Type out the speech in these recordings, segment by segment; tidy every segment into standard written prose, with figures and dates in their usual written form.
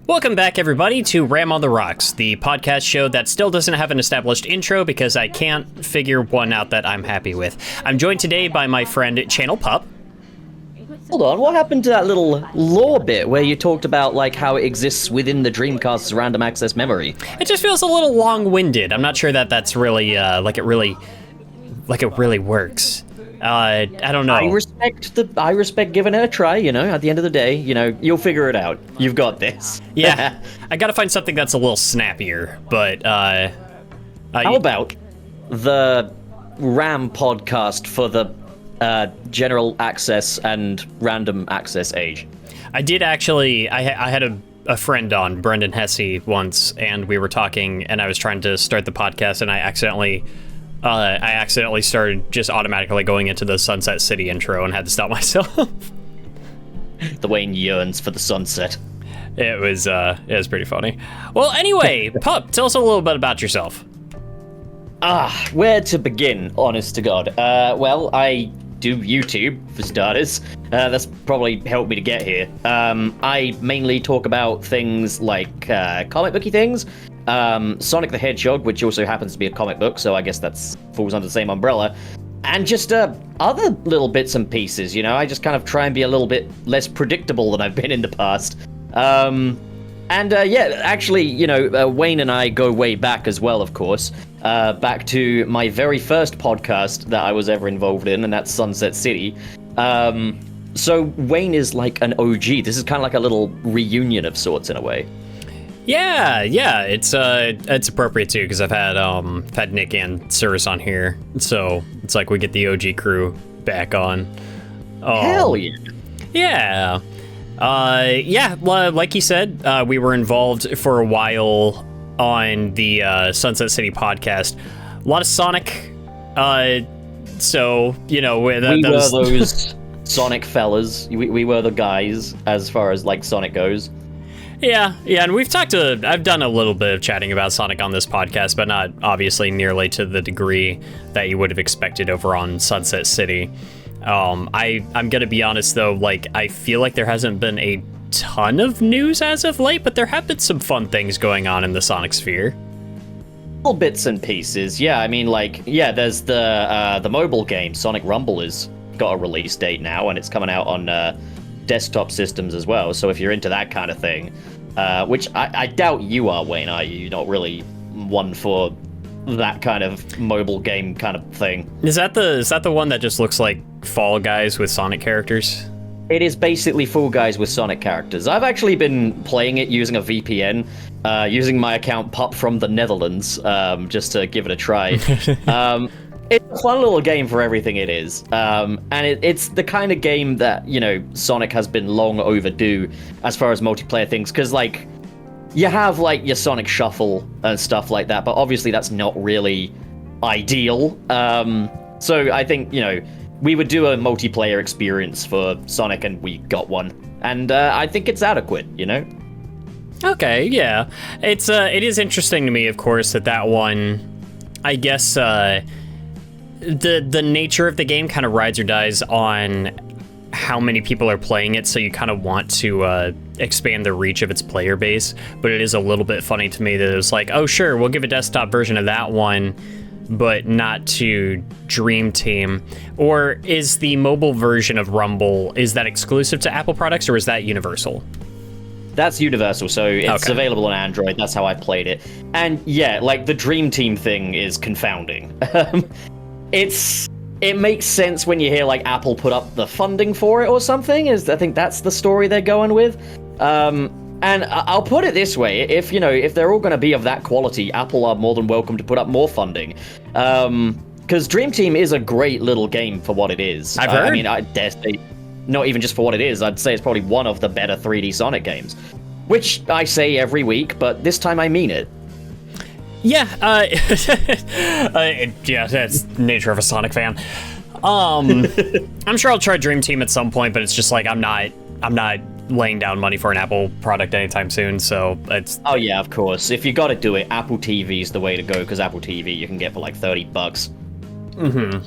Welcome back, everybody, to Ram on the Rocks, the podcast show that still doesn't have an established intro because I can't figure one out that I'm happy with. I'm joined today by my friend Channel Pup. Hold on, what happened to that little lore bit where you talked about like how it exists within the Dreamcast's random access memory? It just feels a little long-winded. I'm not sure that that's really like it really works. I don't know. I respect giving it a try, you know, at the end of the day, you know, you'll figure it out. You've got this. Yeah. I gotta find something that's a little snappier, but how about the RAM podcast for the general access and random access age? I did actually, I had a friend on, Brendan Hesse, once, and we were talking, and I was trying to start the podcast, and I accidentally started just automatically going into the Sunset City intro and had to stop myself. The Wayne yearns for the sunset. It was pretty funny. Well, anyway, Pup, tell us a little bit about yourself. Where to begin, honest to God? Well, I do YouTube, for starters. That's probably helped me to get here. I mainly talk about things like comic booky things. Sonic the Hedgehog, which also happens to be a comic book, so I guess that falls under the same umbrella. And just other little bits and pieces, you know? I just kind of try and be a little bit less predictable than I've been in the past. Actually, you know, Wayne and I go way back as well, of course. Back to my very first podcast that I was ever involved in, and that's Sunset City. So Wayne is like an OG. This is kind of like a little reunion of sorts in a way. Yeah, it's appropriate too because I've had Nick and Cirrus on here, so it's like we get the OG crew back on. Hell yeah! Yeah. Like you said, we were involved for a while on the Sunset City podcast. A lot of Sonic. So you know, we were those Sonic fellas. We were the guys as far as like Sonic goes. Yeah, and I've done a little bit of chatting about Sonic on this podcast, but not obviously nearly to the degree that you would have expected over on Sunset City. I'm gonna be honest though, like I feel like there hasn't been a ton of news as of late, but there have been some fun things going on in the Sonic sphere. Little bits and pieces, yeah. I mean, like, yeah, there's the mobile game Sonic Rumble has got a release date now, and it's coming out on desktop systems as well. So if you're into that kind of thing, which I doubt you are, Wayne, are you? You're not really one for that kind of mobile game kind of thing. Is that the one that just looks like Fall Guys with Sonic characters? It is basically Fall Guys with Sonic characters. I've actually been playing it using a VPN, using my account Pup from the Netherlands, just to give it a try. It's a fun little game for everything it is. And it's the kind of game that, you know, Sonic has been long overdue as far as multiplayer things. Because, like, you have, like, your Sonic Shuffle and stuff like that. But obviously that's not really ideal. So I think, you know, we would do a multiplayer experience for Sonic and we got one. And I think it's adequate, you know? Okay, yeah. It is interesting to me, of course, that one, I guess, the nature of the game kind of rides or dies on how many people are playing it, so you kind of want to expand the reach of its player base, but it is a little bit funny to me that it's like, oh sure, we'll give a desktop version of that one, but not to Dream Team. Or is the mobile version of Rumble, is that exclusive to Apple products, or is that universal? That's universal, so it's okay. Available on Android. That's how I played it. And yeah, like the Dream Team thing is confounding. It makes sense when you hear like Apple put up the funding for it or something. I think that's the story they're going with. And I'll put it this way: if they're all going to be of that quality, Apple are more than welcome to put up more funding. Because Dream Team is a great little game for what it is. I've heard. I mean, I dare say, not even just for what it is. I'd say it's probably one of the better 3D Sonic games, which I say every week, but this time I mean it. Yeah, yeah, that's the nature of a Sonic fan. I'm sure I'll try Dream Team at some point, but it's just like I'm not laying down money for an Apple product anytime soon, so it's... Oh yeah, of course. If you gotta do it, Apple TV is the way to go, because Apple TV you can get for like $30. Mm-hmm.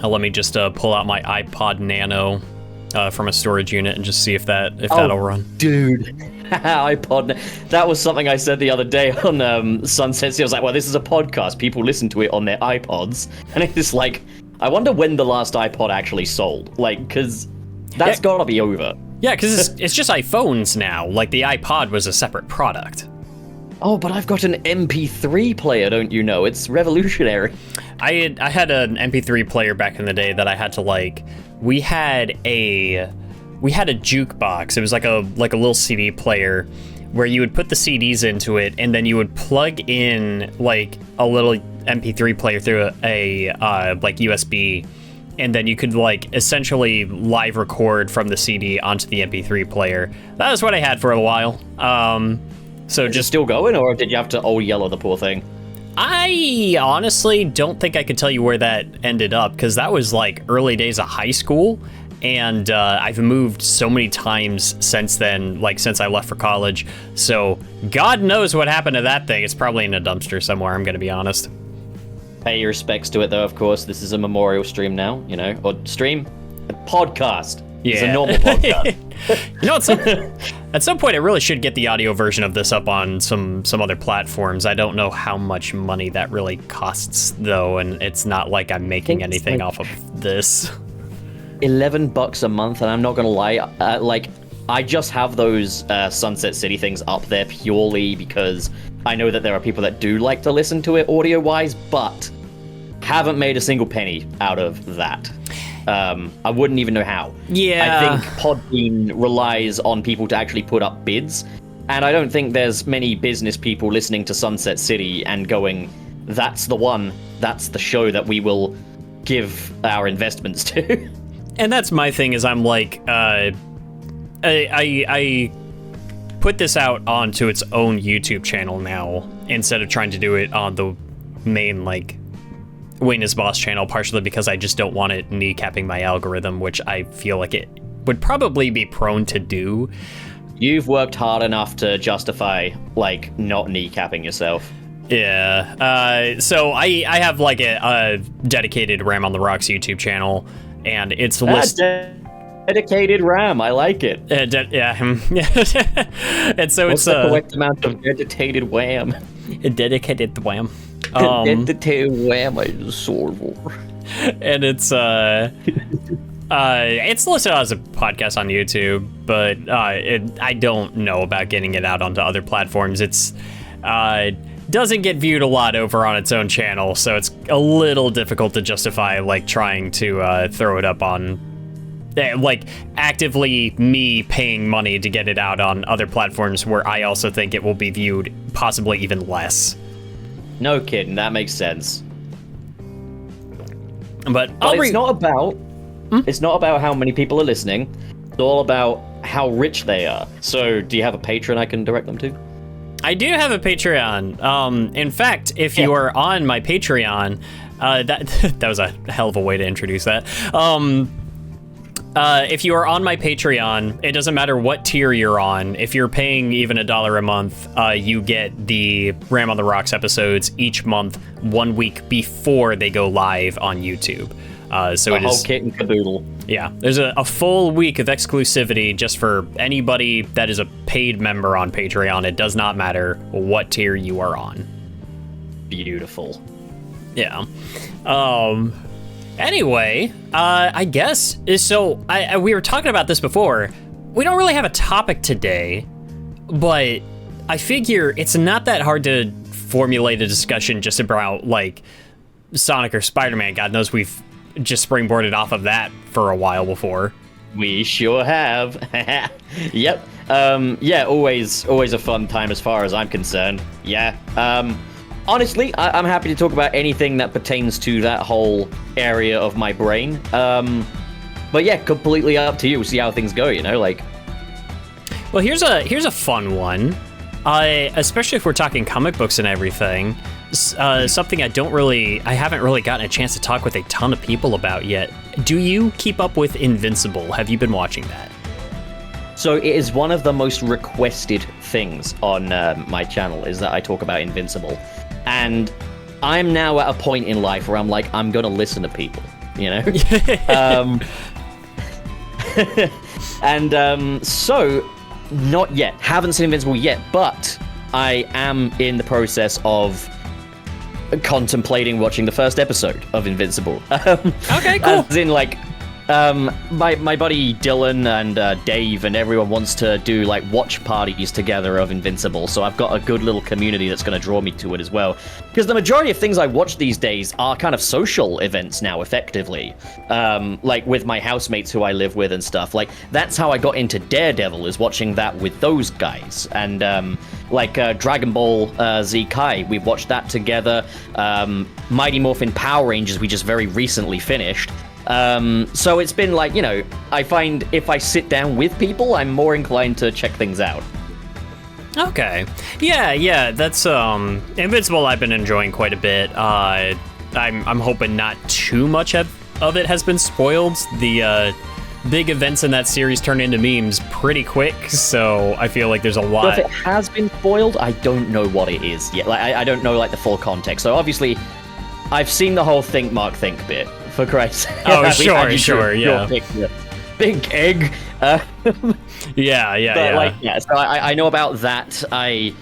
Let me just pull out my iPod Nano from a storage unit and just see if that'll run. Dude, iPod. That was something I said the other day on Sunset City. I was like, well, this is a podcast. People listen to it on their iPods. And it's like, I wonder when the last iPod actually sold. Like, because that's gotta be over. Yeah, because it's just iPhones now. Like, the iPod was a separate product. Oh, but I've got an MP3 player, don't you know? It's revolutionary. I had an MP3 player back in the day that I had to, like... We had a jukebox. It was like a little CD player where you would put the CDs into it, and then you would plug in like a little MP3 player through a like USB, and then you could like essentially live record from the CD onto the MP3 player. That was what I had for a while. So Is just it still going, or did you have to old yellow the poor thing? I honestly don't think I could tell you where that ended up, because that was like early days of high school, and I've moved so many times since then, like since I left for college. So God knows what happened to that thing. It's probably in a dumpster somewhere, I'm gonna be honest. Pay your respects to it, though, of course. This is a memorial stream now, you know? Or stream? A podcast. Yeah. It's a normal podcast. You know, at some point I really should get the audio version of this up on some other platforms. I don't know how much money that really costs, though, and it's not like I'm making anything off of this. $11 a month, and I'm not gonna lie, I just have those Sunset City things up there purely because I know that there are people that do like to listen to it audio-wise, but haven't made a single penny out of that. I wouldn't even know how. Yeah. I think Podbean relies on people to actually put up bids, and I don't think there's many business people listening to Sunset City and going, that's the one, that's the show that we will give our investments to. And that's my thing, is I'm like, I put this out onto its own YouTube channel now, instead of trying to do it on the main, like, Wayne is Boss channel, partially because I just don't want it kneecapping my algorithm, which I feel like it would probably be prone to do. You've worked hard enough to justify, like, not kneecapping yourself. Yeah, so I have, like, a dedicated Ram on the Rocks YouTube channel, and it's Dedicated RAM, I like it. Yeah. And so What's the correct amount of dedicated wham? Dedicated wham. Dedicated wham, I just swore for. And it's listed as a podcast on YouTube, but I don't know about getting it out onto other platforms. It's doesn't get viewed a lot over on its own channel, so it's a little difficult to justify like trying to throw it up on, like, actively me paying money to get it out on other platforms where I also think it will be viewed possibly even less. No kidding, that makes sense. But it's not about it's not about how many people are listening. It's all about how rich they are. So, do you have a Patreon I can direct them to? I do have a Patreon. In fact, if you are on my Patreon, that was a hell of a way to introduce that. If you are on my Patreon, it doesn't matter what tier you're on. If you're paying even $1 a month, you get the Ram on the Rocks episodes each month, 1 week before they go live on YouTube. So it is whole kit and caboodle. Yeah, there's a full week of exclusivity just for anybody that is a paid member on Patreon. It does not matter what tier you are on. Beautiful. Yeah. Anyway, I guess, so we were talking about this before. We don't really have a topic today, but I figure it's not that hard to formulate a discussion just about, like, Sonic or Spider-Man. God knows we've just springboarded off of that for a while before. We sure have. Yep. Yeah, always a fun time as far as I'm concerned. Yeah. Honestly, I'm happy to talk about anything that pertains to that whole area of my brain. But yeah, completely up to you. We'll see how things go, you know, like. Well, here's a fun one. Especially if we're talking comic books and everything. Something I haven't really gotten a chance to talk with a ton of people about yet. Do you keep up with Invincible? Have you been watching that? So it is one of the most requested things on my channel, is that I talk about Invincible. And I'm now at a point in life where I'm like, I'm gonna listen to people, you know? So Not yet. Haven't seen Invincible yet, but I am in the process of contemplating watching the first episode of Invincible. Okay, cool. As in, like, my buddy Dylan and Dave and everyone wants to do like watch parties together of Invincible, so I've got a good little community that's going to draw me to it as well. Because the majority of things I watch these days are kind of social events now, effectively. Like with my housemates who I live with and stuff. Like that's how I got into Daredevil, is watching that with those guys. And Dragon Ball Z Kai, we've watched that together. Mighty Morphin Power Rangers, we just very recently finished. So it's been like, you know, I find if I sit down with people, I'm more inclined to check things out. Okay. Yeah, that's Invincible I've been enjoying quite a bit. I'm hoping not too much of it has been spoiled. The big events in that series turn into memes pretty quick, so I feel like there's a lot. But if it has been spoiled, I don't know what it is yet. Like I don't know like the full context. So obviously I've seen the whole Think Mark Think bit. For Christ's sake. Oh, sure, yeah. Big egg. Yeah. So I know about that. I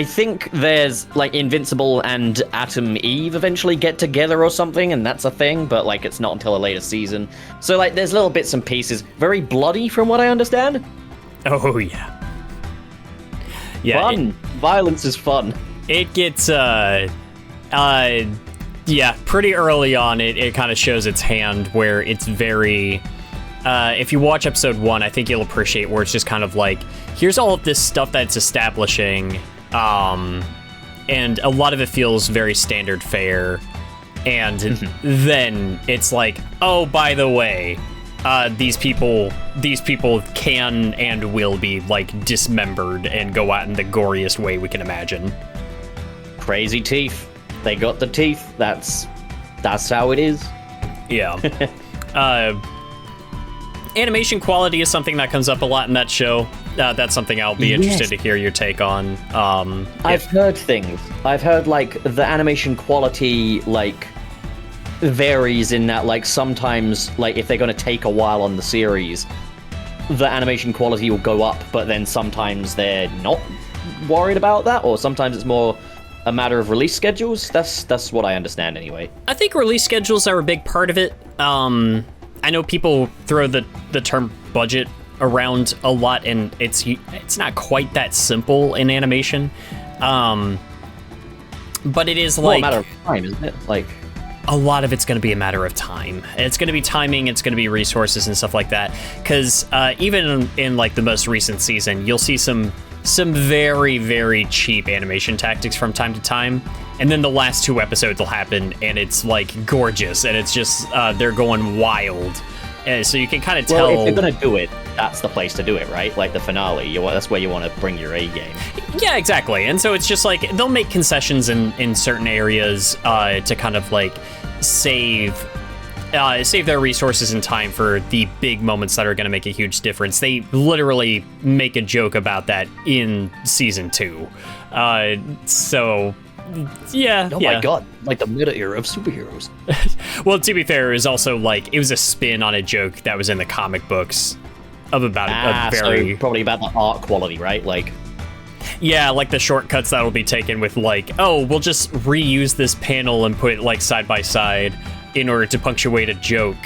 think there's like Invincible and Atom Eve eventually get together or something, and that's a thing, but like it's not until a later season. So like there's little bits and pieces. Very bloody from what I understand. Oh, yeah. Fun. Violence is fun. It gets, yeah, pretty early on, it kind of shows its hand where it's very... if you watch episode 1, I think you'll appreciate where it's just kind of like, here's all of this stuff that's establishing, and a lot of it feels very standard fare, and then it's like, oh, by the way, these people can and will be, like, dismembered and go out in the goriest way we can imagine. Crazy teeth. They got the teeth. That's how it is. Yeah. Animation quality is something that comes up a lot in that show. That's something I'll be interested to hear your take on. I've heard things. I've heard like the animation quality like varies in that like sometimes like if they're going to take a while on the series, the animation quality will go up, but then sometimes they're not worried about that, or sometimes it's more a matter of release schedules. That's what I understand anyway. I think release schedules are a big part of it. I know people throw the term budget around a lot, and it's not quite that simple in animation. But it is like a matter of time, isn't it? Like a lot of it's going to be a matter of time. It's going to be timing. It's going to be resources and stuff like that. Because even in like the most recent season, you'll see some very, very cheap animation tactics from time to time, and then the last 2 episodes will happen, and it's like gorgeous, and it's just they're going wild, and so you can kind of tell. Well, if they're gonna do it, that's the place to do it, right? Like the finale, that's where you want to bring your A game. Yeah, exactly. And so it's just like they'll make concessions in certain areas to kind of like save their resources and time for the big moments that are going to make a huge difference. They literally make a joke about that in season 2. So, yeah. Oh my god, like the meta era of superheroes. Well, to be fair, it was also like, it was a spin on a joke that was in the comic books of about a very... So probably about the art quality, right? Like... Yeah, like the shortcuts that'll be taken with like, oh, we'll just reuse this panel and put it like side by side in order to punctuate a joke,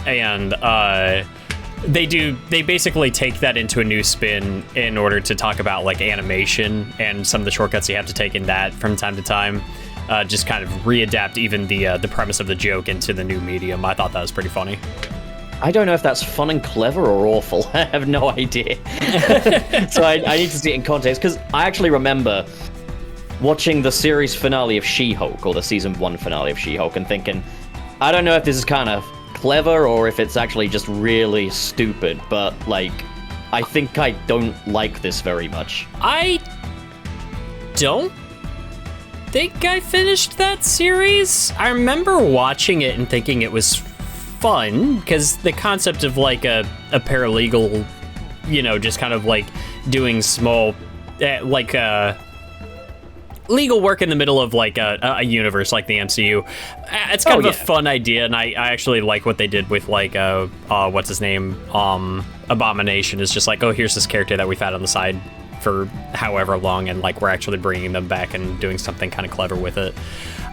and they basically take that into a new spin in order to talk about like animation and some of the shortcuts you have to take in that from time to time, just kind of readapt even the premise of the joke into the new medium. I thought that was pretty funny. I don't know if that's fun and clever or awful. I have no idea. So I need to see it in context, because I actually remember watching the series finale of She-Hulk, or the season 1 finale of She-Hulk, and thinking, I don't know if this is kind of clever or if it's actually just really stupid, but, like, I think I don't like this very much. I don't think I finished that series. I remember watching it and thinking it was fun, because the concept of, like, a paralegal, you know, just kind of, like, doing small, legal work in the middle of like a universe like the MCU. It's kind of a fun idea, and I actually like what they did with like what's his name, Abomination. Is just like, oh, here's this character that we've had on the side for however long, and like we're actually bringing them back and doing something kind of clever with it.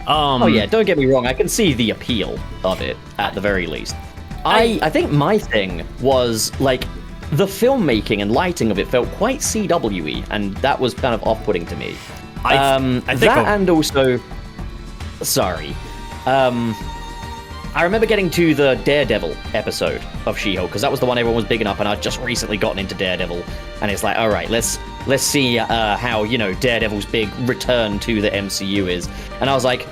Oh yeah, don't get me wrong, I can see the appeal of it at the very least. I think my thing was like the filmmaking and lighting of it felt quite CW-y, and that was kind of off-putting to me. I think that and also, sorry, I remember getting to the Daredevil episode of She-Hulk, because that was the one everyone was bigging up, and I'd just recently gotten into Daredevil, and it's like, all right, let's see how, you know, Daredevil's big return to the MCU is. And I was like,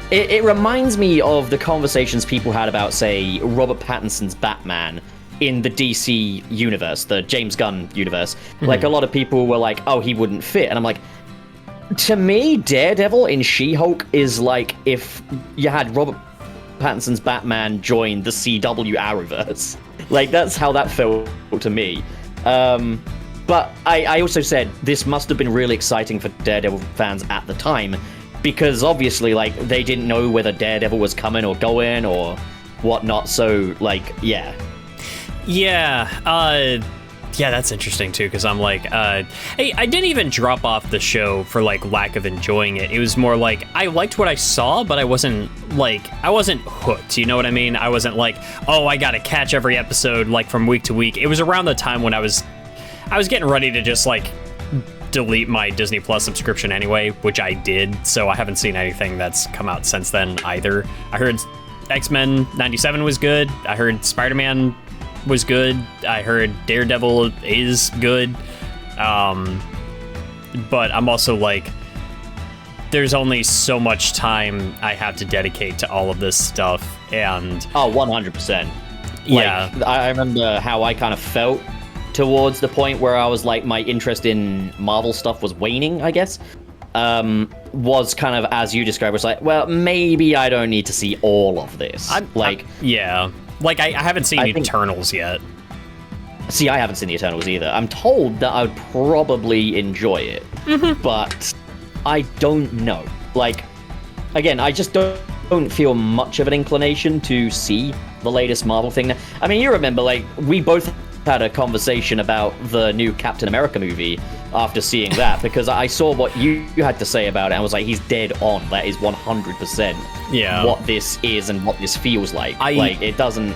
it reminds me of the conversations people had about, say, Robert Pattinson's Batman in the DC universe, the James Gunn universe. Mm-hmm. Like, a lot of people were like, oh, he wouldn't fit. And I'm like, to me, Daredevil in She-Hulk is like if you had Robert Pattinson's Batman join the CW Arrowverse. Like, that's how that felt to me. But I also said this must have been really exciting for Daredevil fans at the time, because obviously, like, they didn't know whether Daredevil was coming or going or whatnot. So, like, yeah. Yeah, that's interesting too, because I'm like, hey, I didn't even drop off the show for like lack of enjoying it. It was more like I liked what I saw, but I wasn't hooked. You know what I mean? I wasn't like, oh, I gotta catch every episode like from week to week. It was around the time when I was getting ready to just like delete my Disney Plus subscription anyway, which I did. So I haven't seen anything that's come out since then either. I heard X-Men 97 was good. I heard Spider-Man was good. I heard Daredevil is good. But I'm also like, there's only so much time I have to dedicate to all of this stuff, and 100%. Yeah, like, I remember how I kind of felt towards the point where I was like, my interest in Marvel stuff was waning, I guess. Was kind of, as you described, was like, well, maybe I don't need to see all of this. I haven't seen Eternals yet. See, I haven't seen the Eternals either. I'm told that I would probably enjoy it, but I don't know. Like, again, I just don't feel much of an inclination to see the latest Marvel thing. I mean, you remember, like, we both had a conversation about the new Captain America movie after seeing that, because I saw what you had to say about it and was like, he's dead on. That is 100% what this is and what this feels like. It doesn't...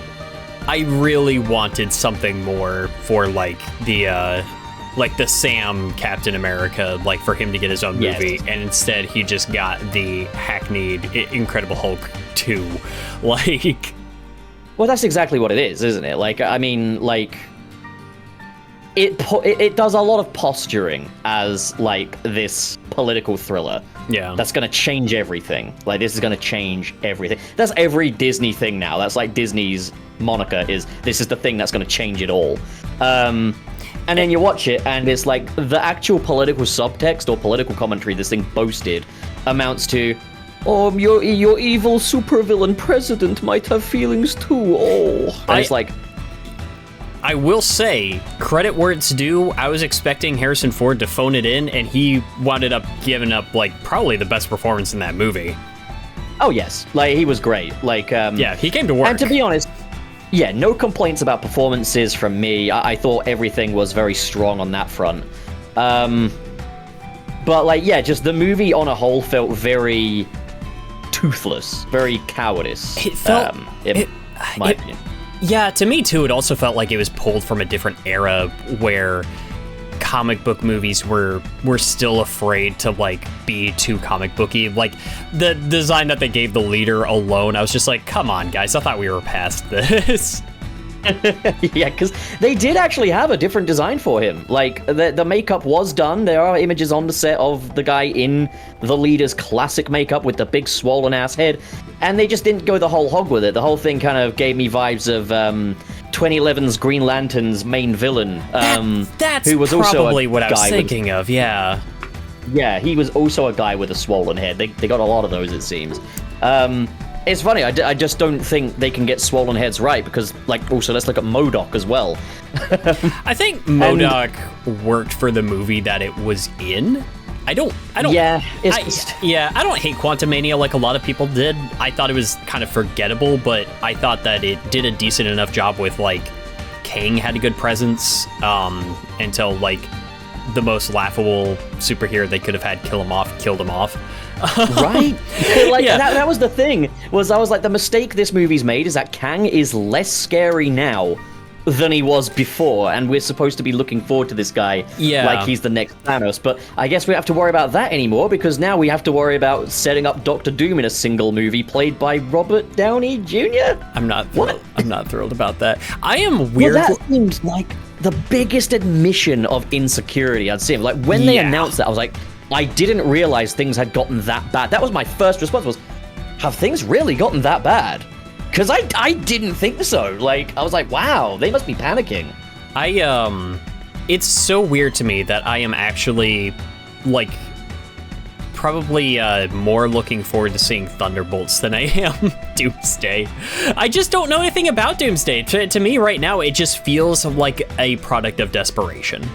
I really wanted something more for like the Sam Captain America, like for him to get his own movie, and instead he just got the hackneyed Incredible Hulk 2. Like, well, that's exactly what it is, isn't it? Like, I mean, like, it does a lot of posturing as like this political thriller. Yeah, that's gonna change everything. Like, this is gonna change everything. That's every Disney thing now. That's like Disney's moniker is, this is the thing that's gonna change it all. And then you watch it, and it's like the actual political subtext or political commentary this thing boasted amounts to, oh, your evil supervillain president might have feelings too. Oh, and it's like, I will say, credit where it's due, I was expecting Harrison Ford to phone it in, and he wound up giving up, like, probably the best performance in that movie. Oh, yes. Like, he was great. Like, yeah, he came to work. And to be honest, yeah, no complaints about performances from me. I thought everything was very strong on that front. But, like, yeah, just the movie on a whole felt very toothless, very cowardice. It felt... in my opinion. Yeah, to me too, it also felt like it was pulled from a different era where comic book movies were still afraid to like be too comic booky. Like the design that they gave the leader alone, I was just like, come on guys, I thought we were past this. Yeah, because they did actually have a different design for him. Like, the makeup was done. There are images on the set of the guy in the leader's classic makeup with the big swollen ass head, and they just didn't go the whole hog with it. The whole thing kind of gave me vibes of 2011's Green Lantern's main villain, that's who was probably also what I was thinking of. Yeah, he was also a guy with a swollen head. They got a lot of those, it seems. It's funny, I just don't think they can get swollen heads right, because, like, also, let's look at MODOK as well. I think MODOK worked for the movie that it was in. I don't. Yeah, I don't hate Quantumania like a lot of people did. I thought it was kind of forgettable, but I thought that it did a decent enough job with like Kang had a good presence until like the most laughable superhero they could have had killed him off. Right? Like that was the thing. I was like, the mistake this movie's made is that Kang is less scary now than he was before, and we're supposed to be looking forward to this guy like he's the next Thanos. But I guess we don't have to worry about that anymore, because now we have to worry about setting up Doctor Doom in a single movie played by Robert Downey Jr. I'm not thrilled about that. I am weird. Well, that seems like the biggest admission of insecurity I'd seen. Like, when they announced that, I was like, I didn't realize things had gotten that bad. That was my first response, was, have things really gotten that bad? Because I didn't think so. Like, I was like, wow, they must be panicking. It's so weird to me that I am actually, like, probably more looking forward to seeing Thunderbolts than I am Doomsday. I just don't know anything about Doomsday. To me right now, it just feels like a product of desperation.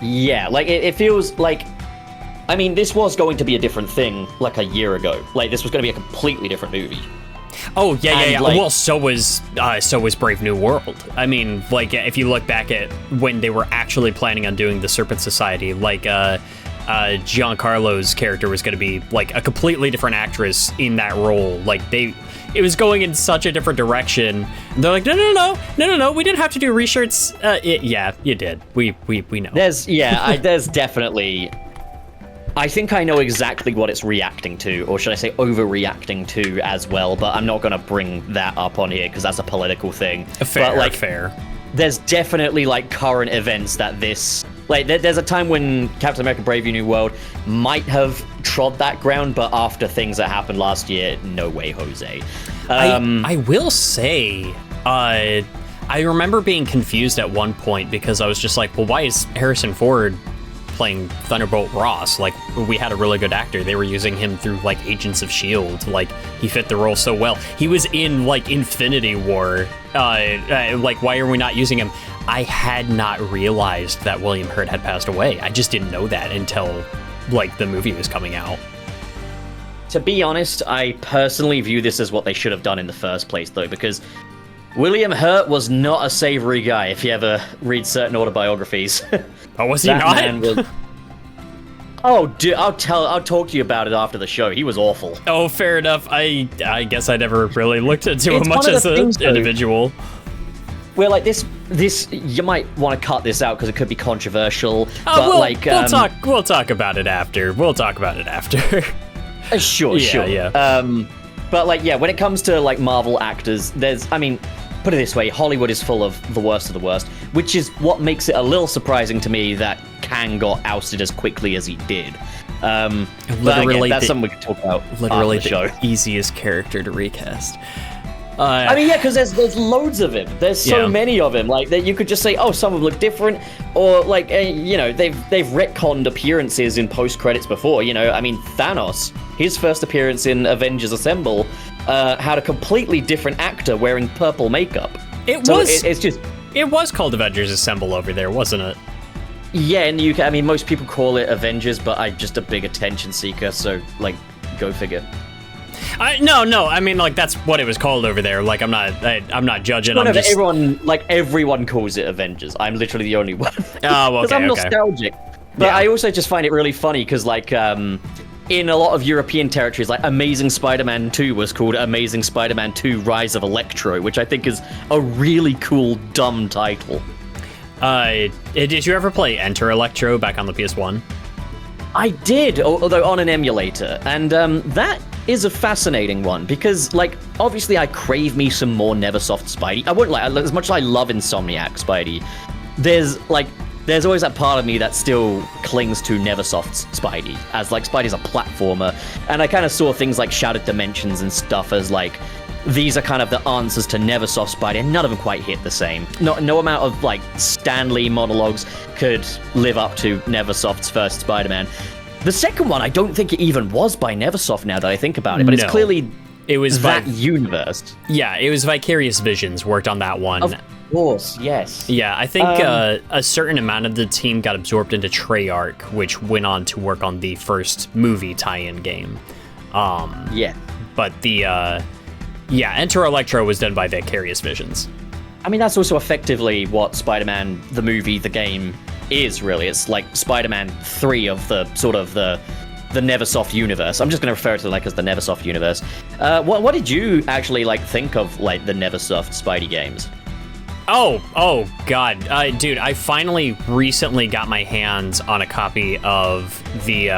Yeah, like, it feels like, I mean, this was going to be a different thing, like, a year ago. Like, this was going to be a completely different movie. Oh, yeah. Like, well, so was Brave New World. I mean, like, if you look back at when they were actually planning on doing the Serpent Society, like, Giancarlo's character was going to be, like, a completely different actress in that role. Like, it was going in such a different direction. And they're like, no, we didn't have to do reshirts. Yeah, you did. We know. There's definitely... I think I know exactly what it's reacting to, or should I say overreacting to as well, but I'm not going to bring that up on here because that's a political thing. Fair. There's definitely, like, current events that this... Like, there's a time when Captain America Brave New World might have trod that ground, but after things that happened last year, no way, Jose. I will say, I remember being confused at one point because I was just like, well, why is Harrison Ford playing Thunderbolt Ross? Like, we had a really good actor. They were using him through, like, Agents of S.H.I.E.L.D. Like, he fit the role so well. He was in, like, Infinity War. Like, why are we not using him? I had not realized that William Hurt had passed away. I just didn't know that until, like, the movie was coming out. To be honest, I personally view this as what they should have done in the first place, though, because William Hurt was not a savory guy, if you ever read certain autobiographies. Oh, was he not? Man was... Oh, dude, I'll talk to you about it after the show. He was awful. Oh, fair enough. I guess I never really looked into him much as an individual. Where, like, this you might want to cut this out because it could be controversial. We'll talk about it after. Sure. But, like, yeah, when it comes to, like, Marvel actors, put it this way, Hollywood is full of the worst of the worst, which is what makes it a little surprising to me that Kang got ousted as quickly as he did. Literally, that's something we could talk about. Literally the show. Easiest character to recast. Because there's loads of him. There's so many of him. Like, that you could just say, oh, some of them look different, or like, they've retconned appearances in post credits before. Thanos, his first appearance in Avengers Assemble, had a completely different actor wearing purple makeup. It was called Avengers Assemble over there, wasn't it? Yeah, in the UK. Most people call it Avengers, but I'm just a big attention seeker, so, like, go figure. No. That's what it was called over there. Like, I'm not judging. Everyone calls it Avengers. I'm literally the only one. Oh, okay. Because I'm nostalgic. But I also just find it really funny because, like, in a lot of European territories, like, Amazing Spider-Man 2 was called Amazing Spider-Man 2: Rise of Electro, which I think is a really cool, dumb title. Did you ever play Enter Electro back on the PS1? I did, although on an emulator, and that is a fascinating one because, like, obviously I crave me some more Neversoft Spidey. I wouldn't lie, as much as I love Insomniac Spidey, there's always that part of me that still clings to Neversoft's Spidey, as, like, Spidey's a platformer, and I kind of saw things like Shattered Dimensions and stuff as, like, these are kind of the answers to Neversoft Spidey, and none of them quite hit the same. No amount of, like, Stan Lee monologues could live up to Neversoft's first Spider-Man. The second one, I don't think it even was by Neversoft now that I think about it, but it's clearly... It was that universe. Yeah, it was Vicarious Visions worked on that one. course, yes. Yeah, I think a certain amount of the team got absorbed into Treyarch, which went on to work on the first movie tie-in game. Yeah. But Enter Electro was done by Vicarious Visions. I mean, that's also effectively what Spider-Man, the movie, the game, is, really. It's like Spider-Man 3 of the sort of the Neversoft universe. I'm just going to refer to it as the Neversoft universe. What did you actually think of the Neversoft Spidey games? Oh God, dude! I finally recently got my hands on a copy of the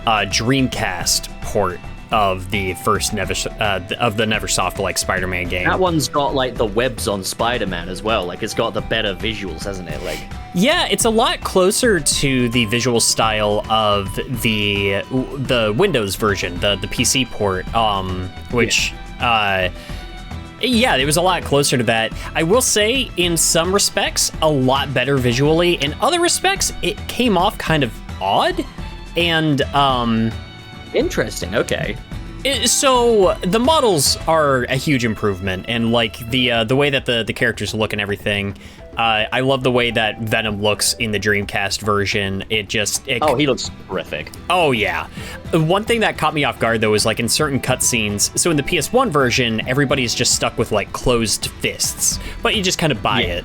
Dreamcast port of the first Neversoft Spider-Man game. That one's got the webs on Spider-Man as well. It's got the better visuals, hasn't it? Yeah, it's a lot closer to the visual style of the Windows version, the PC port, which. Yeah, it was a lot closer to that. I will say, in some respects, a lot better visually. In other respects, it came off kind of odd. And, interesting, okay. So, the models are a huge improvement. And, the way that the characters look and everything, I love the way that Venom looks in the Dreamcast version. Oh, he looks terrific. Oh, yeah. One thing that caught me off guard, though, is in certain cutscenes. So in the PS1 version, everybody's just stuck with closed fists, but you just kind of buy it.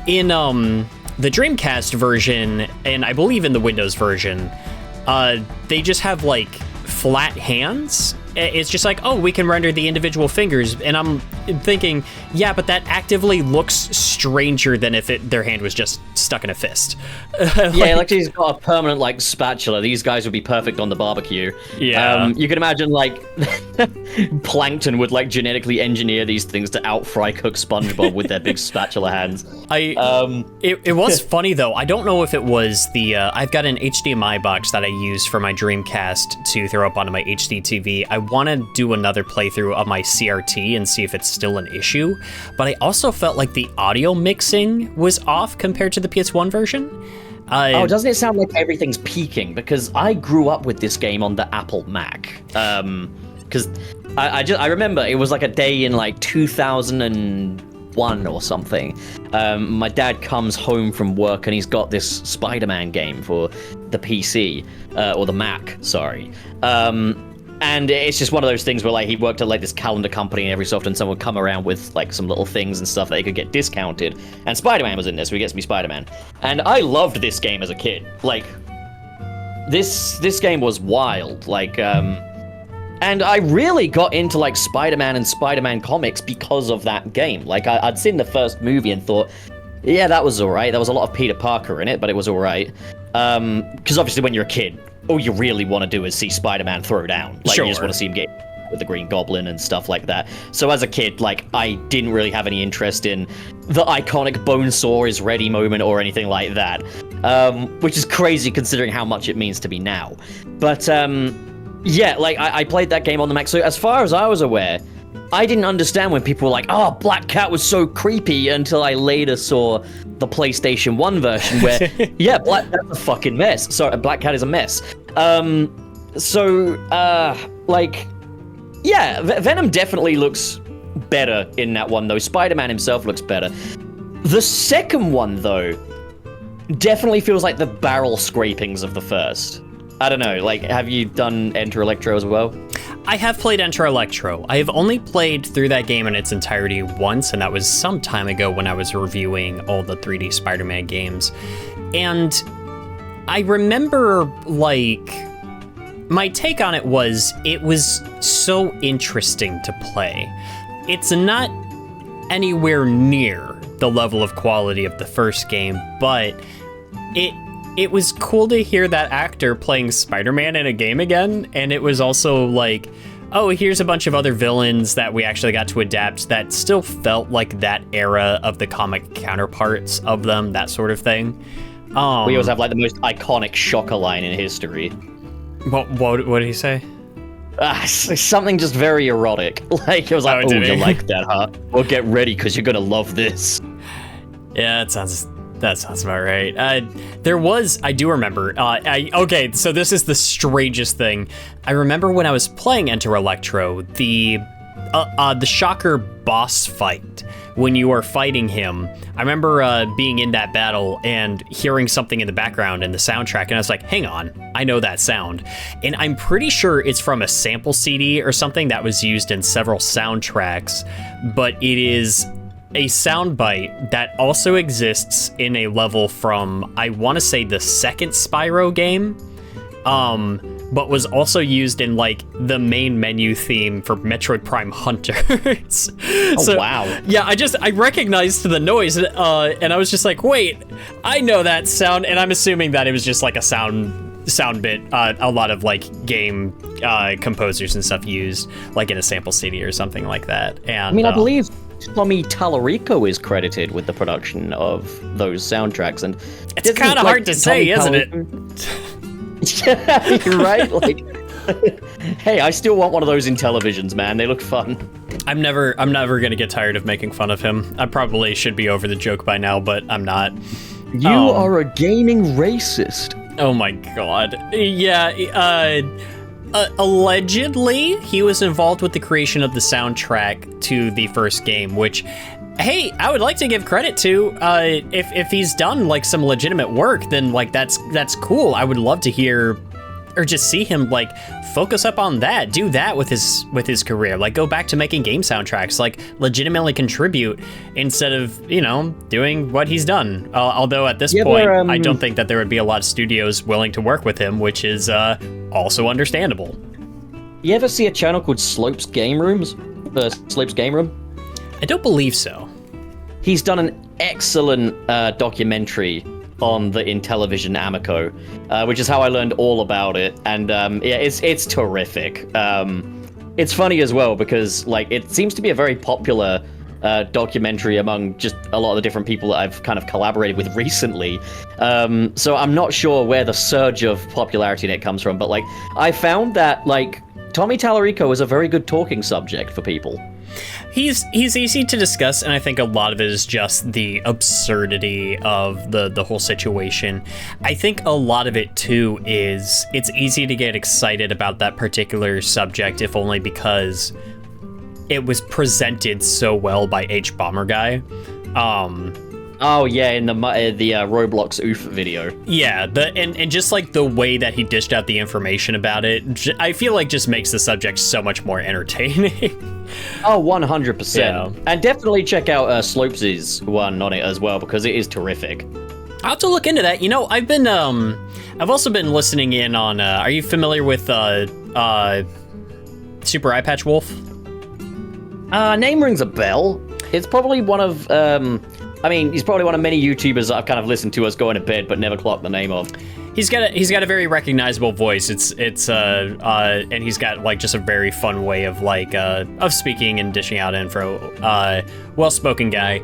In the Dreamcast version, and I believe in the Windows version, they just have flat hands. It's just we can render the individual fingers, and I'm thinking, yeah, but that actively looks stranger than if their hand was just stuck in a fist. Yeah, he's got a permanent spatula. These guys would be perfect on the barbecue. Yeah. You can imagine Plankton would genetically engineer these things to out-fry cook SpongeBob with their big spatula hands. It was funny though. I don't know if it was I've got an HDMI box that I use for my Dreamcast to throw up onto my HD TV. I want to do another playthrough of my CRT and see if it's still an issue, but I also felt like the audio mixing was off compared to the PS1 version. Doesn't it sound like everything's peaking? Because I grew up with this game on the Apple Mac. Because I remember it was a day in 2001 or something. My dad comes home from work and he's got this Spider-Man game for the PC, or the Mac, sorry. And it's just one of those things where he worked at this calendar company, and every so often someone would come around with some little things and stuff that they could get discounted. And Spider-Man was in this, so he gets to be Spider-Man. And I loved this game as a kid. This game was wild. And I really got into Spider-Man and Spider-Man comics because of that game. I'd seen the first movie and thought, yeah, that was alright. There was a lot of Peter Parker in it, but it was alright. Because obviously when you're a kid, all you really want to do is see Spider-Man throw down. Sure. You just want to see him get with the Green Goblin and stuff like that. So as a kid, I didn't really have any interest in the iconic Bonesaw is ready moment or anything like that. Which is crazy considering how much it means to me now. But, yeah, I played that game on the Mac. So as far as I was aware, I didn't understand when people were like, oh, Black Cat was so creepy, until I later saw the PlayStation 1 version where, yeah, Black Cat's a fucking mess. Sorry, Black Cat is a mess. Yeah, Venom definitely looks better in that one, though. Spider-Man himself looks better. The second one, though, definitely feels like the barrel scrapings of the first. I don't know, have you done Enter Electro as well? I have played Enter Electro. I have only played through that game in its entirety once, and that was some time ago when I was reviewing all the 3D Spider-Man games. And I remember, my take on it was so interesting to play. It's not anywhere near the level of quality of the first game, but it was cool to hear that actor playing Spider-Man in a game again, and it was also oh, here's a bunch of other villains that we actually got to adapt that still felt like that era of the comic counterparts of them, that sort of thing. We always have the most iconic Shocker line in history. What did he say? Something just very erotic. It was oh, you like that, huh? Well, get ready, because you're gonna love this. Yeah, that sounds about right. I do remember, okay, so this is the strangest thing. I remember when I was playing Enter Electro, the the Shocker boss fight, when you are fighting him, I remember being in that battle and hearing something in the background in the soundtrack, and I was like, hang on, I know that sound. And I'm pretty sure it's from a sample CD or something that was used in several soundtracks, but it is a soundbite that also exists in a level from, I want to say, the second Spyro game, but was also used in like the main menu theme for Metroid Prime Hunters. Oh, wow. Yeah, I recognized the noise, and I was just like, wait, I know that sound, and I'm assuming that it was just like a sound bit a lot of like game composers and stuff used like in a sample CD or something like that. And I mean, I believe Tommy Tallarico is credited with the production of those soundtracks, and it's kind of hard to say, isn't it? Yeah, you're right. Like, hey, I still want one of those in televisions, man. They look fun. I'm never gonna get tired of making fun of him. I probably should be over the joke by now, but I'm not. You are a gaming racist. Oh my god. Yeah. Allegedly, he was involved with the creation of the soundtrack to the first game, which, hey, I would like to give credit to. If he's done like some legitimate work, then like that's cool. I would love to hear or just see him like focus up on that, do that with his career, like go back to making game soundtracks, like legitimately contribute instead of, you know, doing what he's done. Although at this point, I don't think that there would be a lot of studios willing to work with him, which is also understandable. You ever see a channel called Slope's Game Rooms? Slope's Game Room? I don't believe so. He's done an excellent documentary on the Intellivision Amico, which is how I learned all about it. And yeah, it's terrific. It's funny as well because like it seems to be a very popular documentary among just a lot of the different people that I've kind of collaborated with recently. So I'm not sure where the surge of popularity in it comes from, but like I found that like Tommy Tallarico is a very good talking subject for people. He's easy to discuss, and I think a lot of it is just the absurdity of the whole situation. I think a lot of it, too, is it's easy to get excited about that particular subject, if only because it was presented so well by H. Bomber Guy. Oh yeah, in the Roblox oof video. Yeah, and just like the way that he dished out the information about it, I feel like just makes the subject so much more entertaining. Oh, 100%. Yeah. And definitely check out Slopes' one on it as well, because it is terrific. I'll have to look into that. You know, I've also been listening in on, are you familiar with Super Eye Patch Wolf? Name rings a bell. It's probably one of, he's probably one of many YouTubers that I've kind of listened to as going to bed, but never clocked the name of. He's got a very recognizable voice. And he's got like just a very fun way of like of speaking and dishing out info. Well-spoken guy,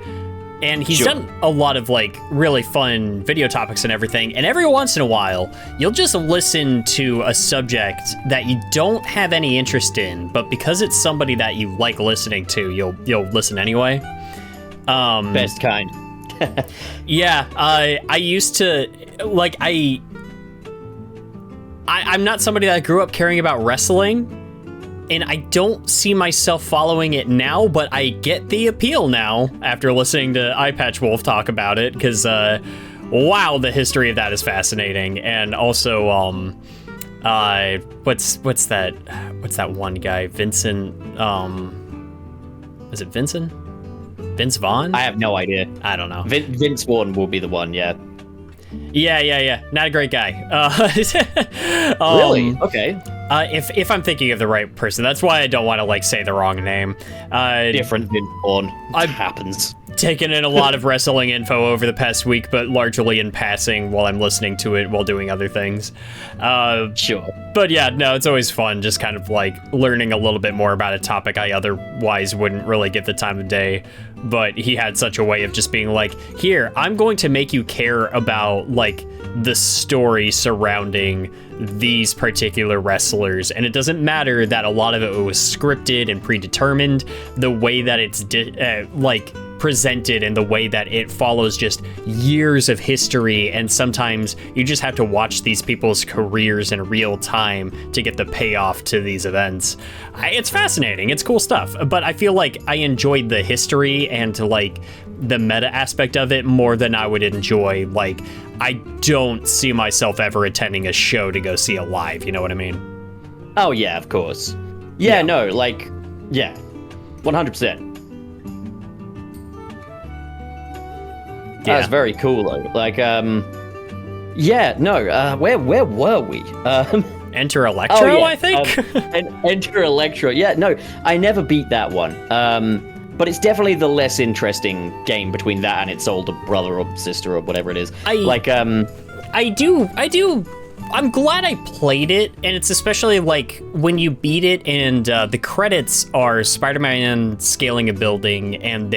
and he's done a lot of like really fun video topics and everything. And every once in a while, you'll just listen to a subject that you don't have any interest in, but because it's somebody that you like listening to, you'll listen anyway. Best kind. Yeah, I used to like I'm not somebody that grew up caring about wrestling, and I don't see myself following it now, but I get the appeal now after listening to Eye Patch Wolf talk about it, because wow, the history of that is fascinating. And also what's that one guy, Vincent, is it Vincent? Vince Vaughn? I have no idea. I don't know. Vince Vaughn will be the one, yeah. Yeah. Not a great guy. Really? Okay. If I'm thinking of the right person, that's why I don't want to like say the wrong name. Different Vince Vaughn. It happens. Taken in a lot of wrestling info over the past week, but largely in passing while I'm listening to it while doing other things. Sure. But yeah, no, it's always fun just kind of like learning a little bit more about a topic I otherwise wouldn't really get the time of day. But he had such a way of just being like, here, I'm going to make you care about like the story surrounding these particular wrestlers, and it doesn't matter that a lot of it was scripted and predetermined. The way that it's presented and the way that it follows just years of history, and sometimes you just have to watch these people's careers in real time to get the payoff to these events. It's fascinating. It's cool stuff, but I feel like I enjoyed the history and like the meta aspect of it more than I would enjoy. Like, I don't see myself ever attending a show to go see a live, you know what I mean? Oh yeah, of course. Yeah, no, like, yeah, 100%. That's very cool though. Like, yeah, no, where were we? Enter Electro, I think. Enter Electro. Yeah, no, I never beat that one. But it's definitely the less interesting game between that and its older brother or sister or whatever it is. I'm glad I played it, and it's especially like when you beat it and the credits are Spider-Man scaling a building, and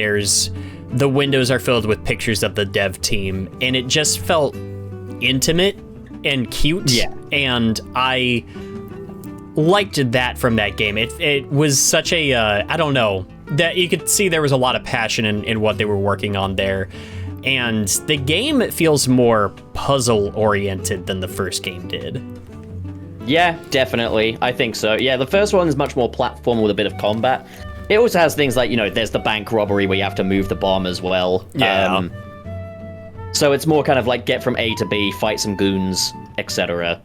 the windows are filled with pictures of the dev team, and it just felt intimate and cute. Yeah. And I liked that from that game. It was such a, I don't know, that you could see there was a lot of passion in what they were working on there. And the game feels more puzzle-oriented than the first game did. Yeah, definitely. I think so. Yeah, the first one is much more platform with a bit of combat. It also has things like, there's the bank robbery where you have to move the bomb as well. Yeah. So it's more kind of like get from A to B, fight some goons, etc.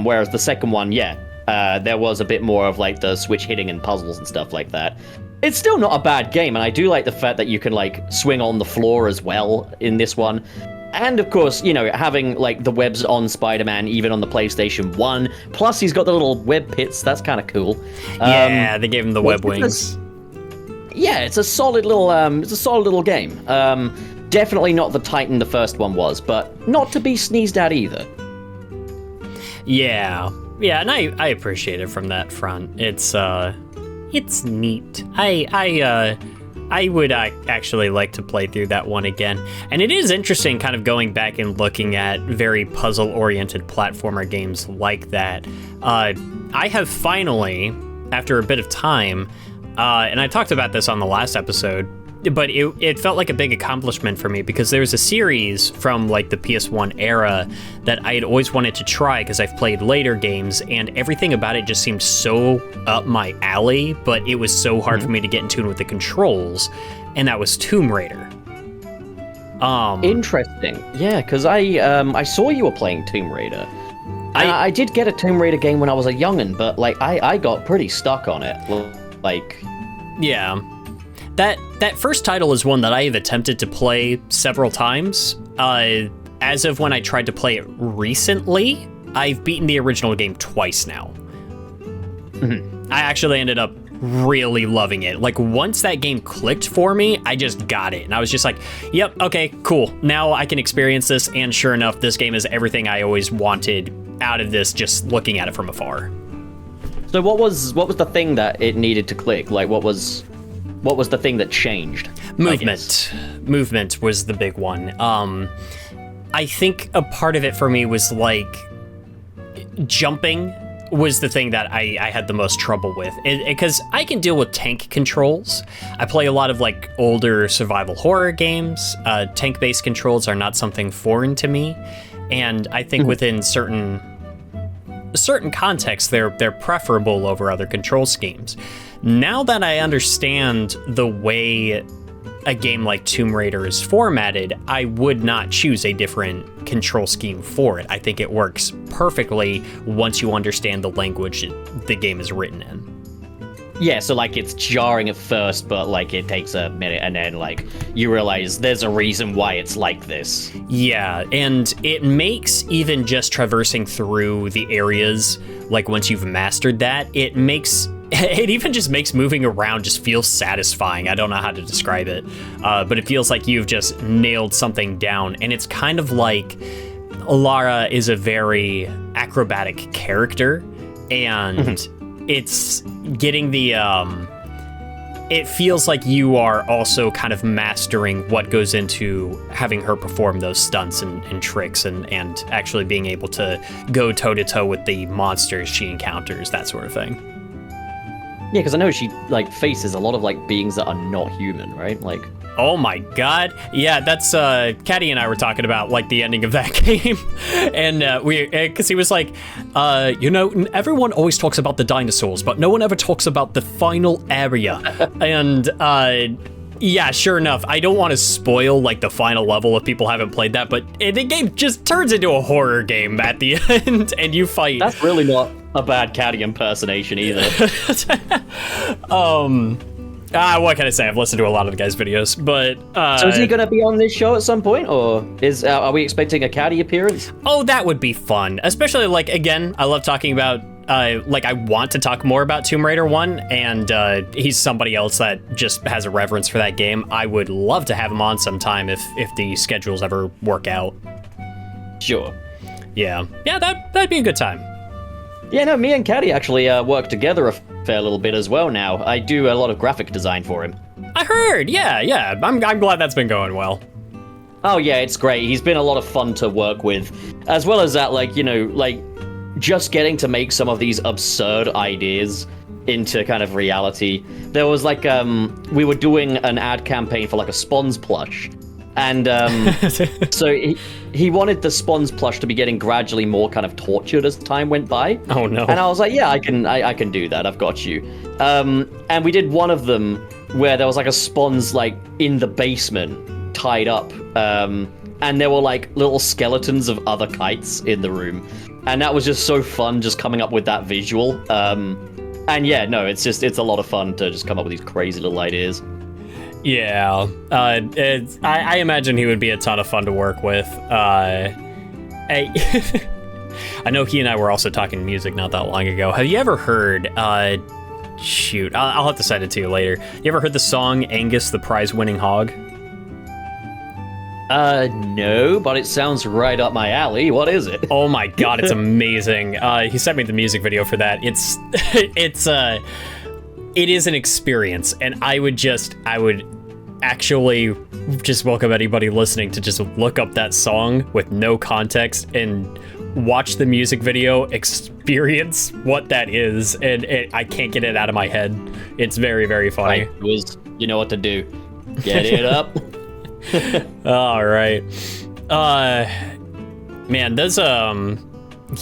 Whereas the second one, there was a bit more of like the switch hitting and puzzles and stuff like that. It's still not a bad game, and I do like the fact that you can like swing on the floor as well in this one. And of course, having like the webs on Spider-Man even on the PlayStation 1. Plus he's got the little web pits. That's kind of cool. Yeah, they gave him the web wings. Yeah, it's a solid little game. Definitely not the Titan the first one was, but not to be sneezed at either. Yeah, and I appreciate it from that front. It's neat. I would actually like to play through that one again. And it is interesting kind of going back and looking at very puzzle-oriented platformer games like that. I have finally, after a bit of time, and I talked about this on the last episode, but it felt like a big accomplishment for me because there's a series from like the PS1 era that I had always wanted to try because I've played later games and everything about it just seemed so up my alley, but it was so hard for me to get in tune with the controls, and that was Tomb Raider. Interesting. Yeah, because I saw you were playing Tomb Raider. I did get a Tomb Raider game when I was a youngin', but like I got pretty stuck on it. Like, yeah. That first title is one that I have attempted to play several times. As of when I tried to play it recently, I've beaten the original game twice now. I actually ended up really loving it. Like, once that game clicked for me, I just got it. And I was just like, yep, okay, cool. Now I can experience this, and sure enough, this game is everything I always wanted out of this, just looking at it from afar. So what was the thing that it needed to click? Like, what was the thing that changed? Movement was the big one. I think a part of it for me was like jumping was the thing that I had the most trouble with, because I can deal with tank controls. I play a lot of like older survival horror games. Tank-based controls are not something foreign to me, and I think within certain contexts they're preferable over other control schemes. Now that I understand the way a game like Tomb Raider is formatted, I would not choose a different control scheme for it. I think it works perfectly once you understand the language the game is written in. Yeah, so like it's jarring at first, but like it takes a minute and then like you realize there's a reason why it's like this. Yeah, and it makes even just traversing through the areas, like once you've mastered that, it even just makes moving around just feel satisfying. I don't know how to describe it, but it feels like you've just nailed something down. And it's kind of like Lara is a very acrobatic character, and it's getting the... it feels like you are also kind of mastering what goes into having her perform those stunts and tricks and actually being able to go toe-to-toe with the monsters she encounters, that sort of thing. Yeah, because I know she like faces a lot of like beings that are not human, right? Like, Oh my god. Yeah, that's Caddy and I were talking about like the ending of that game. And cuz he was like, everyone always talks about the dinosaurs, but no one ever talks about the final area. And yeah, sure enough, I don't want to spoil like the final level if people haven't played that, but the game just turns into a horror game at the end, and you fight. That's really not a bad Caddy impersonation either. What can I say? I've listened to a lot of the guy's videos, but so is he going to be on this show at some point, or are we expecting a Caddy appearance? Oh, that would be fun. Especially like again, I love talking about. I want to talk more about Tomb Raider 1, and he's somebody else that just has a reverence for that game. I would love to have him on sometime if the schedules ever work out. Sure. Yeah, that'd be a good time. Yeah, no, me and Caddy actually work together a fair little bit as well now. I do a lot of graphic design for him. I heard, yeah. I'm glad that's been going well. Oh yeah, it's great. He's been a lot of fun to work with, as well as that, just getting to make some of these absurd ideas into kind of reality. There was we were doing an ad campaign for like a Spawns plush, and so he wanted the Spawns plush to be getting gradually more kind of tortured as time went by. Oh no. And I was like, yeah, I can do that. I've got you. And we did one of them where there was like a Spawns like in the basement tied up, and there were like little skeletons of other kites in the room. And that was just so fun, just coming up with that visual. And yeah, no, it's a lot of fun to just come up with these crazy little ideas. Yeah, I imagine he would be a ton of fun to work with. I know he and I were also talking music not that long ago. Have you ever heard, shoot, I'll have to send it to you later. You ever heard the song Angus the Prize-Winning Hog? No, but it sounds right up my alley. What is it? Oh my god, it's amazing. He sent me the music video for that. It is an experience, and I would actually just welcome anybody listening to just look up that song with no context and watch the music video, experience what that is, and I can't get it out of my head. It's very, very funny. You know what to do. Get it up. All right. Man, those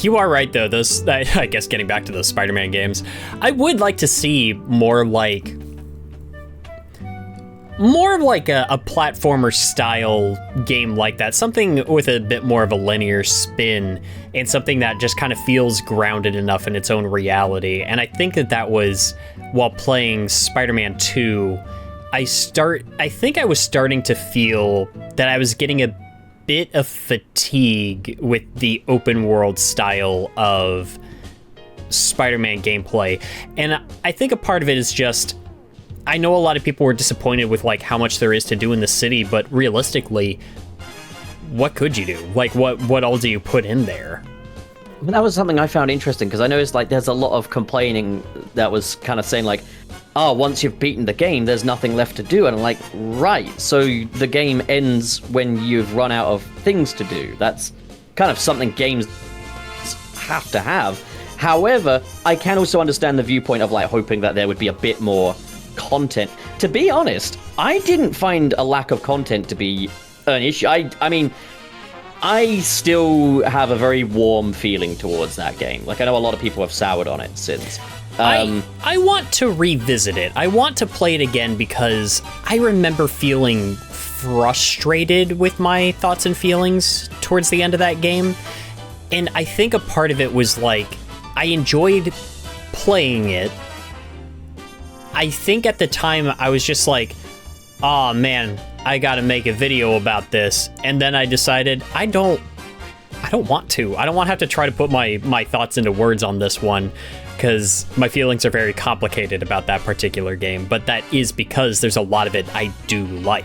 you are right though. Those, I guess, getting back to those Spider-Man games, I would like to see more like a platformer style game like that, something with a bit more of a linear spin and something that just kind of feels grounded enough in its own reality. And I think that was while playing Spider-Man 2. I think I was starting to feel that I was getting a bit of fatigue with the open world style of Spider-Man gameplay. And I think a part of it is just, I know a lot of people were disappointed with like how much there is to do in the city, but realistically, what could you do? Like what all do you put in there? That was something I found interesting, because I noticed like there's a lot of complaining that was kind of saying like, oh, once you've beaten the game, there's nothing left to do. And I'm like, right, so the game ends when you've run out of things to do. That's kind of something games have to have. However, I can also understand the viewpoint of like hoping that there would be a bit more content. To be honest, I didn't find a lack of content to be an issue. I mean, I still have a very warm feeling towards that game. Like, I know a lot of people have soured on it since. I want to revisit it. I want to play it again because I remember feeling frustrated with my thoughts and feelings towards the end of that game. And I think a part of it was like, I enjoyed playing it. I think at the time I was just like, oh man, I gotta make a video about this. And then I decided I don't want to. I don't want to have to try to put my thoughts into words on this one, because my feelings are very complicated about that particular game, but that is because there's a lot of it I do like.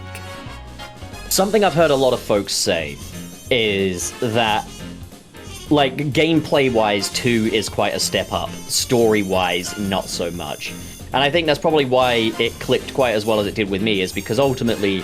Something I've heard a lot of folks say is that, like, gameplay-wise, 2 is quite a step up. Story-wise, not so much. And I think that's probably why it clicked quite as well as it did with me, is because ultimately,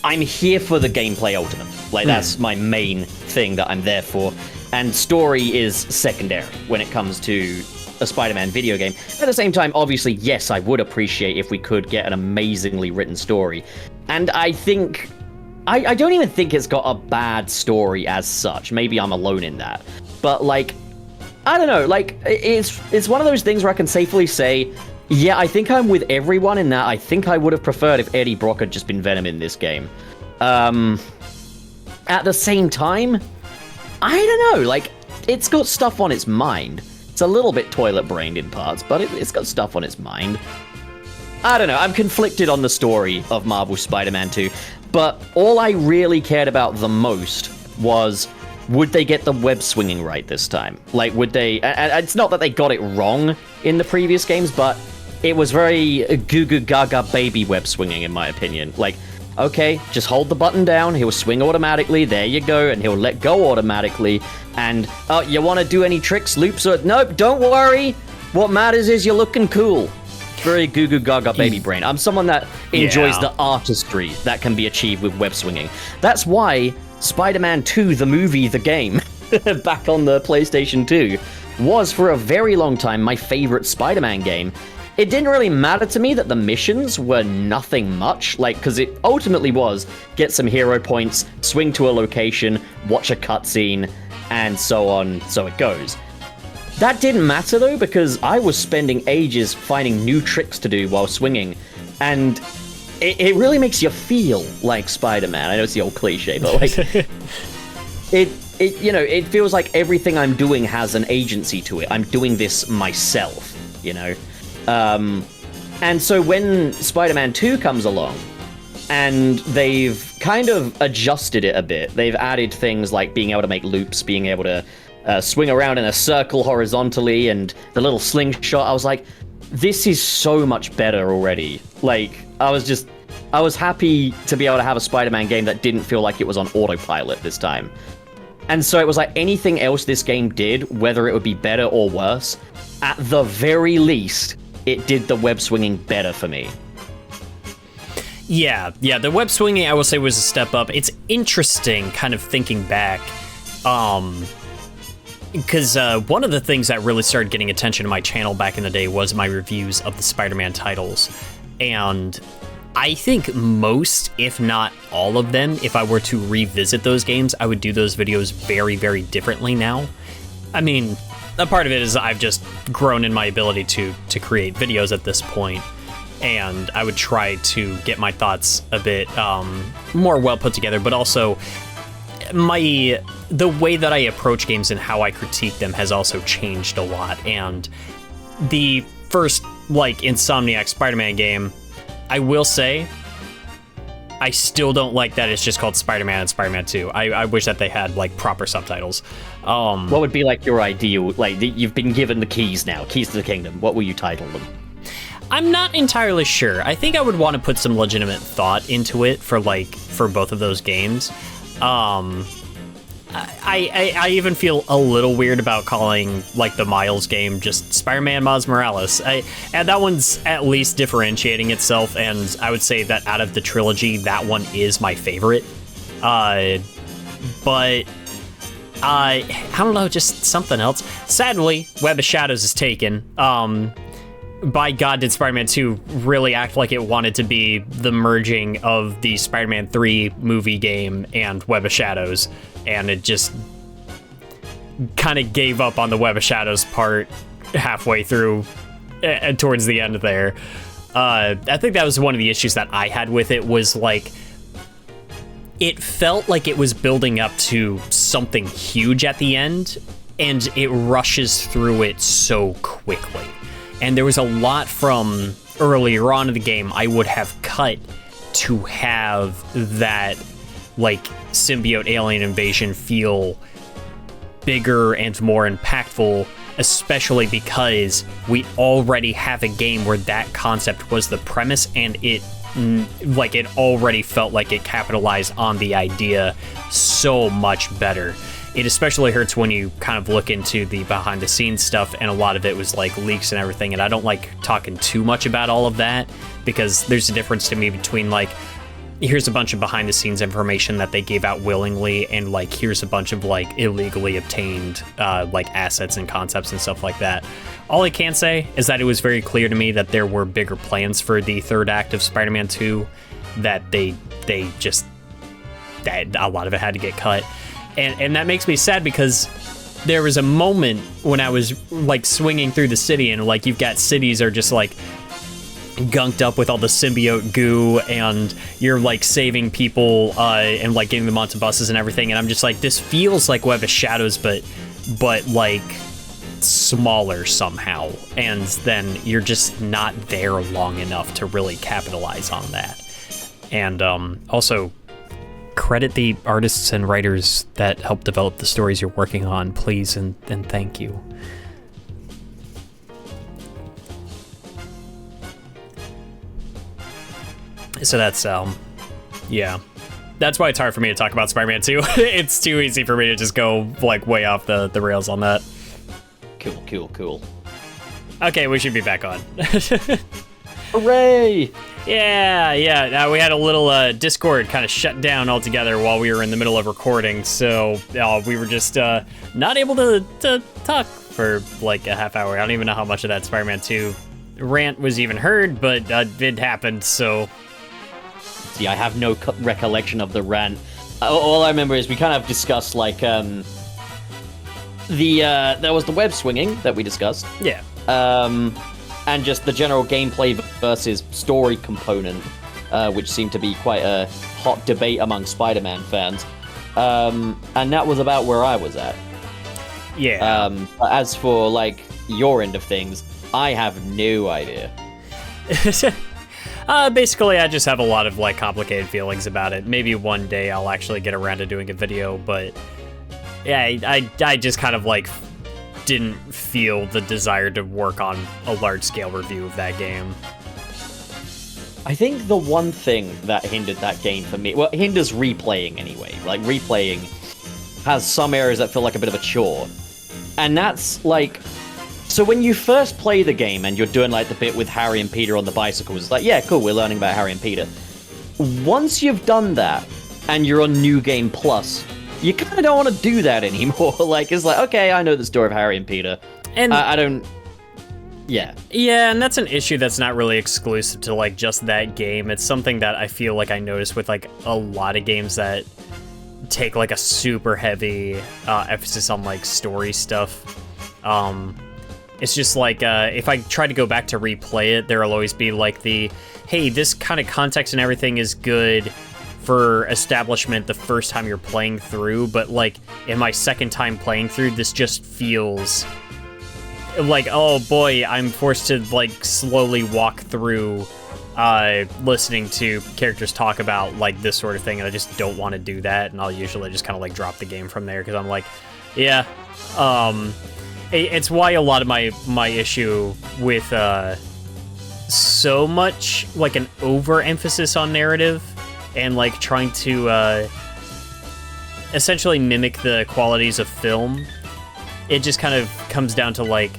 I'm here for the gameplay ultimately. Like, that's my main thing that I'm there for. And story is secondary when it comes to a Spider-Man video game. At the same time, obviously, yes, I would appreciate if we could get an amazingly written story. And I think I don't even think it's got a bad story as such. Maybe I'm alone in that. But, like, I don't know. Like, it's one of those things where I can safely say, yeah, I think I'm with everyone in that. I think I would have preferred if Eddie Brock had just been Venom in this game. At the same time, I don't know. Like, it's got stuff on its mind. It's a little bit toilet-brained in parts, but it's got stuff on its mind. I don't know. I'm conflicted on the story of Marvel's Spider-Man 2. But all I really cared about the most was, would they get the web swinging right this time? Like, would they... And it's not that they got it wrong in the previous games, but it was very goo goo gaga baby web swinging, in my opinion. Like, okay, just hold the button down, he'll swing automatically, there you go, and he'll let go automatically. And, oh, you want to do any tricks, loops, or... Nope, don't worry. What matters is you're looking cool. Very goo goo gaga baby brain. I'm someone that enjoys the artistry that can be achieved with web swinging. That's why Spider-Man 2, the movie, the game, back on the PlayStation 2, was for a very long time my favorite Spider-Man game. It didn't really matter to me that the missions were nothing much, like, because it ultimately was get some hero points, swing to a location, watch a cutscene, and so on, so it goes. That didn't matter, though, because I was spending ages finding new tricks to do while swinging, and it really makes you feel like Spider-Man. I know it's the old cliche, but, like, it feels like everything I'm doing has an agency to it. I'm doing this myself, you know? And so when Spider-Man 2 comes along, and they've kind of adjusted it a bit, they've added things like being able to make loops, being able to swing around in a circle horizontally, and the little slingshot. I was like, this is so much better already. Like, I was happy to be able to have a Spider-Man game that didn't feel like it was on autopilot this time. And so it was like anything else this game did, whether it would be better or worse, at the very least, it did the web swinging better for me. Yeah, the web swinging, I will say, was a step up. It's interesting, kind of thinking back, because one of the things that really started getting attention to my channel back in the day was my reviews of the Spider-Man titles. And I think most, if not all of them, if I were to revisit those games, I would do those videos very, very differently now. I mean, a part of it is I've just grown in my ability to create videos at this point, and I would try to get my thoughts a bit more well put together, but also the way that I approach games and how I critique them has also changed a lot. And the first, like, Insomniac Spider-Man game, I will say, I still don't like that it's just called Spider-Man and Spider-Man 2. I wish that they had, like, proper subtitles. What would be, like, your ideal, like, you've been given the keys now, keys to the kingdom, what will you title them? I'm not entirely sure. I think I would want to put some legitimate thought into it for both of those games. I even feel a little weird about calling, like, the Miles game just Spider-Man Miles Morales. And that one's at least differentiating itself, and I would say that out of the trilogy, that one is my favorite. But I don't know, just something else. Sadly, Web of Shadows is taken. By God, did Spider-Man 2 really act like it wanted to be the merging of the Spider-Man 3 movie game and Web of Shadows, and it just kind of gave up on the Web of Shadows part halfway through, towards the end there. I think that was one of the issues that I had with it, was, like, it felt like it was building up to something huge at the end, and it rushes through it so quickly. And there was a lot from earlier on in the game I would have cut to have that, like, symbiote alien invasion feel bigger and more impactful, especially because we already have a game where that concept was the premise, and it already felt like it capitalized on the idea so much better. It especially hurts when you kind of look into the behind the scenes stuff, and a lot of it was like leaks and everything, and I don't like talking too much about all of that, because there's a difference to me between, like, here's a bunch of behind the scenes information that they gave out willingly, and, like, here's a bunch of, like, illegally obtained like assets and concepts and stuff like that. All I can say is that it was very clear to me that there were bigger plans for the third act of Spider-Man 2, that they just, that a lot of it had to get cut. And that makes me sad because there was a moment when I was like swinging through the city and like you've got cities are just like gunked up with all the symbiote goo and you're like saving people and like getting them onto buses and everything, and I'm just like, this feels like Web of Shadows but like smaller somehow, and then you're just not there long enough to really capitalize on that. And also credit the artists and writers that help develop the stories you're working on, please, and thank you. So that's, yeah. That's why it's hard for me to talk about Spider-Man 2. It's too easy for me to just go, like, way off the rails on that. Cool. Okay, we should be back on. Hooray! Yeah. We had a little Discord kind of shut down altogether while we were in the middle of recording, so we were just not able to talk for, like, a half hour. I don't even know how much of that Spider-Man 2 rant was even heard, but it happened, so... See, I have no recollection of the rant. All I remember is we kind of discussed, like, there was the web swinging that we discussed. Yeah. And just the general gameplay versus story component, which seemed to be quite a hot debate among Spider-Man fans. And that was about where I was at. Yeah. But as for, like, your end of things, I have no idea. Basically, I just have a lot of, like, complicated feelings about it. Maybe one day I'll actually get around to doing a video, but yeah, I just kind of, like, didn't feel the desire to work on a large-scale review of that game. I think the one thing that hindered that game for me, well, it hinders replaying anyway. Like, replaying has some areas that feel like a bit of a chore. And that's, like... So when you first play the game and you're doing, like, the bit with Harry and Peter on the bicycles, it's like, yeah, cool, we're learning about Harry and Peter. Once you've done that, and you're on New Game Plus, you kind of don't want to do that anymore. Like, it's like, okay, I know the story of Harry and Peter. And I don't... Yeah. Yeah, and that's an issue that's not really exclusive to, like, just that game. It's something that I feel like I notice with, like, a lot of games that take, like, a super heavy emphasis on, like, story stuff. It's just like, if I try to go back to replay it, there'll always be like hey, this kind of context and everything is good for establishment the first time you're playing through, but like, in my second time playing through, this just feels like, oh boy, I'm forced to like slowly walk through listening to characters talk about like this sort of thing, and I just don't want to do that, and I'll usually just kind of like drop the game from there, because I'm like, yeah, it's why a lot of my issue with so much like an overemphasis on narrative and like trying to essentially mimic the qualities of film, it just kind of comes down to like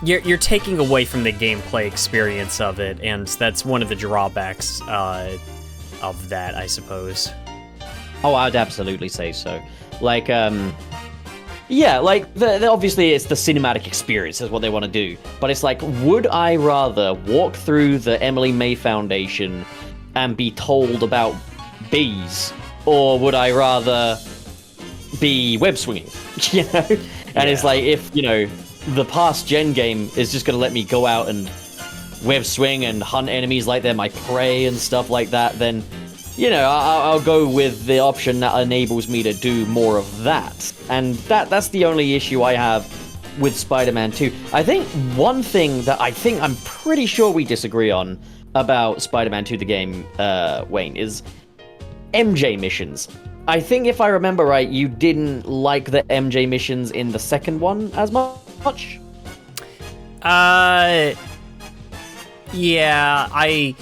you're taking away from the gameplay experience of it, and that's one of the drawbacks of that, I suppose. Oh, I'd absolutely say so. Like, yeah, like, obviously it's the cinematic experience is what they want to do. But it's like, would I rather walk through the Emily May Foundation and be told about bees? Or would I rather be web swinging? You know? And it's like, if, you know, the past gen game is just going to let me go out and web swing and hunt enemies like they're my prey and stuff like that, then... You know, I'll go with the option that enables me to do more of that. And that's the only issue I have with Spider-Man 2. I think one thing that I'm pretty sure we disagree on about Spider-Man 2 the game, Wayne, is MJ missions. I think if I remember right, you didn't like the MJ missions in the second one as much? Yeah, I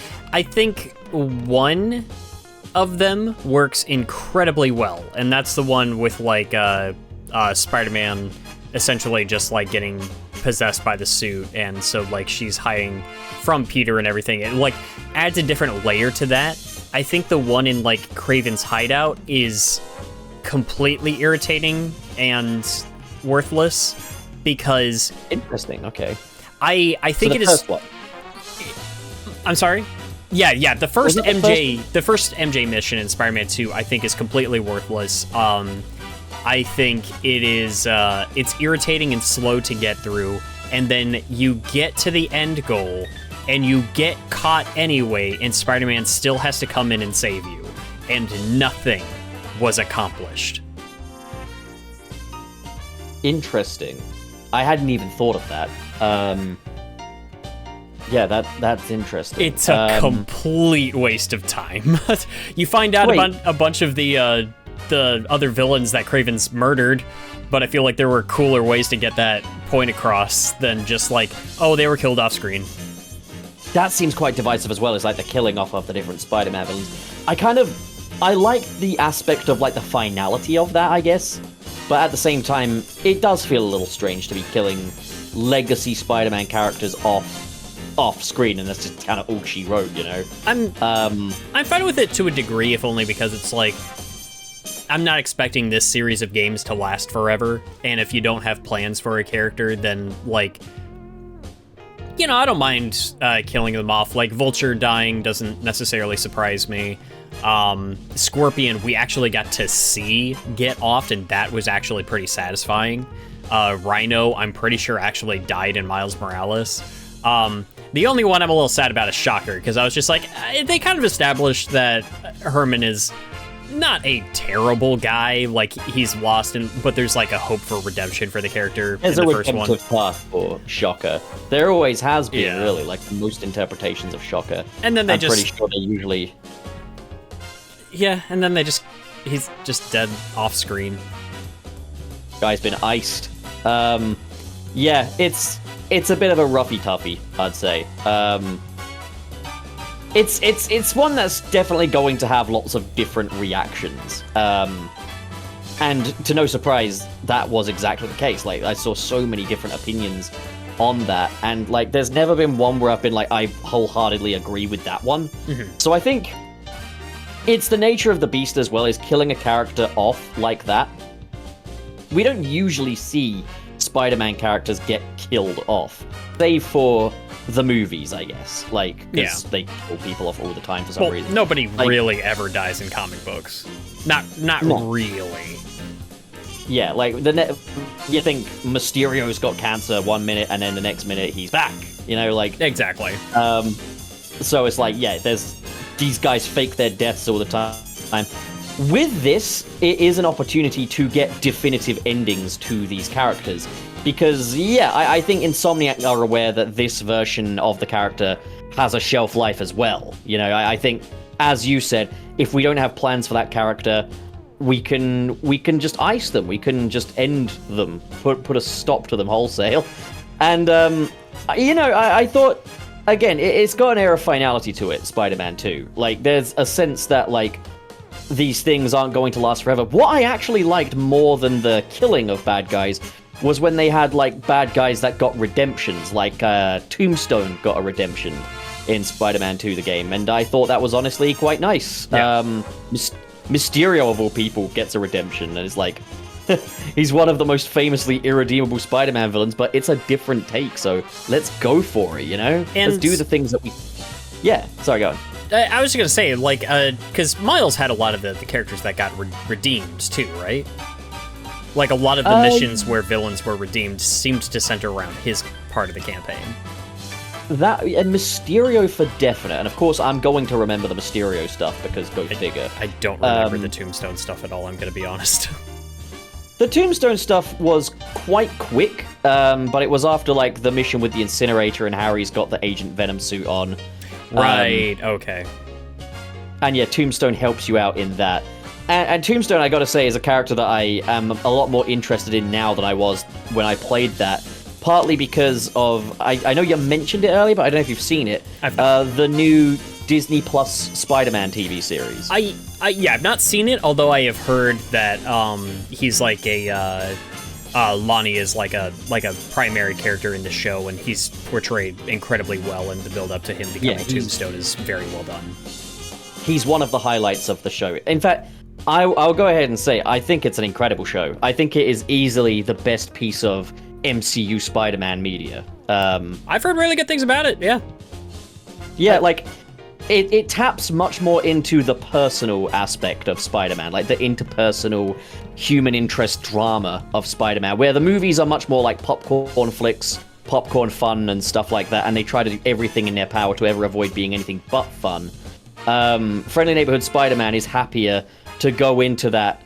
think one of them works incredibly well, and that's the one with like Spider-Man essentially just like getting possessed by the suit, and so like she's hiding from Peter and everything. It like adds a different layer to that. I think the one in like Kraven's hideout is completely irritating and worthless because interesting. Okay, I think so it is. first one. I'm sorry. Yeah. The first Was it the first MJ mission in Spider-Man 2, I think, is completely worthless. I think it is it's irritating and slow to get through, and then you get to the end goal, and you get caught anyway, and Spider-Man still has to come in and save you, and nothing was accomplished. Interesting. I hadn't even thought of that. Yeah, that's interesting. It's a complete waste of time. You find out about a bunch of the other villains that Kraven's murdered, but I feel like there were cooler ways to get that point across than just like, oh, they were killed off screen. That seems quite divisive as well, as like the killing off of the different Spider-Man villains. I like the aspect of like the finality of that, I guess, but at the same time, it does feel a little strange to be killing legacy Spider-Man characters off screen, and that's just kind of all she wrote, you know. I'm fine with it to a degree, if only because it's like, I'm not expecting this series of games to last forever, and if you don't have plans for a character, then like, you know, I don't mind killing them off. Like Vulture dying doesn't necessarily surprise me. Scorpion, we actually got to see get off, and that was actually pretty satisfying. Rhino, I'm pretty sure actually died in Miles Morales. The only one I'm a little sad about is Shocker, because I was just like, they kind of established that Herman is not a terrible guy, like he's lost, but there's like a hope for redemption for the character in the first one. There's a redemptive path for Shocker. There always has been, really, like most interpretations of Shocker. And then I'm pretty sure they usually... Yeah, and then he's just dead off screen. Guy's been iced. Yeah, it's a bit of a roughy-toughy, I'd say. It's one that's definitely going to have lots of different reactions. And to no surprise, that was exactly the case. Like, I saw so many different opinions on that, and like, there's never been one where I've been like, I wholeheartedly agree with that one. Mm-hmm. So I think it's the nature of the beast as well, is killing a character off like that. We don't usually see Spider-Man characters get killed off, save for the movies, I guess. Like, because they kill people off all the time for some reason. Nobody really ever dies in comic books. Not really. Yeah, like, you think Mysterio's got cancer one minute, and then the next minute he's back. You know, like... Exactly. So it's like, yeah, there's... These guys fake their deaths all the time. With this, it is an opportunity to get definitive endings to these characters. Because, yeah, I think Insomniac are aware that this version of the character has a shelf life as well. You know, I think, as you said, if we don't have plans for that character, we can just ice them. We can just end them, put a stop to them wholesale. And, you know, I thought, again, it's got an air of finality to it, Spider-Man 2. Like, there's a sense that, like, these things aren't going to last forever. What I actually liked more than the killing of bad guys was when they had, like, bad guys that got redemptions, like Tombstone got a redemption in Spider-Man 2, the game, and I thought that was honestly quite nice. Yeah. Mysterio, of all people, gets a redemption, and it's like, he's one of the most famously irredeemable Spider-Man villains, but it's a different take, so let's go for it, you know? And let's do the things that we... Yeah, sorry, go on. I was gonna say, like, because Miles had a lot of the characters that got redeemed, too, right? Like, a lot of the missions where villains were redeemed seemed to center around his part of the campaign. That, and Mysterio for definite, and of course I'm going to remember the Mysterio stuff, because go figure. I don't remember the Tombstone stuff at all, I'm gonna be honest. The Tombstone stuff was quite quick, but it was after, like, the mission with the incinerator and Harry's got the Agent Venom suit on. Right, okay. And yeah, Tombstone helps you out in that. And Tombstone, I gotta say, is a character that I am a lot more interested in now than I was when I played that. Partly because of... I know you mentioned it earlier, but I don't know if you've seen it. The new Disney Plus Spider-Man TV series. I've not seen it, although I have heard that he's like a... Lonnie is like a primary character in the show, and he's portrayed incredibly well, and the build-up to him becoming Tombstone is very well done. He's one of the highlights of the show. In fact, I'll go ahead and say, I think it's an incredible show. I think it is easily the best piece of MCU Spider-Man media. I've heard really good things about it, yeah. Yeah, like, it taps much more into the personal aspect of Spider-Man, like the interpersonal human interest drama of Spider-Man, where the movies are much more like popcorn flicks, popcorn fun and stuff like that, and they try to do everything in their power to ever avoid being anything but fun. Friendly Neighborhood Spider-Man is happier to go into that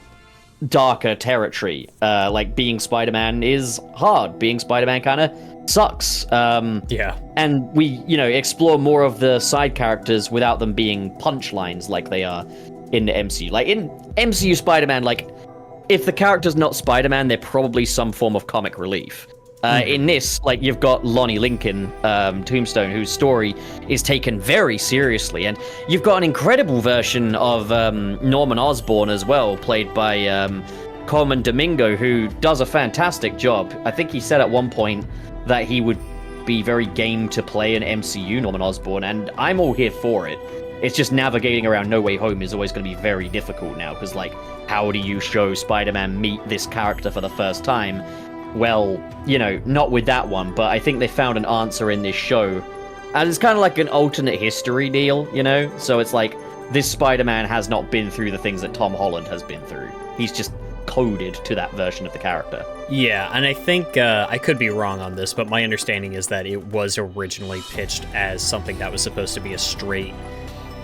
darker territory. Like, being Spider-Man is hard. Being Spider-Man kind of sucks. Yeah. And we, explore more of the side characters without them being punchlines like they are in the MCU. Like, in MCU Spider-Man, like, if the character's not Spider-Man, they're probably some form of comic relief. In this, like, you've got Lonnie Lincoln, Tombstone, whose story is taken very seriously, and you've got an incredible version of Norman Osborn as well, played by Coleman Domingo, who does a fantastic job. I think he said at one point that he would be very game to play an MCU Norman Osborn, and I'm all here for it. It's just navigating around No Way Home is always going to be very difficult now, because, like, how do you show Spider-Man meet this character for the first time? Well, not with that one, but I think they found an answer in this show. And it's kind of like an alternate history deal, So it's like, this Spider-Man has not been through the things that Tom Holland has been through. He's just coded to that version of the character. Yeah, and I think, I could be wrong on this, but my understanding is that it was originally pitched as something that was supposed to be a straight,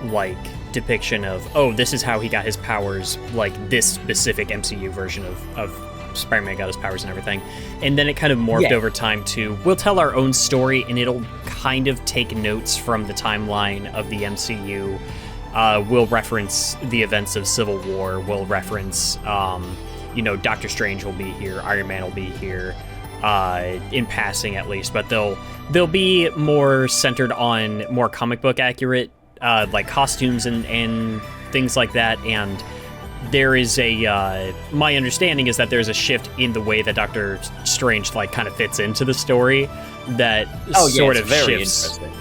like, depiction of, oh, this is how he got his powers, like, this specific MCU version of Spider-Man got his powers and everything. And then it kind of morphed over time to, we'll tell our own story, and it'll kind of take notes from the timeline of the MCU. We'll reference the events of Civil War. We'll reference, Doctor Strange will be here. Iron Man will be here, in passing at least. But they'll be more centered on more comic book accurate, like costumes and things like that. And there is my understanding is that there's a shift in the way that Doctor Strange, like, kind of fits into the story that sort of very shifts. interesting.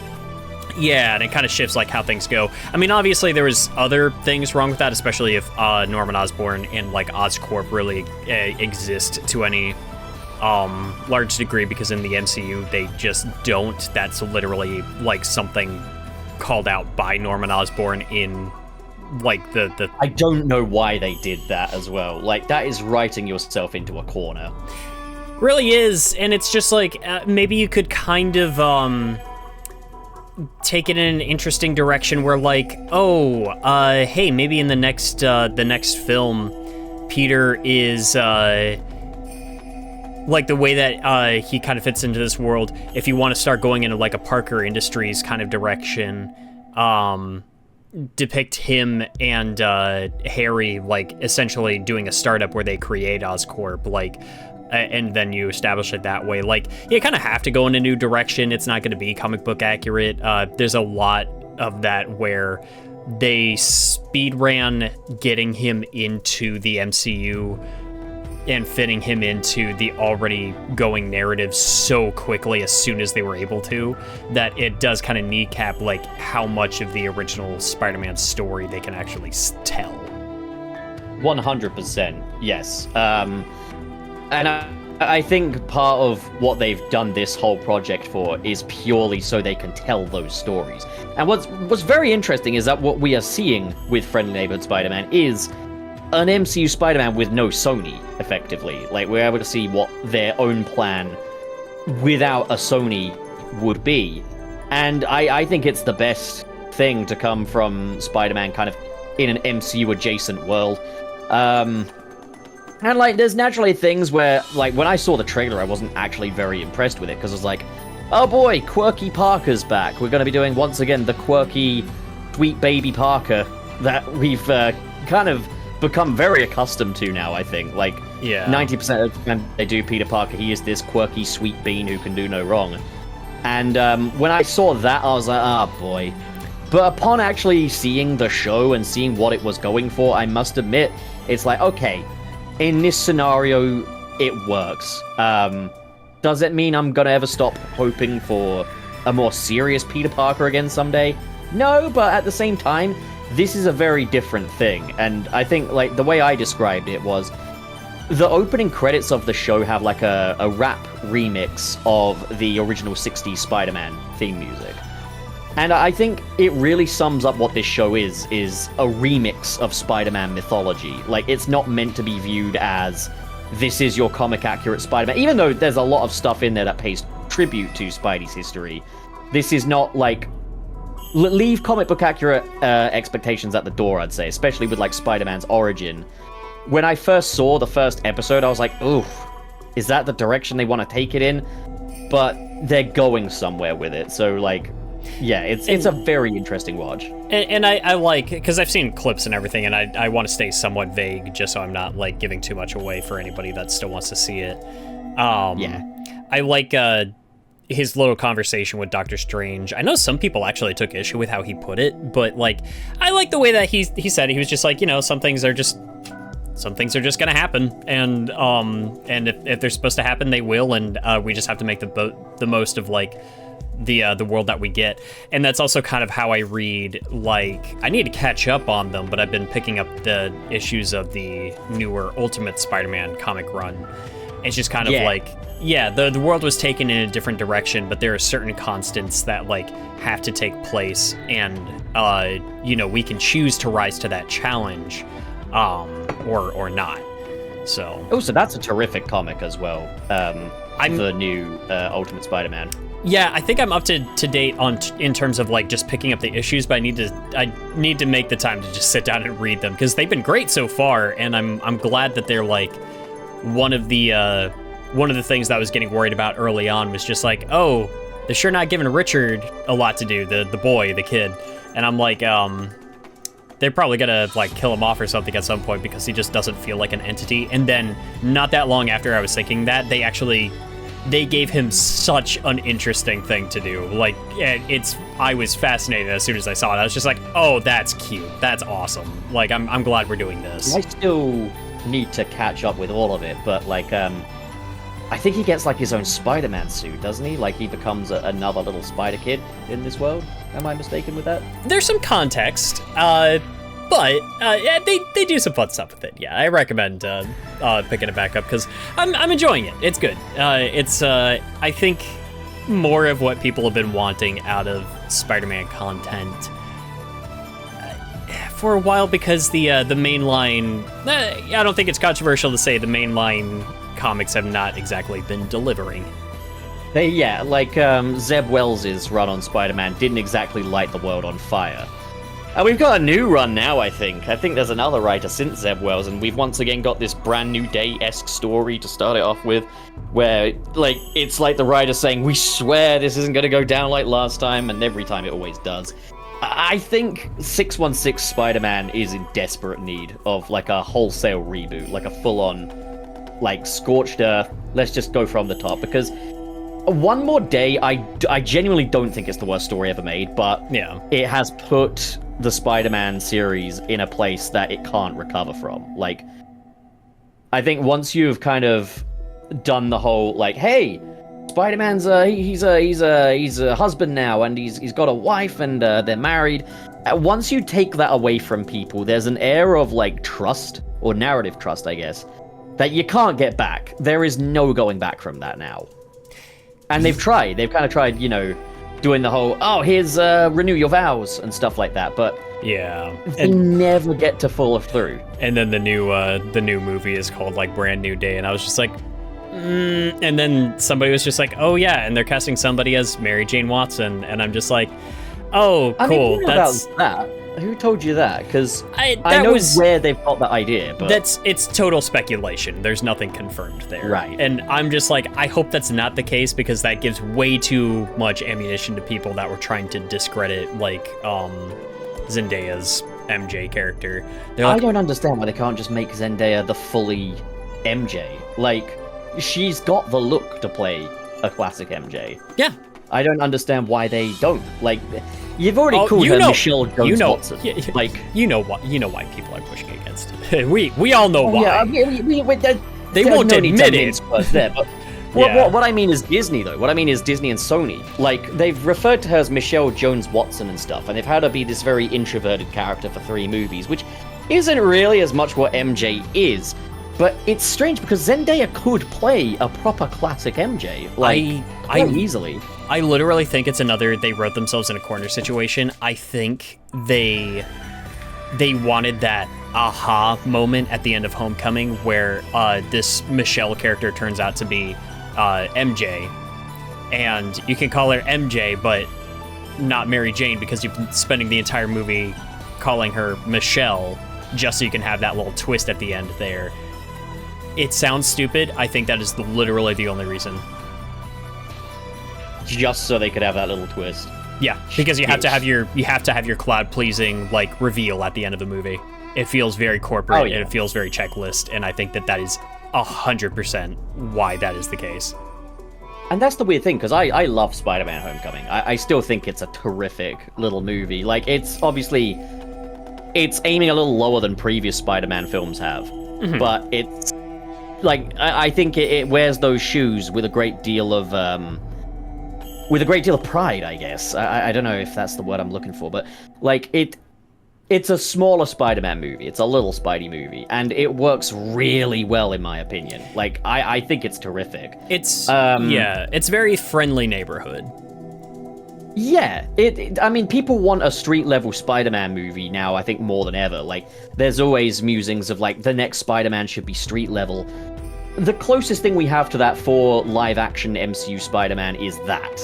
Yeah, and it kind of shifts, like, how things go. I mean, obviously there was other things wrong with that, especially if Norman Osborn and, like, Oscorp really exist to any large degree, because in the MCU they just don't. That's literally, like, something called out by Norman Osborn in, like, the I don't know why they did that as well. Like, that is writing yourself into a corner. Really is, and it's just like, maybe you could kind of take it in an interesting direction where, like, hey, maybe in the next film, Peter is like, the way that he kind of fits into this world. If you want to start going into, like, a Parker Industries kind of direction, depict him and Harry, like, essentially doing a startup where they create Oscorp, like, and then you establish it that way. Like, you kind of have to go in a new direction. It's not going to be comic book accurate. There's a lot of that where they speed ran getting him into the MCU and fitting him into the already going narrative so quickly as soon as they were able to, that it does kind of kneecap, like, how much of the original Spider-Man story they can actually tell. 100%, yes. And I think part of what they've done this whole project for is purely so they can tell those stories. And what's very interesting is that what we are seeing with Friendly Neighborhood Spider-Man is an MCU Spider-Man with no Sony, effectively. Like, we're able to see what their own plan without a Sony would be. And I think it's the best thing to come from Spider-Man kind of in an MCU-adjacent world. And, like, there's naturally things where, like, when I saw the trailer, I wasn't actually very impressed with it, because I was like, oh boy, quirky Parker's back. We're going to be doing, once again, the quirky, sweet baby Parker that we've kind of become very accustomed to now, I think. Like, 90% of the time they do Peter Parker, he is this quirky, sweet bean who can do no wrong. And when I saw that, I was like, oh boy. But upon actually seeing the show and seeing what it was going for, I must admit, it's like, okay, in this scenario, it works. Does it mean I'm gonna ever stop hoping for a more serious Peter Parker again someday? No, but at the same time, this is a very different thing. And I think, like, the way I described it was, the opening credits of the show have, like, a rap remix of the original 60s Spider-Man theme music. And I think it really sums up what this show is a remix of Spider-Man mythology. Like, it's not meant to be viewed as, this is your comic accurate Spider-Man. Even though there's a lot of stuff in there that pays tribute to Spidey's history, this is not, like, leave comic book accurate expectations at the door, I'd say, especially with, like, Spider-Man's origin. When I first saw the first episode, I was like, ooh, is that the direction they want to take it in? But they're going somewhere with it, so, like, yeah, it's a very interesting watch. And I like, because I've seen clips and everything, and I want to stay somewhat vague, just so I'm not, like, giving too much away for anybody that still wants to see it. Yeah. I like his little conversation with Doctor Strange. I know some people actually took issue with how he put it, but, like, I like the way that he said it. He was just like, you know, some things are just gonna happen, and if they're supposed to happen, they will, and we just have to make the most of, like, the world that we get. And that's also kind of how I read, like, I need to catch up on them, but I've been picking up the issues of the newer Ultimate Spider-Man comic run. It's just kind of like, yeah, the world was taken in a different direction, but there are certain constants that, like, have to take place, and you know, we can choose to rise to that challenge, or not. So that's a terrific comic as well. The new Ultimate Spider-Man. Yeah, I think I'm up to date in terms of, like, just picking up the issues, but I need to make the time to just sit down and read them, because they've been great so far, and I'm glad that they're, like, one of the things that I was getting worried about early on was just like, oh, they're sure not giving Richard a lot to do, the kid, and I'm like, they're probably gonna, like, kill him off or something at some point because he just doesn't feel like an entity. And then not that long after I was thinking that, they gave him such an interesting thing to do. Like, I was fascinated as soon as I saw it. I was just like, oh, that's cute. That's awesome. Like, I'm glad we're doing this. I still need to catch up with all of it, but, like, I think he gets, like, his own Spider-Man suit, doesn't he? Like, he becomes another little Spider Kid in this world. Am I mistaken with that? There's some context, but yeah, they do some fun stuff with it. Yeah, I recommend picking it back up, because I'm enjoying it. It's good. It's I think more of what people have been wanting out of Spider-Man content for a while, because the mainline, I don't think it's controversial to say the mainline comics have not exactly been delivering. Zeb Wells' run on Spider-Man didn't exactly light the world on fire. We've got a new run now, I think. I think there's another writer since Zeb Wells, and we've once again got this brand new day-esque story to start it off with, where, like, it's like the writer saying, we swear this isn't going to go down like last time, and every time it always does. I think 616 Spider-Man is in desperate need of, like, a wholesale reboot, like a full-on, like, scorched earth, let's just go from the top, because One More Day, I genuinely don't think it's the worst story ever made, but yeah, it has put the Spider-Man series in a place that it can't recover from. Like, I think once you've kind of done the whole, like, hey, Spider-Man's he's a husband now, and he's got a wife, and they're married. Once you take that away from people, there's an air of, like, trust, or narrative trust, I guess, that you can't get back. There is no going back from that now. And they've kind of tried, you know, doing the whole, oh, here's renew your vows and stuff like that, but yeah, they never get to follow through. And then the new movie is called, like, Brand New Day, and I was just like, and then somebody was just like, oh yeah, and they're casting somebody as Mary Jane Watson, and I'm just like, oh, cool. I mean, that's about that. Who told you that? Because I know where they've got that idea, but it's total speculation. There's nothing confirmed there. Right. And I'm just like, I hope that's not the case, because that gives way too much ammunition to people that were trying to discredit, like, Zendaya's MJ character. I don't understand why they can't just make Zendaya the fully MJ. Like, she's got the look to play a classic MJ. Yeah. I don't understand why they don't. Like, you've already called her Michelle Jones Watson. Like, you know why people are pushing against it. we all know why. Yeah, they won't admit it. There, but what I mean is Disney, though. What I mean is Disney and Sony. Like, they've referred to her as Michelle Jones Watson and stuff, and they've had her be this very introverted character for 3 movies, which isn't really as much what MJ is. But it's strange because Zendaya could play a proper classic MJ, quite easily. I literally think it's another they wrote themselves in a corner situation. I think they wanted that aha moment at the end of Homecoming where this Michelle character turns out to be MJ. And you can call her MJ, but not Mary Jane, because you've been spending the entire movie calling her Michelle just so you can have that little twist at the end there. It sounds stupid. I think that is literally the only reason. Just so they could have that little twist. Yeah, because you have to have your cloud pleasing like reveal at the end of the movie. It feels very corporate and it feels very checklist, and I think that is 100% why that is the case. And that's the weird thing, because I love Spider-Man Homecoming. I still think it's a terrific little movie. Like, it's obviously... It's aiming a little lower than previous Spider-Man films have. Mm-hmm. But it's... Like, I think it wears those shoes with a great deal of... with a great deal of pride, I guess. I don't know if that's the word I'm looking for, but, like, it's a smaller Spider-Man movie. It's a little Spidey movie, and it works really well, in my opinion. Like, I think it's terrific. It's, it's very friendly neighborhood. Yeah, I mean, people want a street-level Spider-Man movie now, I think, more than ever. Like, there's always musings of, like, the next Spider-Man should be street-level. The closest thing we have to that for live-action MCU Spider-Man is that.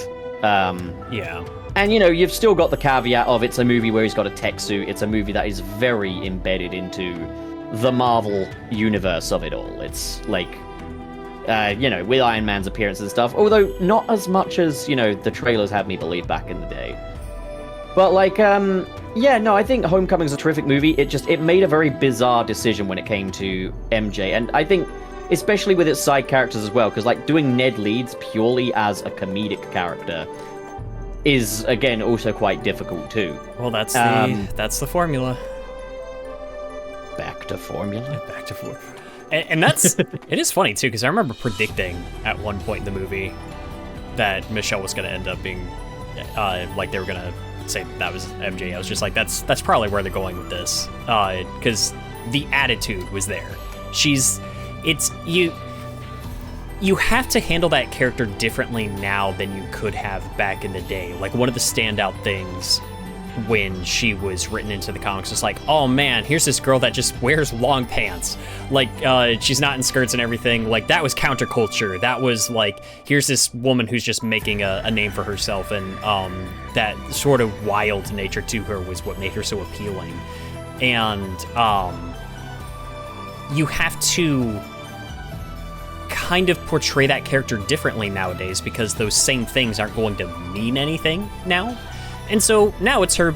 Yeah. And, you know, you've still got the caveat of it's a movie where he's got a tech suit. It's a movie that is very embedded into the Marvel universe of it all. It's, like, you know, with Iron Man's appearance and stuff. Although, not as much as, you know, the trailers had me believe back in the day. But, like, yeah, no, I think Homecoming's a terrific movie. It made a very bizarre decision when it came to MJ. And I think, especially with its side characters as well, because, like, doing Ned Leeds purely as a comedic character is, again, also quite difficult too. Well, that's the formula. Back to formula? Back to formula. And that's, it is funny too, because I remember predicting at one point in the movie that Michelle was going to end up being, like they were going to say that was MJ. I was just like, that's probably where they're going with this. Because the attitude was there. You have to handle that character differently now than you could have back in the day. Like, one of the standout things when she was written into the comics was like, oh man, here's this girl that just wears long pants. Like, she's not in skirts and everything. Like, that was counterculture. That was like, here's this woman who's just making a name for herself, and that sort of wild nature to her was what made her so appealing. And you have to kind of portray that character differently nowadays, because those same things aren't going to mean anything now. And so now it's her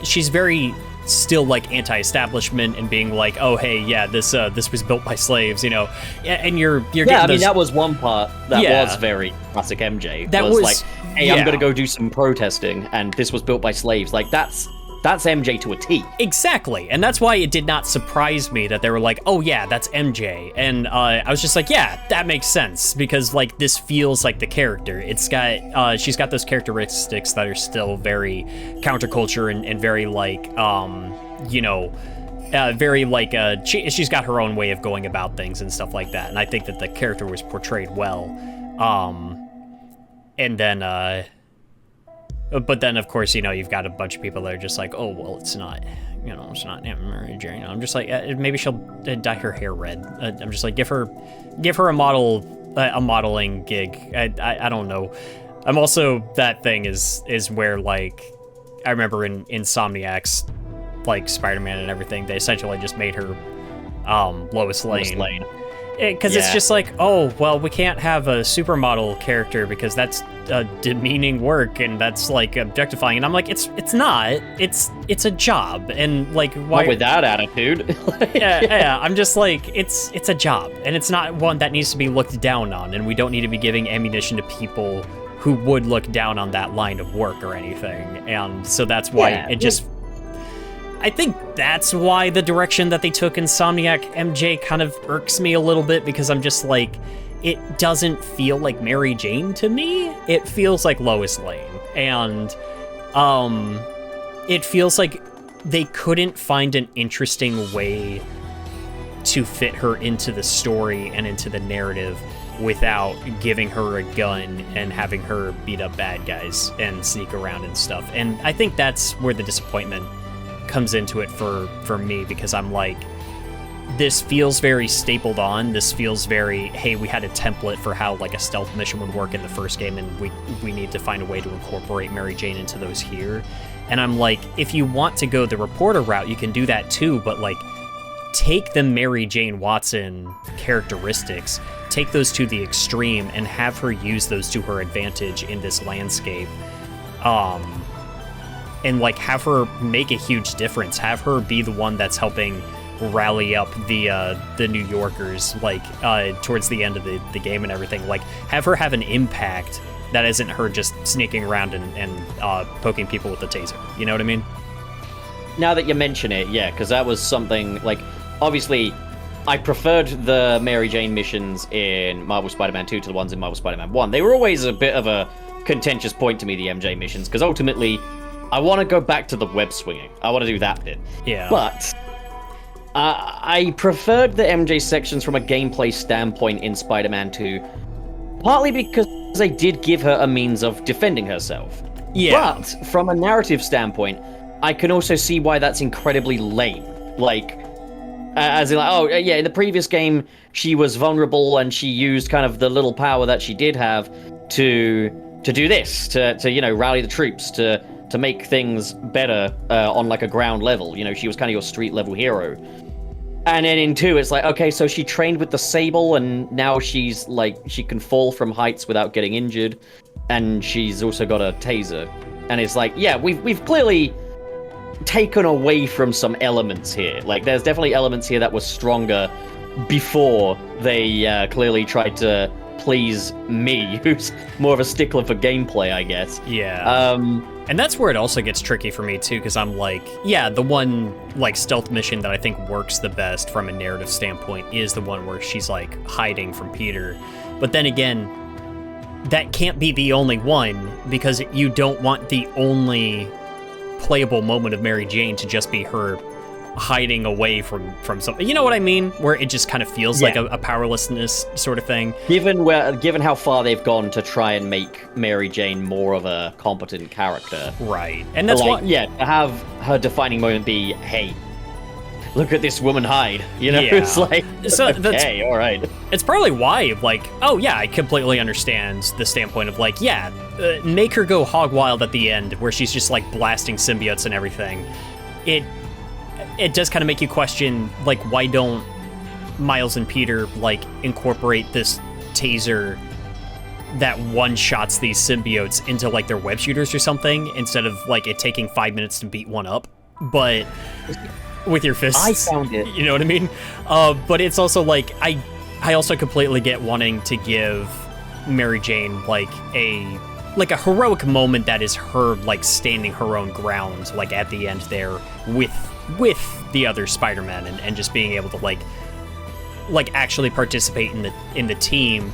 she's very still like anti-establishment and being like, oh hey, yeah, this was built by slaves, you know. And you're getting I mean, that was one part that was very classic MJ. That was like, hey, I'm gonna go do some protesting, and this was built by slaves. Like, that's MJ to a T. Exactly, and that's why it did not surprise me that they were like, oh yeah, that's MJ. And I was just like, yeah, that makes sense, because like this feels like the character. It's got, she's got those characteristics that are still very counterculture and very like, you know, very like, she's got her own way of going about things and stuff like that. And I think that the character was portrayed well. And then, but then, of course, you know, you've got a bunch of people that are just like, oh, well, it's not, you know, it's not Aunt Mary Jane. I'm just like, maybe she'll dye her hair red. I'm just like, give her a modeling gig. I don't know. I'm also, that thing is where, like, I remember in Insomniac's, like, Spider-Man and everything, they essentially just made her Lois Lane. Because it's just like, oh, well, we can't have a supermodel character because that's demeaning work and that's like objectifying. And I'm like, it's not. It's a job. And like, why? Not with that attitude. yeah. I'm just like, it's a job, and it's not one that needs to be looked down on. And we don't need to be giving ammunition to people who would look down on that line of work or anything. And so that's why I think that's why the direction that they took Insomniac MJ kind of irks me a little bit, because I'm just like, it doesn't feel like Mary Jane to me. It feels like Lois Lane. And it feels like they couldn't find an interesting way to fit her into the story and into the narrative without giving her a gun and having her beat up bad guys and sneak around and stuff. And I think that's where the disappointment comes into it for me, because I'm like, this feels very stapled on. This feels very, hey, we had a template for how like a stealth mission would work in the first game, and we need to find a way to incorporate Mary Jane into those here. And I'm like, if you want to go the reporter route, you can do that too, but like, take the Mary Jane Watson characteristics, take those to the extreme, and have her use those to her advantage in this landscape. And like, have her make a huge difference. Have her be the one that's helping rally up the New Yorkers, like, towards the end of the game and everything. Like, have her have an impact that isn't her just sneaking around and poking people with the taser. You know what I mean? Now that you mention it, yeah, because that was something, like, obviously, I preferred the Mary Jane missions in Marvel Spider-Man 2 to the ones in Marvel Spider-Man 1. They were always a bit of a contentious point to me, the MJ missions, because ultimately, I want to go back to the web swinging. I want to do that bit. Yeah. But I preferred the MJ sections from a gameplay standpoint in Spider-Man 2, partly because they did give her a means of defending herself. Yeah. But from a narrative standpoint, I can also see why that's incredibly lame. Like, as in, like, oh, yeah, in the previous game, she was vulnerable and she used kind of the little power that she did have to do this, to you know, rally the troops, to make things better on, like, a ground level. You know, she was kind of your street-level hero. And then in 2, it's like, okay, so she trained with the Sable, and now she's, like, she can fall from heights without getting injured, and she's also got a taser. And it's like, yeah, we've clearly taken away from some elements here. Like, there's definitely elements here that were stronger before they clearly tried to please me, who's more of a stickler for gameplay, I guess. Yeah. And that's where it also gets tricky for me, too, because I'm like, yeah, the one, like, stealth mission that I think works the best from a narrative standpoint is the one where she's, like, hiding from Peter. But then again, that can't be the only one, because you don't want the only playable moment of Mary Jane to just be her hiding away from something. You know what I mean? Where it just kind of feels like a powerlessness sort of thing. Given how far they've gone to try and make Mary Jane more of a competent character. Right. And that's like, why... Yeah, to have her defining moment be, hey, look at this woman hide. You know, it's like, so okay, all right. It's probably why, like, oh yeah, I completely understand the standpoint of, like, yeah, make her go hog wild at the end, where she's just, like, blasting symbiotes and everything. It does kind of make you question, like, why don't Miles and Peter, like, incorporate this taser that one-shots these symbiotes into, like, their web shooters or something, instead of, like, it taking 5 minutes to beat one up, but with your fists. I found it. You know what I mean? But it's also, like, I also completely get wanting to give Mary Jane, like a heroic moment that is her, like, standing her own ground, like, at the end there with the other Spider-Man, and just being able to like actually participate in the team,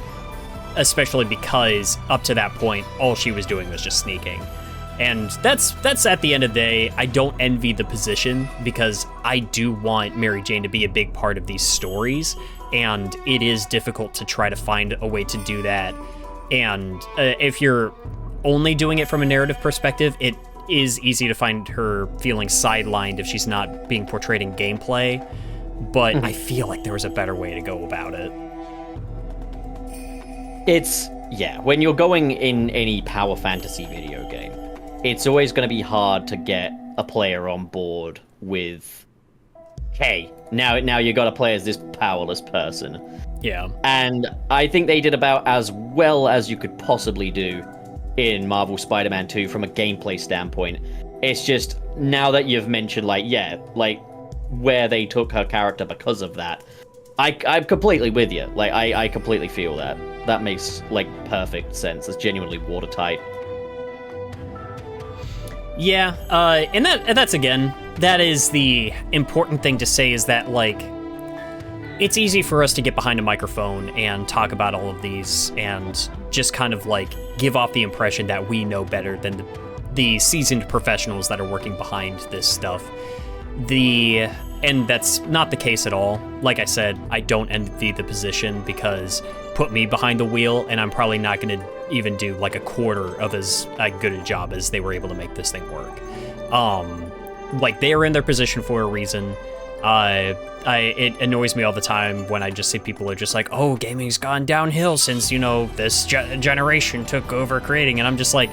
especially because up to that point all she was doing was just sneaking. And that's at the end of the day, I don't envy the position, because I do want Mary Jane to be a big part of these stories, and it is difficult to try to find a way to do that. And if you're only doing it from a narrative perspective, it is easy to find her feeling sidelined if she's not being portrayed in gameplay, but I feel like there was a better way to go about it. It's, yeah, when you're going in any power fantasy video game, it's always going to be hard to get a player on board with, hey, now you got to play as this powerless person. Yeah. And I think they did about as well as you could possibly do in Marvel Spider-Man 2 from a gameplay standpoint. It's just, now that you've mentioned, like, yeah, like, where they took her character because of that, I'm completely with you. Like, I completely feel that. That makes, like, perfect sense. It's genuinely watertight. Yeah, and that's, again, that is the important thing to say, is that, like, it's easy for us to get behind a microphone and talk about all of these and just kind of, like, give off the impression that we know better than the seasoned professionals that are working behind this stuff. The And that's not the case at all. Like I said, I don't envy the position because put me behind the wheel and I'm probably not going to even do like a quarter of as good a job as they were able to make this thing work. Like they are in their position for a reason. It annoys me all the time when I just see people are just like, oh, gaming's gone downhill since, this generation took over creating. And I'm just like,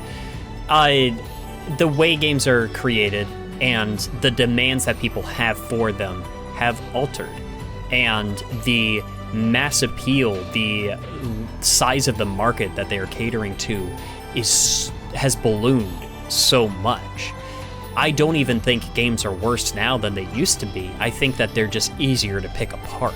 the way games are created and the demands that people have for them have altered. And the mass appeal, the size of the market that they are catering to has ballooned so much. I don't even think games are worse now than they used to be. I think that they're just easier to pick apart.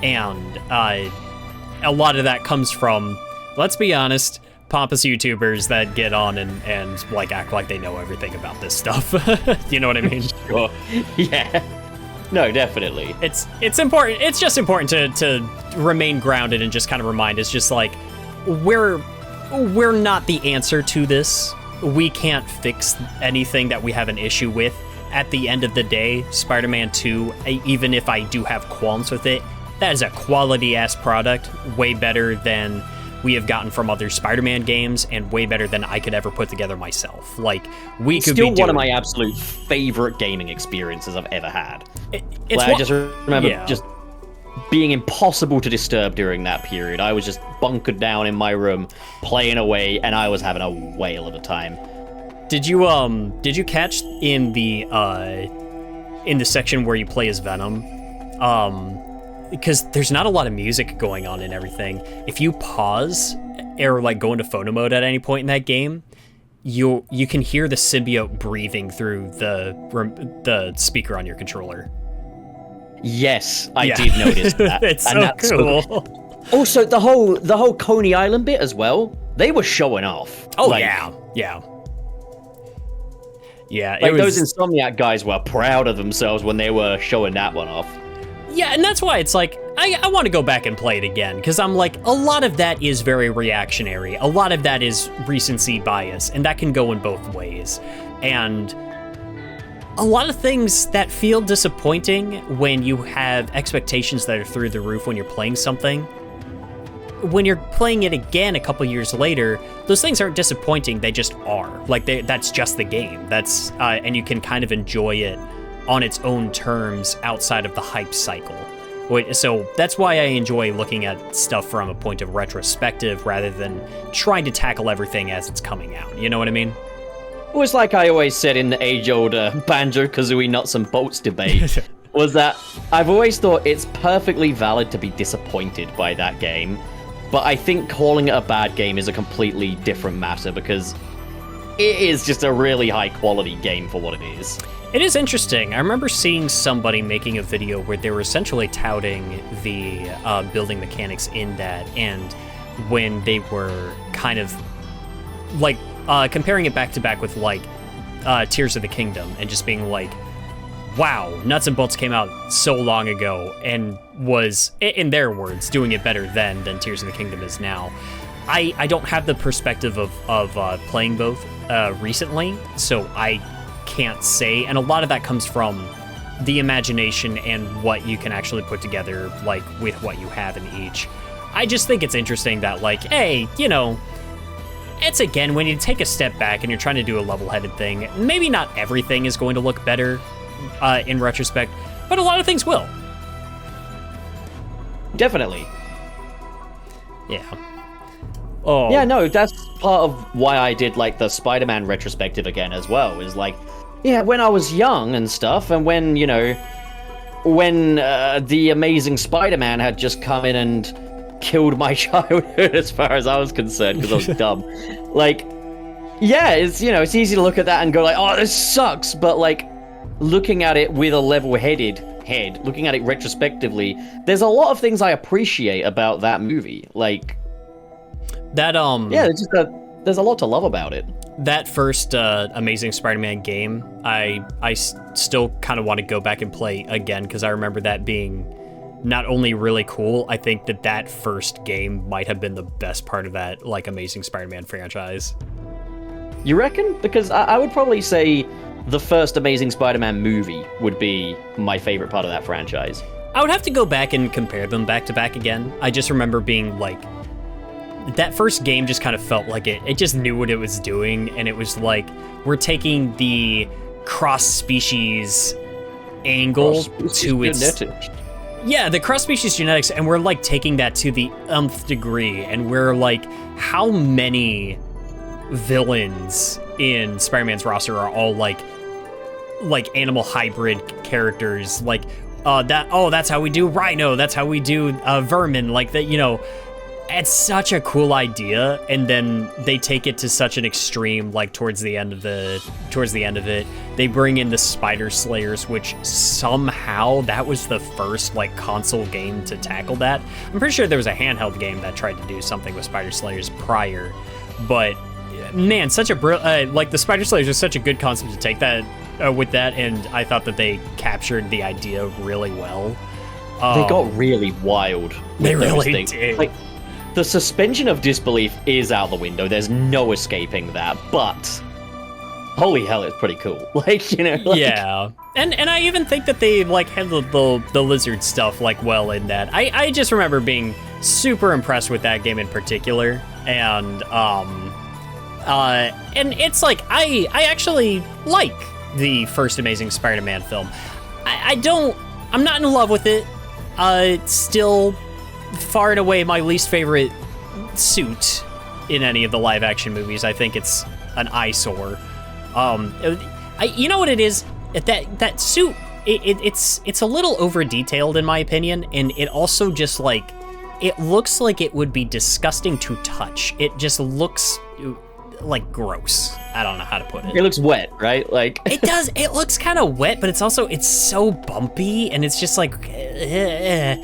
And a lot of that comes from, let's be honest, pompous YouTubers that get on and like act like they know everything about this stuff. You know what I mean? Sure. Yeah. No, definitely. It's important. It's just important to remain grounded and just kind of remind us, just like we're not the answer to this. We can't fix anything that we have an issue with. At the end of the day, Spider-Man 2, even if I do have qualms with it, that is a quality-ass product, way better than we have gotten from other Spider-Man games, and way better than I could ever put together myself. Like, we could still be one of my absolute favorite gaming experiences I've ever had. I just remember just being impossible to disturb during that period. I was just bunkered down in my room, playing away, and I was having a whale of a time. Did you catch in the section where you play as Venom? Because there's not a lot of music going on and everything. If you pause or like go into photo mode at any point in that game, you can hear the symbiote breathing through the speaker on your controller. Yes, I did notice that. It's so cool. Also, the whole Coney Island bit as well. They were showing off. Oh yeah. Like those Insomniac guys were proud of themselves when they were showing that one off. Yeah, and that's why it's like, I want to go back and play it again, because I'm like, a lot of that is very reactionary. A lot of that is recency bias, and that can go in both ways. And a lot of things that feel disappointing when you have expectations that are through the roof when you're playing something. When you're playing it again a couple years later, those things aren't disappointing, they just are. Like, that's just the game. That's and you can kind of enjoy it on its own terms outside of the hype cycle. So that's why I enjoy looking at stuff from a point of retrospective rather than trying to tackle everything as it's coming out. You know what I mean? It was like I always said in the age-old Banjo-Kazooie nuts and bolts debate, was that I've always thought it's perfectly valid to be disappointed by that game, but I think calling it a bad game is a completely different matter because it is just a really high-quality game for what it is. It is interesting. I remember seeing somebody making a video where they were essentially touting the building mechanics in that, and when they were kind of like comparing it back to back with like Tears of the Kingdom, and just being like, wow, Nuts and Bolts came out so long ago and was, in their words, doing it better then than Tears of the Kingdom is now. I don't have the perspective of playing both recently, so I can't say, and a lot of that comes from the imagination and what you can actually put together, like, with what you have in each. I just think it's interesting that, like, hey, it's, again, when you take a step back and you're trying to do a level-headed thing, maybe not everything is going to look better in retrospect, but a lot of things will. Definitely. Yeah. Oh. Yeah, no, that's part of why I did, like, the Spider-Man retrospective again as well, is like, yeah, when I was young and stuff, and when, when the Amazing Spider-Man had just come in and killed my childhood as far as I was concerned, because I was dumb. Like, yeah, it's, it's easy to look at that and go like, oh, this sucks, but, like, looking at it with a level-headed head, looking at it retrospectively, there's a lot of things I appreciate about that movie, like... That, yeah, there's a lot to love about it. That first Amazing Spider-Man game, I still kind of want to go back and play again, because I remember that being not only really cool, I think that first game might have been the best part of that, like, Amazing Spider-Man franchise. You reckon? Because I would probably say the first Amazing Spider-Man movie would be my favorite part of that franchise. I would have to go back and compare them back to back again. I just remember being like, that first game just kind of felt like it just knew what it was doing, and it was like, we're taking the cross-species angle to its... genetics. Yeah, the cross-species genetics, and we're like taking that to the nth degree, and we're like, how many villains in Spider-Man's roster are all like animal hybrid characters, like that's how we do Rhino, that's how we do Vermin, like that, you know. It's such a cool idea, and then they take it to such an extreme, like towards the end of it. They bring in the Spider Slayers, which somehow that was the first like console game to tackle that. I'm pretty sure there was a handheld game that tried to do something with Spider Slayers prior, but man, such a like the Spider Slayers was such a good concept to take that with that, and I thought that they captured the idea really well. They got really wild. They really did. Like, the suspension of disbelief is out the window. There's no escaping that. But holy hell, it's pretty cool. Like, you know. Like, yeah, and I even think that they like handled the lizard stuff like well in that. I just remember being super impressed with that game in particular, and it's like I actually like the first Amazing Spider-Man film. I'm not in love with it. It's still far and away my least favorite suit in any of the live action movies. I think it's an eyesore. You know what it is? That suit, it's a little over detailed in my opinion, and it also just like, it looks like it would be disgusting to touch. It just looks like gross. I don't know how to put it. It looks wet, right? Like it does. It looks kind of wet, but it's so bumpy, and it's just like, yeah,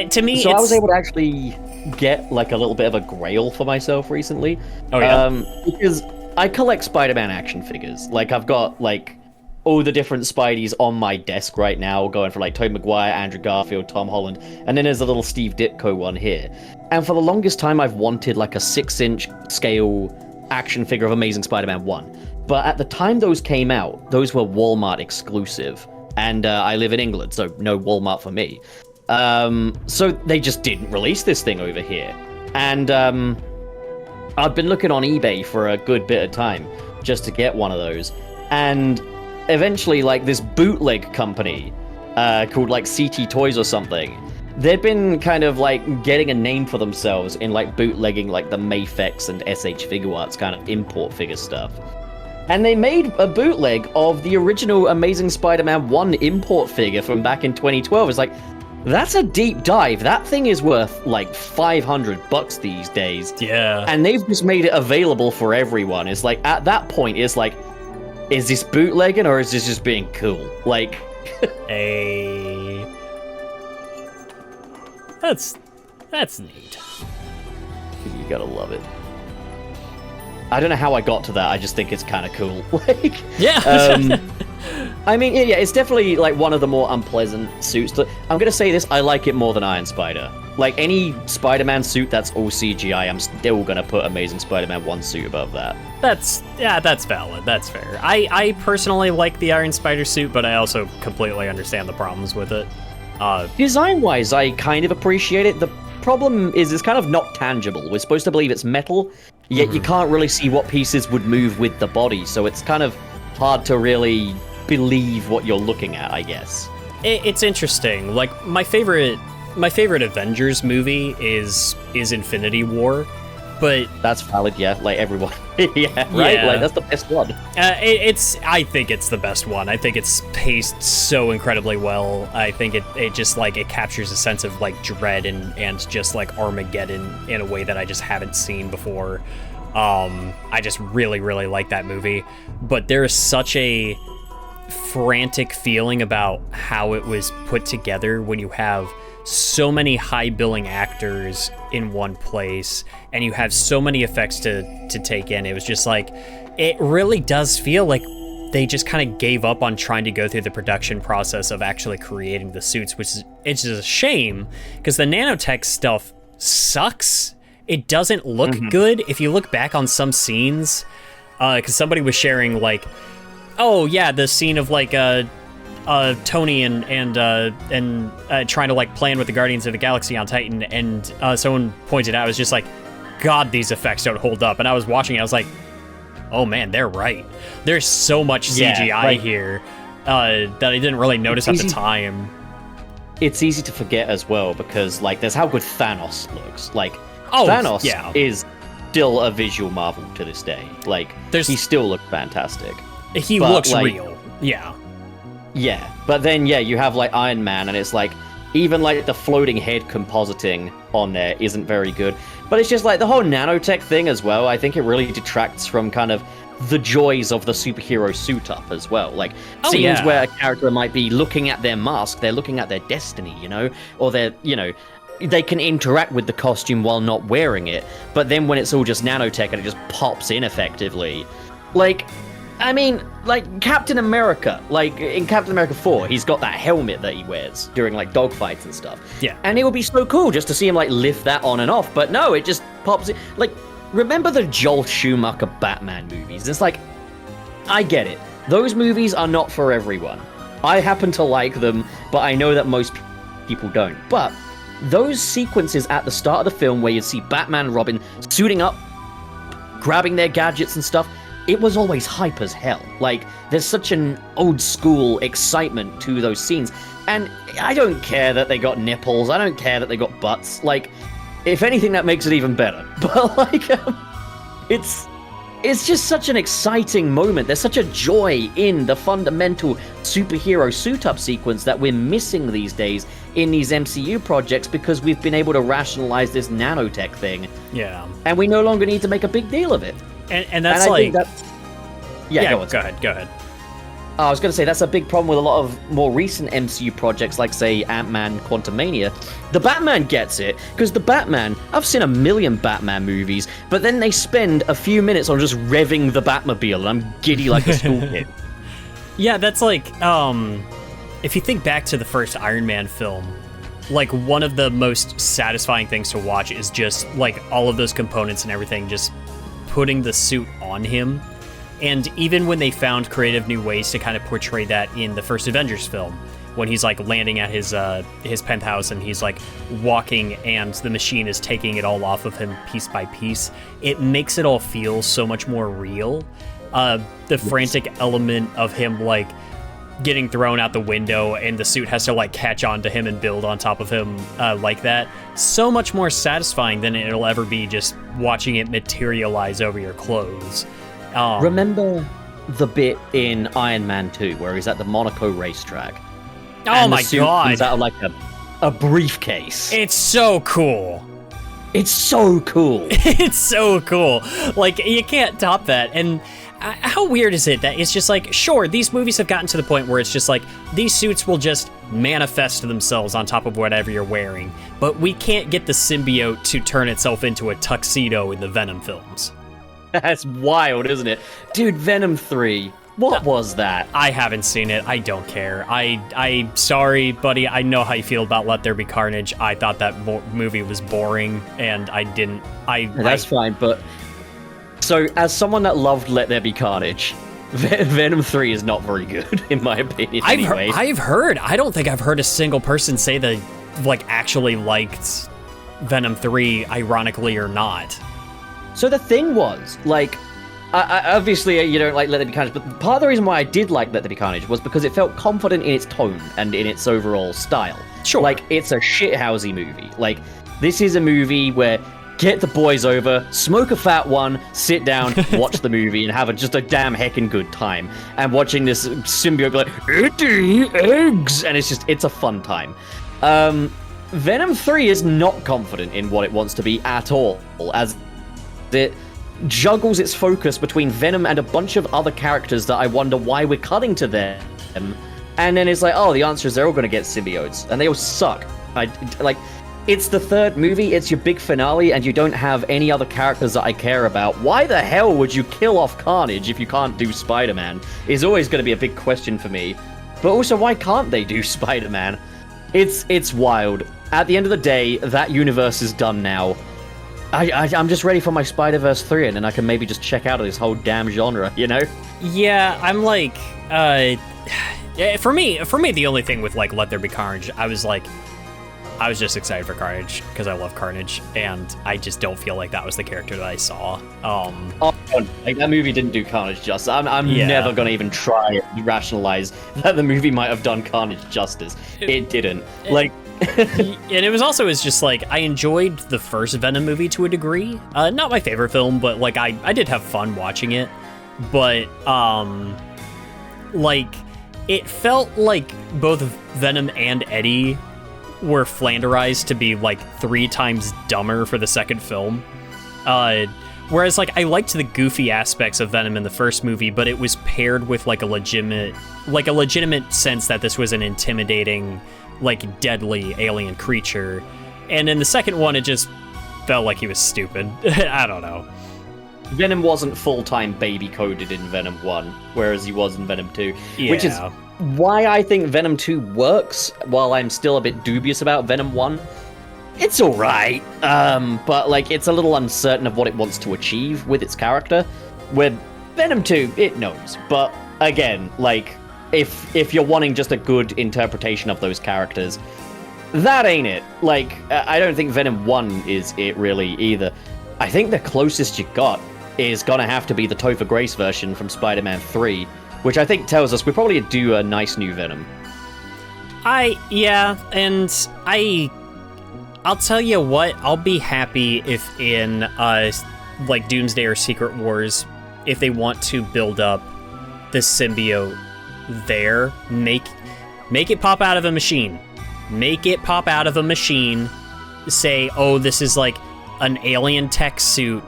to me, so I was able to actually get like a little bit of a grail for myself recently. Oh yeah. Because I collect Spider-Man action figures. Like I've got like all the different Spideys on my desk right now, going for like Tobey Maguire, Andrew Garfield, Tom Holland, and then there's a little Steve Ditko one here. And for the longest time, I've wanted like a 6-inch scale action figure of Amazing Spider-Man 1. But at the time those came out, those were Walmart exclusive, and I live in England, so no Walmart for me. So they just didn't release this thing over here. And I've been looking on eBay for a good bit of time just to get one of those. And eventually, like, this bootleg company called, like, CT Toys or something, they'd been kind of, like, getting a name for themselves in, like, bootlegging, like, the Mafex and SH Figure Arts kind of import figure stuff. And they made a bootleg of the original Amazing Spider-Man 1 import figure from back in 2012. It's like, that's a deep dive. That thing is worth like $500 these days. Yeah. And they've just made it available for everyone. It's like, at that point, it's like, is this bootlegging or is this just being cool? Like, hey, that's neat. You gotta love it. I don't know how I got to that. I just think it's kind of cool. Like, yeah. I mean, yeah, it's definitely like one of the more unpleasant suits. I'm gonna say this: I like it more than Iron Spider. Like any Spider-Man suit that's all CGI, I'm still gonna put Amazing Spider-Man 1 suit above that. That's valid. That's fair. I personally like the Iron Spider suit, but I also completely understand the problems with it. Design-wise, I kind of appreciate it. The problem is it's kind of not tangible. We're supposed to believe it's metal, yet you can't really see what pieces would move with the body, so it's kind of hard to really believe what you're looking at, I guess. It's interesting. Like, my favorite Avengers movie is Infinity War, but that's valid. Yeah, like everyone. Yeah, right. Yeah. Like that's the best one. I think it's the best one. I think it's paced so incredibly well. I think it just like it captures a sense of like dread and just like Armageddon in a way that I just haven't seen before. I just really like that movie, but there is such a frantic feeling about how it was put together when you have so many high billing actors in one place and you have so many effects to take in. It was just like, it really does feel like they just kind of gave up on trying to go through the production process of actually creating the suits, which is, it's just a shame because the nanotech stuff sucks. It doesn't look good. If you look back on some scenes, because somebody was sharing like Oh yeah, the scene of like Tony and trying to like plan with the Guardians of the Galaxy on Titan, and someone pointed out, it was just like, God, these effects don't hold up. And I was watching it, I was like, oh man, they're right. There's so much CGI here that I didn't really notice at the time. It's easy to forget as well because like there's how good Thanos looks. Like Thanos is still a visual marvel to this day. Like he still looks fantastic. He looks real. Yeah. Yeah, but then you have like Iron Man, and it's like even like the floating head compositing on there isn't very good. But it's just like the whole nanotech thing as well. I think it really detracts from kind of the joys of the superhero suit up as well. Like scenes where a character might be looking at their mask, they're looking at their destiny, or they're, they can interact with the costume while not wearing it. But then when it's all just nanotech and it just pops in effectively, like, I mean, like Captain America, like in Captain America 4, he's got that helmet that he wears during like dogfights and stuff. Yeah. And it would be so cool just to see him like lift that on and off. But no, it just pops in. Like, remember the Joel Schumacher Batman movies? It's like, I get it. Those movies are not for everyone. I happen to like them, but I know that most people don't. But those sequences at the start of the film where you see Batman and Robin suiting up, grabbing their gadgets and stuff, it was always hype as hell. Like, there's such an old school excitement to those scenes. And I don't care that they got nipples. I don't care that they got butts. Like, if anything, that makes it even better. But, like, it's just such an exciting moment. There's such a joy in the fundamental superhero suit-up sequence that we're missing these days in these MCU projects because we've been able to rationalize this nanotech thing. Yeah. And we no longer need to make a big deal of it. And that's like... Go ahead. I was going to say, that's a big problem with a lot of more recent MCU projects, like, say, Ant-Man, Quantumania. The Batman gets it, because the Batman, I've seen a million Batman movies, but then they spend a few minutes on just revving the Batmobile, and I'm giddy like a school kid. Yeah, that's like, if you think back to the first Iron Man film, like, one of the most satisfying things to watch is just, like, all of those components and everything just putting the suit on him. And even when they found creative new ways to kind of portray that in the first Avengers film, when he's like landing at his penthouse and he's like walking and the machine is taking it all off of him piece by piece, it makes it all feel so much more real. The frantic element of him like getting thrown out the window and the suit has to like catch on to him and build on top of him like that, so much more satisfying than it'll ever be just watching it materialize over your clothes. Remember the bit in Iron Man 2 where he's at the Monaco racetrack? Oh my god! Comes out of like a briefcase. It's so cool. It's so cool. It's so cool. Like, you can't top that. And how weird is it that it's just like, sure, these movies have gotten to the point where it's just like, these suits will just manifest themselves on top of whatever you're wearing, but we can't get the symbiote to turn itself into a tuxedo in the Venom films. That's wild, isn't it? Dude, Venom 3. What was that? I haven't seen it. I don't care. I'm sorry, buddy. I know how you feel about Let There Be Carnage. I thought that movie was boring, and I didn't... That's fine, but... So, as someone that loved Let There Be Carnage, Venom 3 is not very good, in my opinion, anyway. I've heard. I don't think I've heard a single person say they, like, actually liked Venom 3, ironically or not. So the thing was, like, I obviously you don't like Let There Be Carnage, but part of the reason why I did like Let There Be Carnage was because it felt confident in its tone and in its overall style. Sure. Like, it's a shithousey movie. Like, this is a movie where get the boys over, smoke a fat one, sit down, watch the movie, and have just a damn heckin' good time. And watching this symbiote be like, eating eggs! And it's a fun time. Venom 3 is not confident in what it wants to be at all, as it juggles its focus between Venom and a bunch of other characters that I wonder why we're cutting to them. And then it's like, oh, the answer is they're all going to get symbiotes, and they all suck. It's the third movie, it's your big finale, and you don't have any other characters that I care about. Why the hell would you kill off Carnage if you can't do Spider-Man? Is always going to be a big question for me. But also, why can't they do Spider-Man? It's wild. At the end of the day, that universe is done now. I'm just ready for my Spider-Verse 3, and then I can maybe just check out of this whole damn genre, you know? Yeah, I'm like, yeah, for me, the only thing with like Let There Be Carnage, I was just excited for Carnage because I love Carnage, and I just don't feel like that was the character that I saw. Like that movie didn't do Carnage justice. I'm never gonna even try and rationalize that the movie might have done Carnage justice. It didn't. Like. And it was just like, I enjoyed the first Venom movie to a degree. Not my favorite film, but like I did have fun watching it. But like it felt like both Venom and Eddie were flanderized to be like 3 times dumber for the second film. Whereas like I liked the goofy aspects of Venom in the first movie, but it was paired with like a legitimate sense that this was an intimidating, like deadly alien creature. And in the second one, it just felt like he was stupid. I don't know. Venom wasn't full-time baby-coded in Venom 1, whereas he was in Venom 2. Yeah. Which is why I think Venom 2 works, while I'm still a bit dubious about Venom 1. It's alright, but like it's a little uncertain of what it wants to achieve with its character. With Venom 2, it knows. But again, like, if you're wanting just a good interpretation of those characters, that ain't it. Like, I don't think Venom 1 is it really either. I think the closest you got is gonna have to be the Topher Grace version from Spider-Man 3, which I think tells us we probably do a nice new Venom. I'll tell you what, I'll be happy if in like Doomsday or Secret Wars, if they want to build up the symbiote there, make it pop out of a machine. Make it pop out of a machine. Say, oh, this is like an alien tech suit.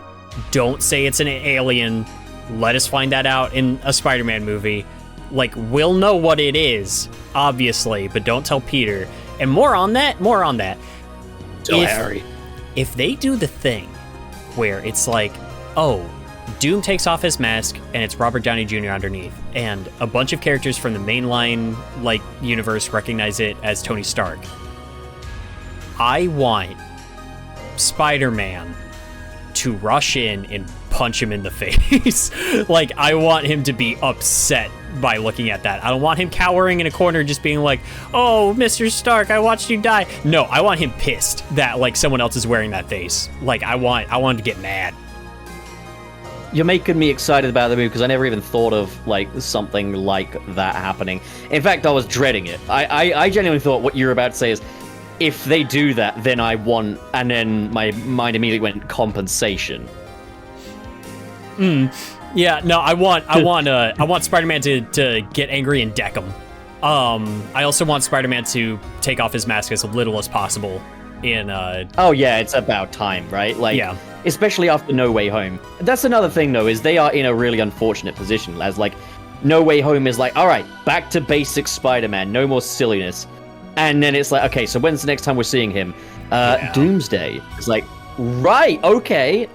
Don't say it's an alien. Let us find that out in a Spider-Man movie. Like, we'll know what it is, obviously, but don't tell Peter. And more on that. Tell Harry. If they do the thing where it's like, oh, Doom takes off his mask and it's Robert Downey Jr. underneath, and a bunch of characters from the mainline like universe recognize it as Tony Stark, I want Spider-Man to rush in and punch him in the face. Like, I want him to be upset by looking at that. I don't want him cowering in a corner just being like, oh, Mr. Stark, I watched you die. No, I want him pissed that like someone else is wearing that face. Like, I want him to get mad. You're making me excited about the movie because I never even thought of like something like that happening. In fact, I was dreading it. I genuinely thought what you're about to say is, if they do that, then I want, and then my mind immediately went compensation. Yeah, no, I want Spider-Man to get angry and deck him. I also want Spider-Man to take off his mask as little as possible in Oh yeah, it's about time, right? Like, yeah. Especially after No Way Home. That's another thing though, is they are in a really unfortunate position, as like No Way Home is like, all right, back to basic Spider-Man, no more silliness. And then it's like, okay, so when's the next time we're seeing him? Doomsday. It's like, right, okay,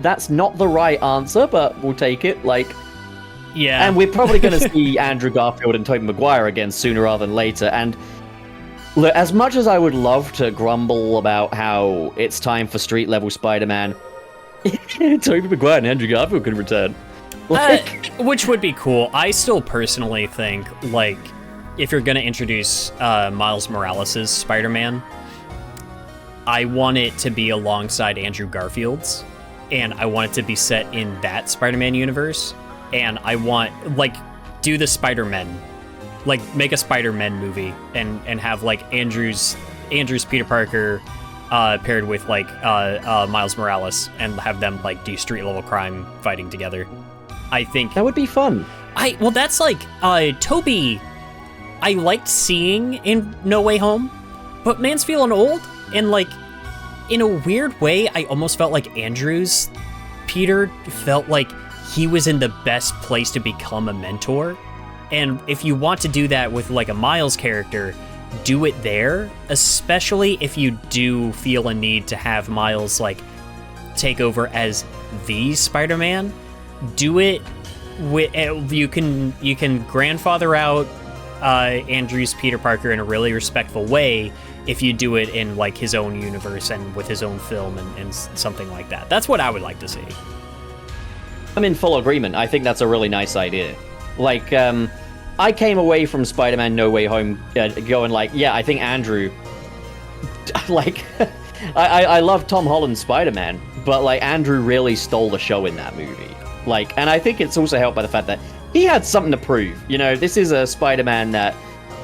that's not the right answer, but we'll take it. Like, yeah. And we're probably going to see Andrew Garfield and Tobey Maguire again sooner rather than later. And look, as much as I would love to grumble about how it's time for street-level Spider-Man, Tobey Maguire and Andrew Garfield could return. Like, which would be cool. I still personally think, like, if you're going to introduce Miles Morales' Spider-Man, I want it to be alongside Andrew Garfield's, and I want it to be set in that Spider-Man universe, and I want, like, do the Spider-Men, like, make a Spider-Man movie, and have, like, Andrew's Peter Parker paired with, like, Miles Morales, and have them, like, do street-level crime fighting together. I think... that would be fun. Well, that's, like, Toby... I liked seeing in No Way Home, but man's feeling old, and like, in a weird way, I almost felt like Andrew's Peter felt like he was in the best place to become a mentor. And if you want to do that with like a Miles character, do it there, especially if you do feel a need to have Miles like take over as the Spider-Man. Do it with, you can grandfather out Andrew's Peter Parker in a really respectful way, if you do it in like his own universe and with his own film and something like that. That's what I would like to see. I'm in full agreement. I think that's a really nice idea. Like, I came away from Spider-Man No Way Home going like, yeah, I think Andrew, like, I love Tom Holland's Spider-Man, but like Andrew really stole the show in that movie. Like, and I think it's also helped by the fact that he had something to prove. You know, this is a Spider-Man that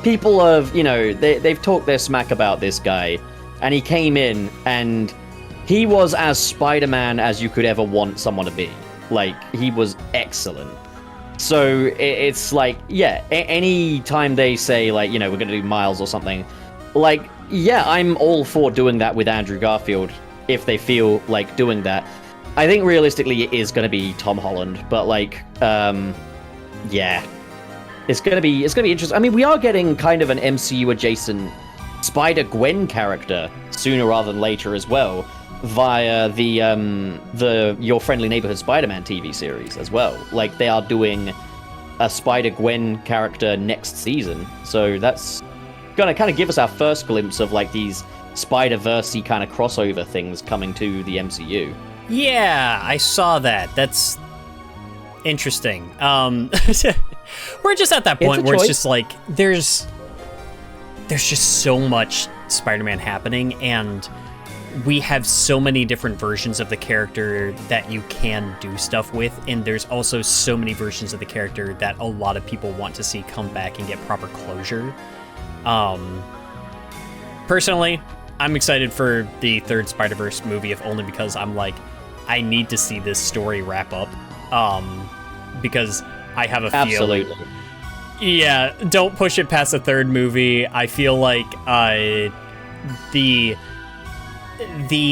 people have, you know, they've talked their smack about this guy, and he came in and he was as Spider-Man as you could ever want someone to be. Like, he was excellent. So it's like, yeah, any time they say, like, you know, we're going to do Miles or something, like, yeah, I'm all for doing that with Andrew Garfield if they feel like doing that. I think realistically it is going to be Tom Holland, but like, yeah, it's going to be interesting. I mean, we are getting kind of an MCU adjacent Spider-Gwen character sooner rather than later as well, via the Your Friendly Neighborhood Spider-Man TV series as well. Like, they are doing a Spider-Gwen character next season, so that's gonna kind of give us our first glimpse of like these Spider-Verse-y kind of crossover things coming to the MCU. Yeah, I saw that. That's interesting. We're just at that point where it's just like there's just so much Spider-Man happening, and we have so many different versions of the character that you can do stuff with, and there's also so many versions of the character that a lot of people want to see come back and get proper closure. Personally, I'm excited for the third Spider-Verse movie, if only because I'm like, I need to see this story wrap up, because I have a feeling... Absolutely. Yeah, don't push it past the third movie. I feel like the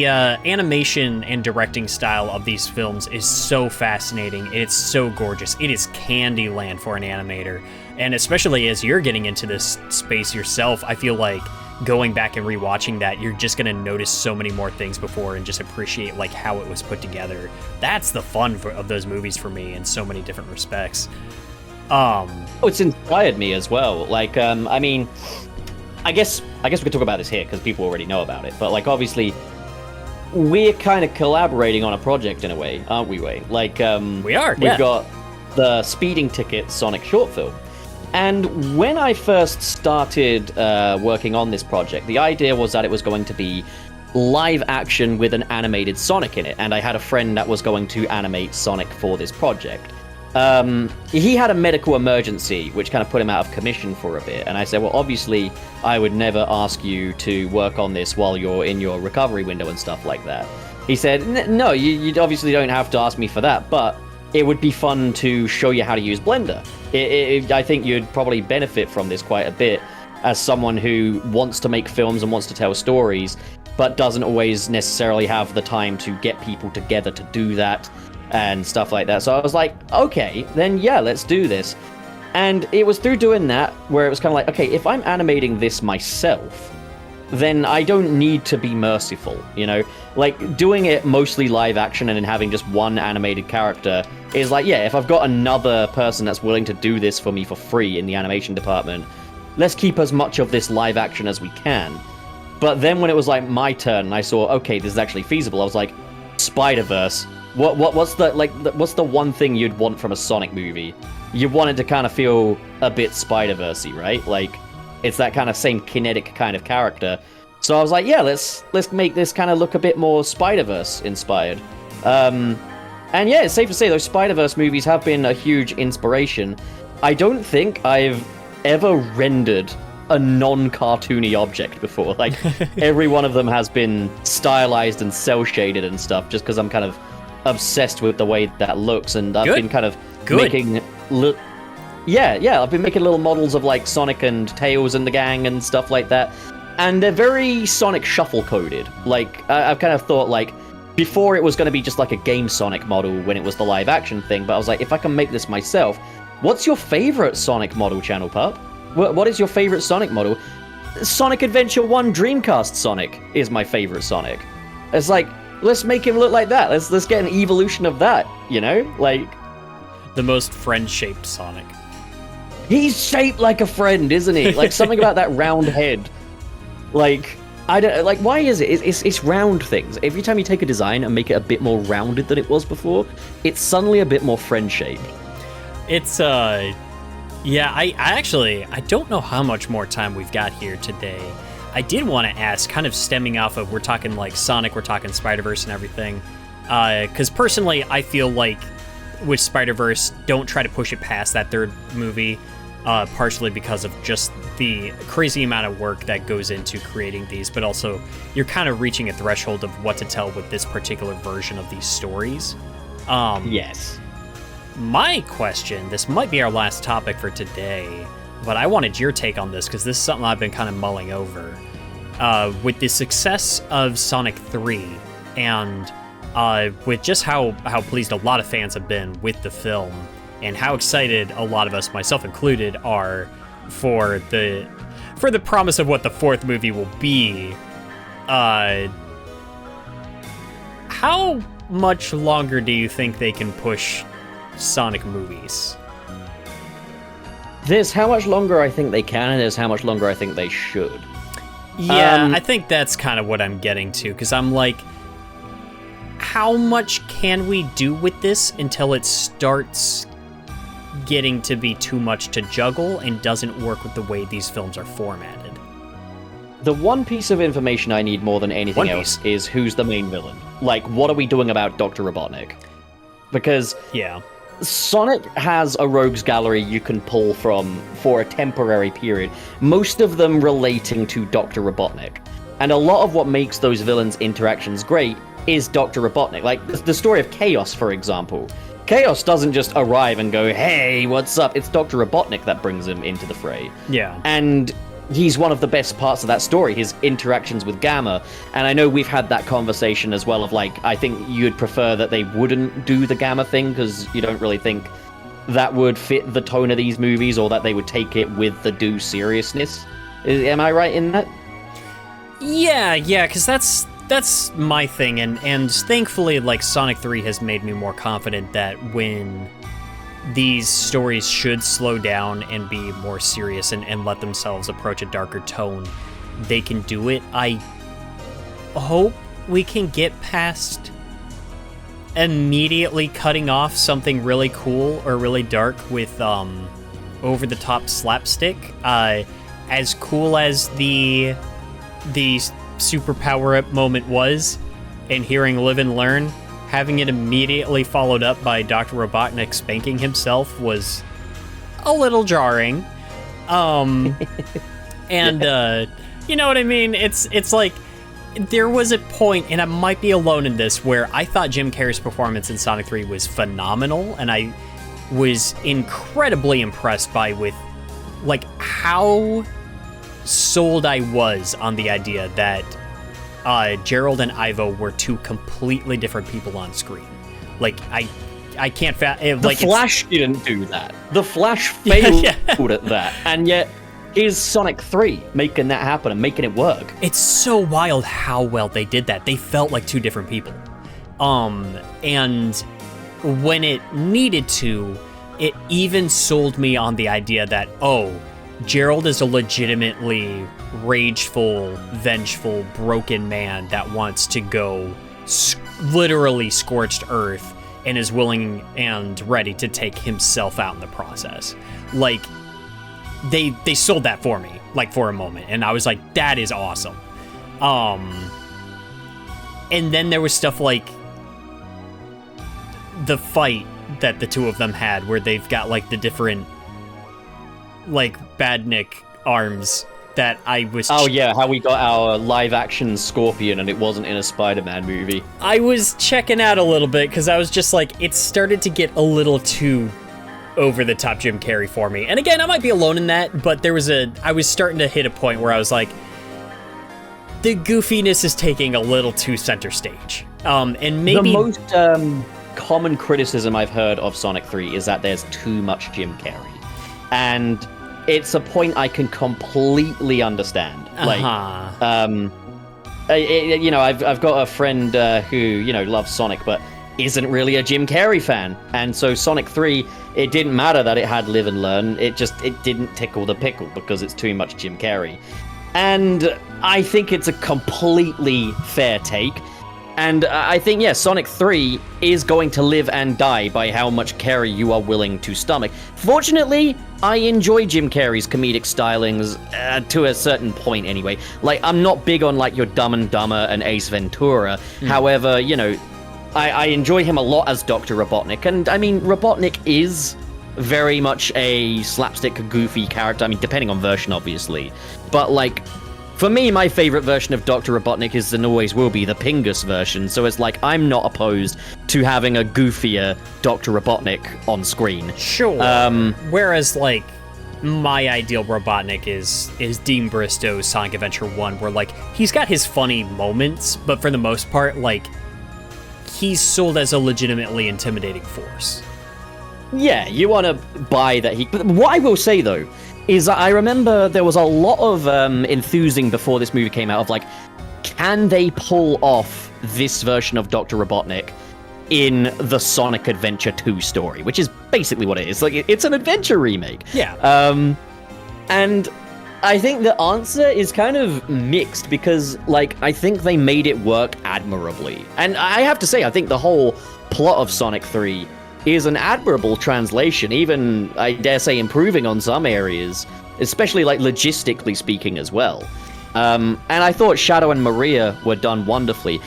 animation and directing style of these films is so fascinating. It's so gorgeous. It is Candyland for an animator. And especially as you're getting into this space yourself, I feel like going back and rewatching that, you're just going to notice so many more things before and just appreciate like how it was put together. That's the fun of those movies for me in so many different respects. It's inspired me as well. Like, I mean, I guess we could talk about this here because people already know about it. But like, obviously, we're kind of collaborating on a project in a way, aren't we? Like, we are. We've got the Speeding Ticket Sonic short film, and when I first started working on this project, the idea was that it was going to be live action with an animated Sonic in it, and I had a friend that was going to animate Sonic for this project. He had a medical emergency, which kind of put him out of commission for a bit. And I said, well, obviously, I would never ask you to work on this while you're in your recovery window and stuff like that. He said, no, you obviously don't have to ask me for that, but it would be fun to show you how to use Blender. I think you'd probably benefit from this quite a bit as someone who wants to make films and wants to tell stories, but doesn't always necessarily have the time to get people together to do that and stuff like that. So I was like, okay, then yeah, let's do this. And it was through doing that where it was kind of like, okay, if I'm animating this myself, then I don't need to be merciful, you know? Like, doing it mostly live action and then having just one animated character is like, yeah, if I've got another person that's willing to do this for me for free in the animation department, let's keep as much of this live action as we can. But then when it was like my turn and I saw, okay, this is actually feasible, I was like, Spider-Verse. What's the one thing you'd want from a Sonic movie? You want it to kind of feel a bit Spider-Verse-y, right? Like, it's that kind of same kinetic kind of character. So I was like, yeah, let's make this kind of look a bit more Spider-Verse inspired. And yeah, it's safe to say those Spider-Verse movies have been a huge inspiration. I don't think I've ever rendered a non-cartoony object before. Like, every one of them has been stylized and cel-shaded and stuff, just because I'm kind of obsessed with the way that looks, and I've been kind of making I've been making little models of like Sonic and Tails and the gang and stuff like that, and they're very Sonic shuffle coded. Like, I've kind of thought, like, before it was going to be just like a game Sonic model when it was the live action thing, but I was like, if I can make this myself, what's your favorite Sonic model, Channel Pup? What is your favorite Sonic model? Sonic Adventure 1 Dreamcast Sonic is my favorite Sonic. It's like, let's make him look like that. Let's get an evolution of that, you know? Like, the most friend-shaped Sonic. He's shaped like a friend, isn't he? Like, something about that round head. Like, I don't like. Why is it? It's round things. Every time you take a design and make it a bit more rounded than it was before, it's suddenly a bit more friend-shaped. It's yeah. I don't know how much more time we've got here today. I did want to ask, kind of stemming off of, we're talking like Sonic, we're talking Spider-Verse and everything. Because personally, I feel like with Spider-Verse, don't try to push it past that third movie. Partially because of just the crazy amount of work that goes into creating these, but also you're kind of reaching a threshold of what to tell with this particular version of these stories. Yes. My question, this might be our last topic for today, but I wanted your take on this because this is something I've been kind of mulling over. With the success of Sonic 3 and with just how pleased a lot of fans have been with the film, and how excited a lot of us, myself included, are for the promise of what the fourth movie will be. How much longer do you think they can push Sonic movies? There's how much longer I think they can, and there's how much longer I think they should. Yeah, I think that's kind of what I'm getting to, because I'm like, how much can we do with this until it starts getting to be too much to juggle and doesn't work with the way these films are formatted? The one piece of information I need more than anything else is who's the main villain. Like, what are we doing about Dr. Robotnik? Because yeah, Sonic has a rogues gallery you can pull from for a temporary period, most of them relating to Dr. Robotnik. And a lot of what makes those villains' interactions great is Dr. Robotnik. Like, the story of Chaos, for example. Chaos doesn't just arrive and go, hey, what's up? It's Dr. Robotnik that brings him into the fray. Yeah. And he's one of the best parts of that story, his interactions with Gamma. And I know we've had that conversation as well of, like, I think you'd prefer that they wouldn't do the Gamma thing because you don't really think that would fit the tone of these movies, or that they would take it with the due seriousness. Am I right in that? Yeah, because that's my thing, and thankfully, like, Sonic 3 has made me more confident that when these stories should slow down and be more serious and let themselves approach a darker tone, they can do it. I hope we can get past immediately cutting off something really cool or really dark with over-the-top slapstick. As cool as the super power-up moment was, and hearing Live and Learn, having it immediately followed up by Dr. Robotnik spanking himself was a little jarring. And you know what I mean? It's like, there was a point, and I might be alone in this, where I thought Jim Carrey's performance in Sonic 3 was phenomenal, and I was incredibly impressed with like how sold I was on the idea that Gerald and Ivo were two completely different people on screen. Like, I can't the Flash didn't do that. The Flash failed at that, and yet is Sonic 3 making that happen and making it work. It's so wild how well they did that. They felt like two different people. And when it needed to, it even sold me on the idea that, oh, Gerald is a legitimately rageful, vengeful, broken man that wants to go literally scorched earth and is willing and ready to take himself out in the process. Like, they sold that for me, like, for a moment, and I was like, that is awesome. And then there was stuff like the fight that the two of them had, where they've got, like, the different, like, Badnik arms that I was... Oh, yeah, how we got our live-action Scorpion and it wasn't in a Spider-Man movie. I was checking out a little bit, because I was just like, it started to get a little too over-the-top Jim Carrey for me. And again, I might be alone in that, but I was starting to hit a point where I was like, the goofiness is taking a little too center stage. And maybe... The most common criticism I've heard of Sonic 3 is that there's too much Jim Carrey. And it's a point I can completely understand. Like, you know, I've got a friend who, you know, loves Sonic, but isn't really a Jim Carrey fan. And so Sonic 3, it didn't matter that it had Live and Learn. It didn't tickle the pickle because it's too much Jim Carrey. And I think it's a completely fair take. And I think, yeah, Sonic 3 is going to live and die by how much Carrey you are willing to stomach. Fortunately, I enjoy Jim Carrey's comedic stylings to a certain point anyway. Like, I'm not big on, like, your Dumb and Dumber and Ace Ventura. However, you know, I enjoy him a lot as Dr. Robotnik. And, I mean, Robotnik is very much a slapstick, goofy character. I mean, depending on version, obviously. But, like, for me, my favorite version of Dr. Robotnik is and always will be the Pingus version. So it's like, I'm not opposed to having a goofier Dr. Robotnik on screen. Sure. Whereas, like, my ideal Robotnik is Dean Bristow's Sonic Adventure 1, where, like, he's got his funny moments, but for the most part, like, he's sold as a legitimately intimidating force. Yeah, you want to buy that. But what I will say, though, is that I remember there was a lot of enthusing before this movie came out of, like, can they pull off this version of Dr. Robotnik in the Sonic Adventure 2 story, which is basically what it is. Like, it's an adventure remake. Yeah. And I think the answer is kind of mixed because, like, I think they made it work admirably. And I have to say, I think the whole plot of Sonic 3 is an admirable translation, even, I dare say, improving on some areas, especially, like, logistically speaking as well. And I thought Shadow and Maria were done wonderfully.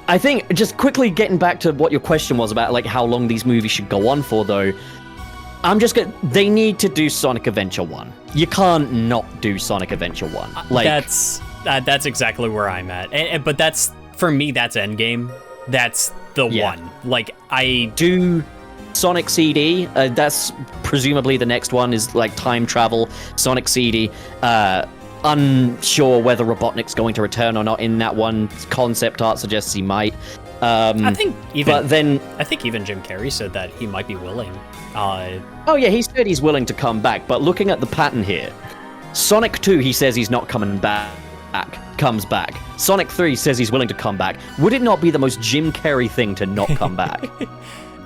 I think, just quickly getting back to what your question was about, like, how long these movies should go on for, though, they need to do Sonic Adventure 1. You can't not do Sonic Adventure 1. Like, that's exactly where I'm at. But that's, for me, that's Endgame. That's the one. Like, I do Sonic CD, that's presumably the next one is like time travel. Sonic CD, unsure whether Robotnik's going to return or not in that one. Concept art suggests he might. I think even Jim Carrey said that he might be willing. Oh yeah, he said he's willing to come back, but looking at the pattern here, Sonic 2 he says he's not coming back. Comes back. Sonic 3 says he's willing to come back. Would it not be the most Jim Carrey thing to not come back?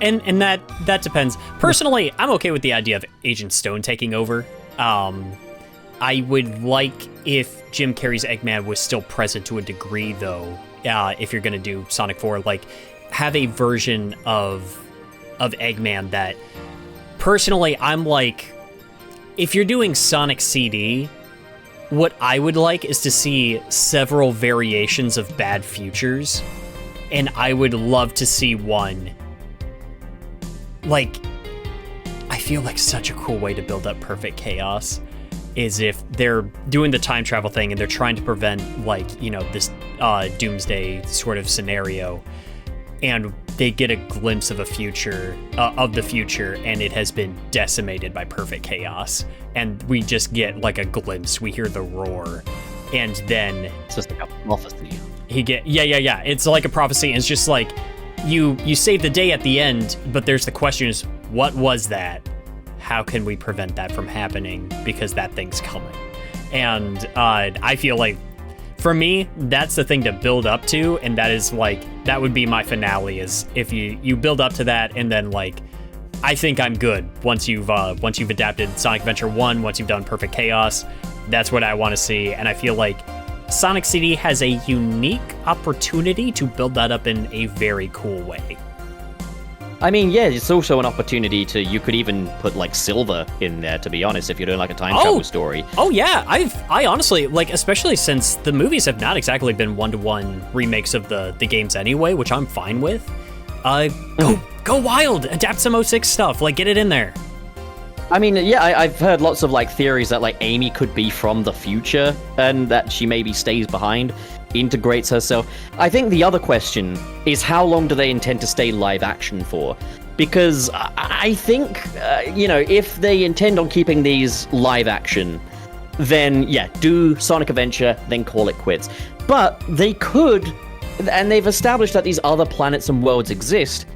And that depends. Personally, I'm okay with the idea of Agent Stone taking over. I would like if Jim Carrey's Eggman was still present to a degree, though. If you're gonna do Sonic 4, like, have a version of Eggman that, personally, I'm like, if you're doing Sonic CD, what I would like is to see several variations of Bad Futures, and I would love to see one. Like, I feel like such a cool way to build up Perfect Chaos is if they're doing the time travel thing and they're trying to prevent, like, you know, this doomsday sort of scenario, and they get a glimpse of the future, and it has been decimated by Perfect Chaos, and we just get, like, a glimpse. We hear the roar, and then it's just like a prophecy. Yeah. It's like a prophecy, and it's just like, you save the day at the end, but there's the question is, what was that? How can we prevent that from happening? Because that thing's coming. And I feel like, for me, that's the thing to build up to, and that is, like, that would be my finale, is if you build up to that, and then, like, I think I'm good once you've adapted Sonic Adventure 1, once you've done Perfect Chaos. That's what I want to see, and I feel like Sonic CD has a unique opportunity to build that up in a very cool way. I mean, yeah, it's also an opportunity to, you could even put, like, Silver in there, to be honest, if you're doing, like, a time travel story. Oh, yeah, I honestly, like, especially since the movies have not exactly been one-to-one remakes of the games anyway, which I'm fine with. Go wild, adapt some 06 stuff, like, get it in there. I mean, yeah, I've heard lots of, like, theories that, like, Amy could be from the future, and that she maybe stays behind, integrates herself. I think the other question is, how long do they intend to stay live action for? Because I think, you know, if they intend on keeping these live action, then, yeah, do Sonic Adventure, then call it quits. But they could, and they've established that these other planets and worlds exist,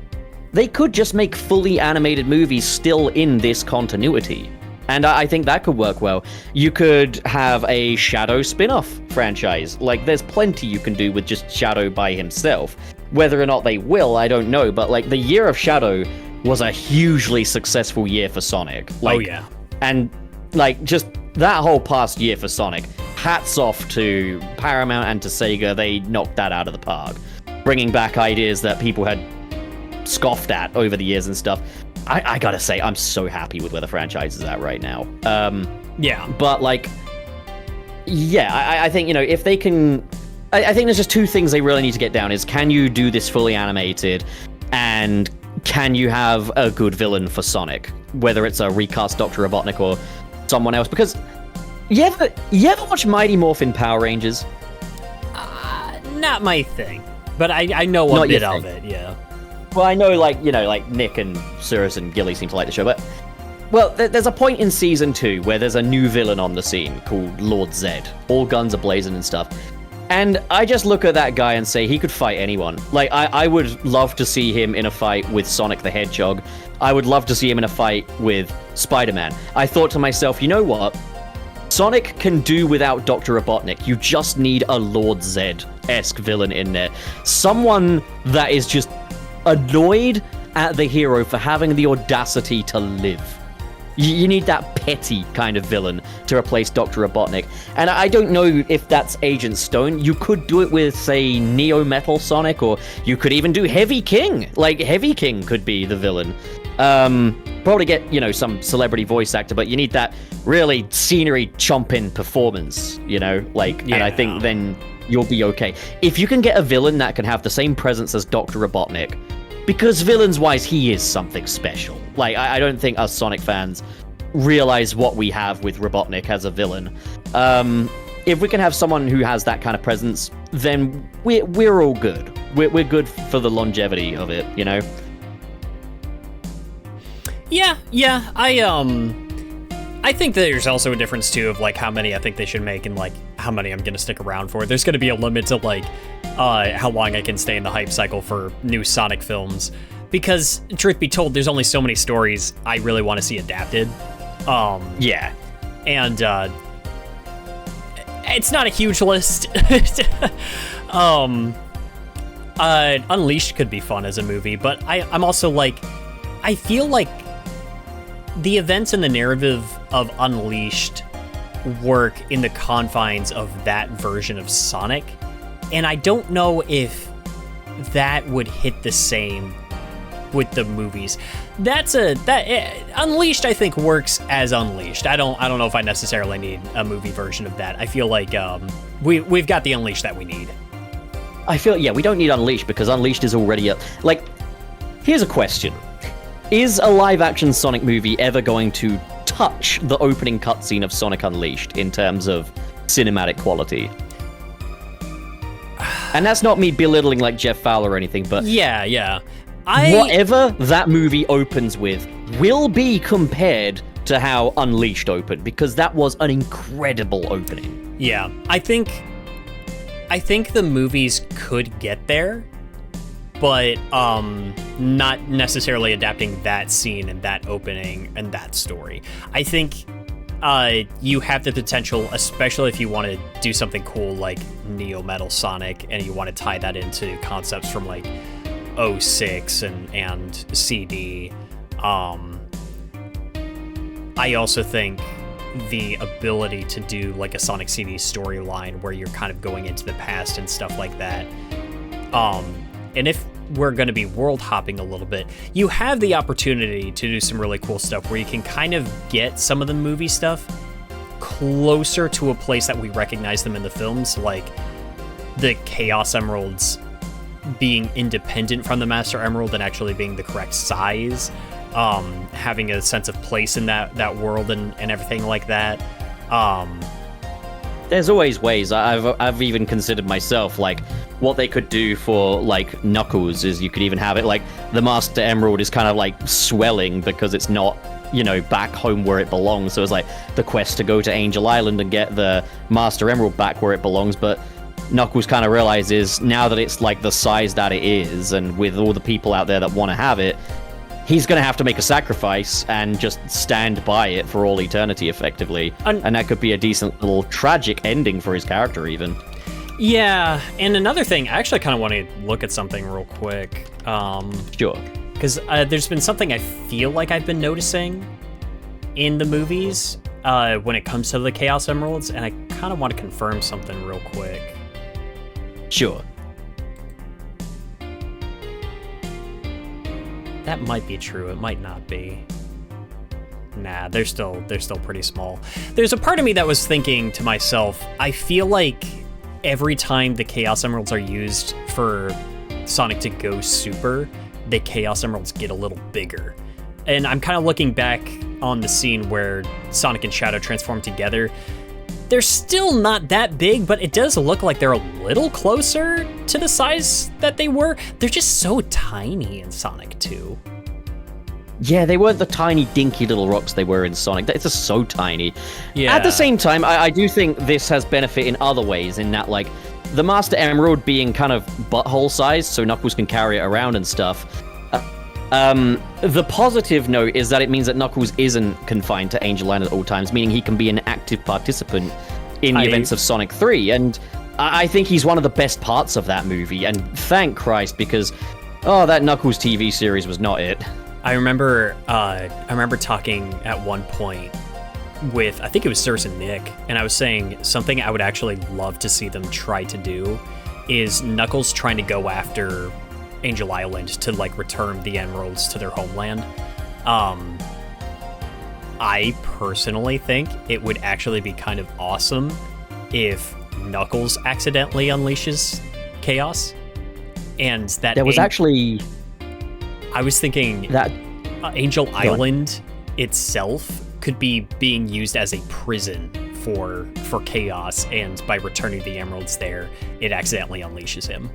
they could just make fully animated movies still in this continuity. And I think that could work well. You could have a Shadow spin-off franchise. Like, there's plenty you can do with just Shadow by himself. Whether or not they will, I don't know. But, like, the year of Shadow was a hugely successful year for Sonic. Like, oh, yeah. And, like, just that whole past year for Sonic hats off to Paramount and to Sega. They knocked that out of the park, bringing back ideas that people had scoffed at over the years and stuff. I gotta say, I'm so happy with where the franchise is at right now. Yeah. But, like, yeah, I think, if they can... I think there's just two things they really need to get down is, can you do this fully animated, and can you have a good villain for Sonic? Whether it's a recast Dr. Robotnik or someone else. Because, you ever watch Mighty Morphin Power Rangers? Not my thing. But I know a bit of it, yeah. Well, I know, like Nick and Cyrus and Gilly seem to like the show, but... Well, there's a point in Season 2 where there's a new villain on the scene called Lord Zed. All guns are blazing and stuff. And I just look at that guy and say he could fight anyone. Like, I would love to see him in a fight with Sonic the Hedgehog. I would love to see him in a fight with Spider-Man. I thought to myself, you know what? Sonic can do without Dr. Robotnik. You just need a Lord Zed-esque villain in there. Someone that is just annoyed at the hero for having the audacity to live. You need that petty kind of villain to replace Dr. Robotnik. And I don't know if that's Agent Stone. You could do it with, say, Neo Metal Sonic, or you could even do Heavy King. Like, Heavy King could be the villain. Probably get, some celebrity voice actor, but you need that really scenery chomping performance, Like, yeah. And I think then you'll be okay. If you can get a villain that can have the same presence as Dr. Robotnik, because villains-wise, he is something special. Like, I don't think us Sonic fans realize what we have with Robotnik as a villain. If we can have someone who has that kind of presence, then we're all good. We're good for the longevity of it, Yeah. I think there's also a difference, too, of, like, how many I think they should make and, like, how many I'm going to stick around for. There's going to be a limit to, like, how long I can stay in the hype cycle for new Sonic films. Because, truth be told, there's only so many stories I really want to see adapted. Yeah. And, it's not a huge list. Unleashed could be fun as a movie, but I'm also, like, I feel like the events and the narrative of Unleashed work in the confines of that version of Sonic, and I don't know if that would hit the same with the movies. Unleashed, I think, works as Unleashed. I don't know if I necessarily need a movie version of that. I feel like we've got the Unleashed that we need. I feel, we don't need Unleashed because Unleashed is already here's a question. Is a live-action Sonic movie ever going to touch the opening cutscene of Sonic Unleashed in terms of cinematic quality? And that's not me belittling like Jeff Fowler or anything, but... Yeah. Whatever that movie opens with will be compared to how Unleashed opened, because that was an incredible opening. Yeah, I think the movies could get there, but not necessarily adapting that scene and that opening and that story. I think you have the potential, especially if you want to do something cool like Neo Metal Sonic and you want to tie that into concepts from like 06 and CD. I also think the ability to do like a Sonic CD storyline where you're kind of going into the past and stuff like that. And if we're going to be world hopping a little bit, you have the opportunity to do some really cool stuff where you can kind of get some of the movie stuff closer to a place that we recognize them in the films, like the Chaos Emeralds being independent from the Master Emerald and actually being the correct size, having a sense of place in that world and everything like that. There's always ways. I've even considered myself, like, what they could do for, like, Knuckles is you could even have it, like, the Master Emerald is kind of, like, swelling because it's not, back home where it belongs. So it's, like, the quest to go to Angel Island and get the Master Emerald back where it belongs, but Knuckles kind of realizes now that it's, like, the size that it is, and with all the people out there that want to have it, he's going to have to make a sacrifice and just stand by it for all eternity, effectively. And that could be a decent little tragic ending for his character, even. Yeah, and another thing, I actually kind of want to look at something real quick. Sure. Because there's been something I feel like I've been noticing in the movies when it comes to the Chaos Emeralds, and I kind of want to confirm something real quick. Sure. That might be true. It might not be. Nah, they're still pretty small. There's a part of me that was thinking to myself, I feel like every time the Chaos Emeralds are used for Sonic to go super, the Chaos Emeralds get a little bigger. And I'm kind of looking back on the scene where Sonic and Shadow transform together. They're still not that big, but it does look like they're a little closer to the size that they were. They're just so tiny in Sonic 2. Yeah, they weren't the tiny, dinky little rocks they were in Sonic. It's just so tiny. Yeah. At the same time, I do think this has benefit in other ways, in that, like, the Master Emerald being kind of butthole sized, so Knuckles can carry it around and stuff. The positive note is that it means that Knuckles isn't confined to Angel Island at all times, meaning he can be an active participant in the events of Sonic 3. And I think he's one of the best parts of that movie, and thank Christ, because, that Knuckles TV series was not it. I remember talking at one point with, I think it was Sirs and Nick, and I was saying something I would actually love to see them try to do is Knuckles trying to go after Angel Island to, like, return the emeralds to their homeland. I personally think it would actually be kind of awesome if Knuckles accidentally unleashes chaos, and that there was actually... I was thinking that Angel Island itself could be being used as a prison for Chaos, and by returning the emeralds there, it accidentally unleashes him.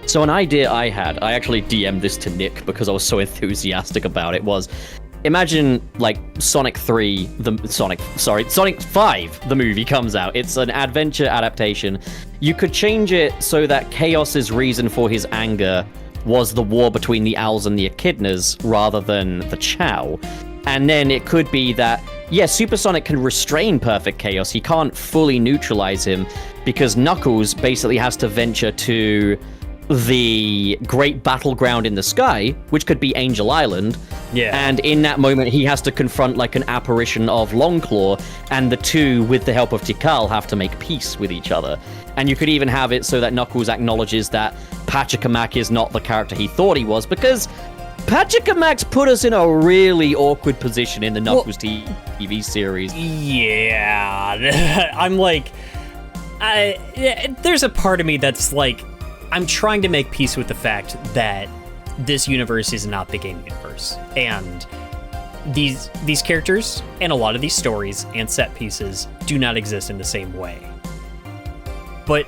So an idea I had, I actually DM'd this to Nick because I was so enthusiastic about it, was imagine, like, Sonic 5, the movie comes out. It's an adventure adaptation. You could change it so that Chaos's reason for his anger was the war between the Owls and the Echidnas rather than the Chow. And then it could be that, Super Sonic can restrain Perfect Chaos. He can't fully neutralize him because Knuckles basically has to venture to the great battleground in the sky, which could be Angel Island. Yeah. And in that moment, he has to confront, like, an apparition of Longclaw, and the two, with the help of Tikal, have to make peace with each other. And you could even have it so that Knuckles acknowledges that Pachacamac is not the character he thought he was, because Pachacamac's put us in a really awkward position in the Knuckles TV series. Yeah. I'm like... there's a part of me that's like... I'm trying to make peace with the fact that this universe is not the game universe. And these characters and a lot of these stories and set pieces do not exist in the same way. But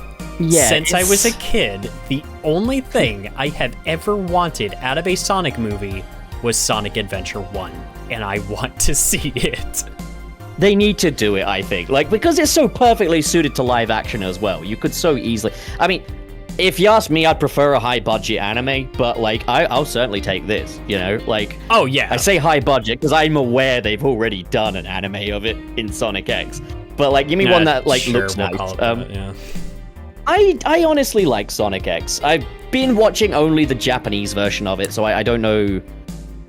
since I was a kid, the only thing I have ever wanted out of a Sonic movie was Sonic Adventure 1, and I want to see it. They need to do it, I think. Like, because it's so perfectly suited to live action as well. You could so easily... I mean, if you ask me, I'd prefer a high-budget anime, but, like, I'll certainly take this, you know? Like... Oh, yeah. I say high-budget because I'm aware they've already done an anime of it in Sonic X. But, like, give me one that, like, looks nice. Yeah. I honestly like Sonic X. I've been watching only the Japanese version of it, so I don't know...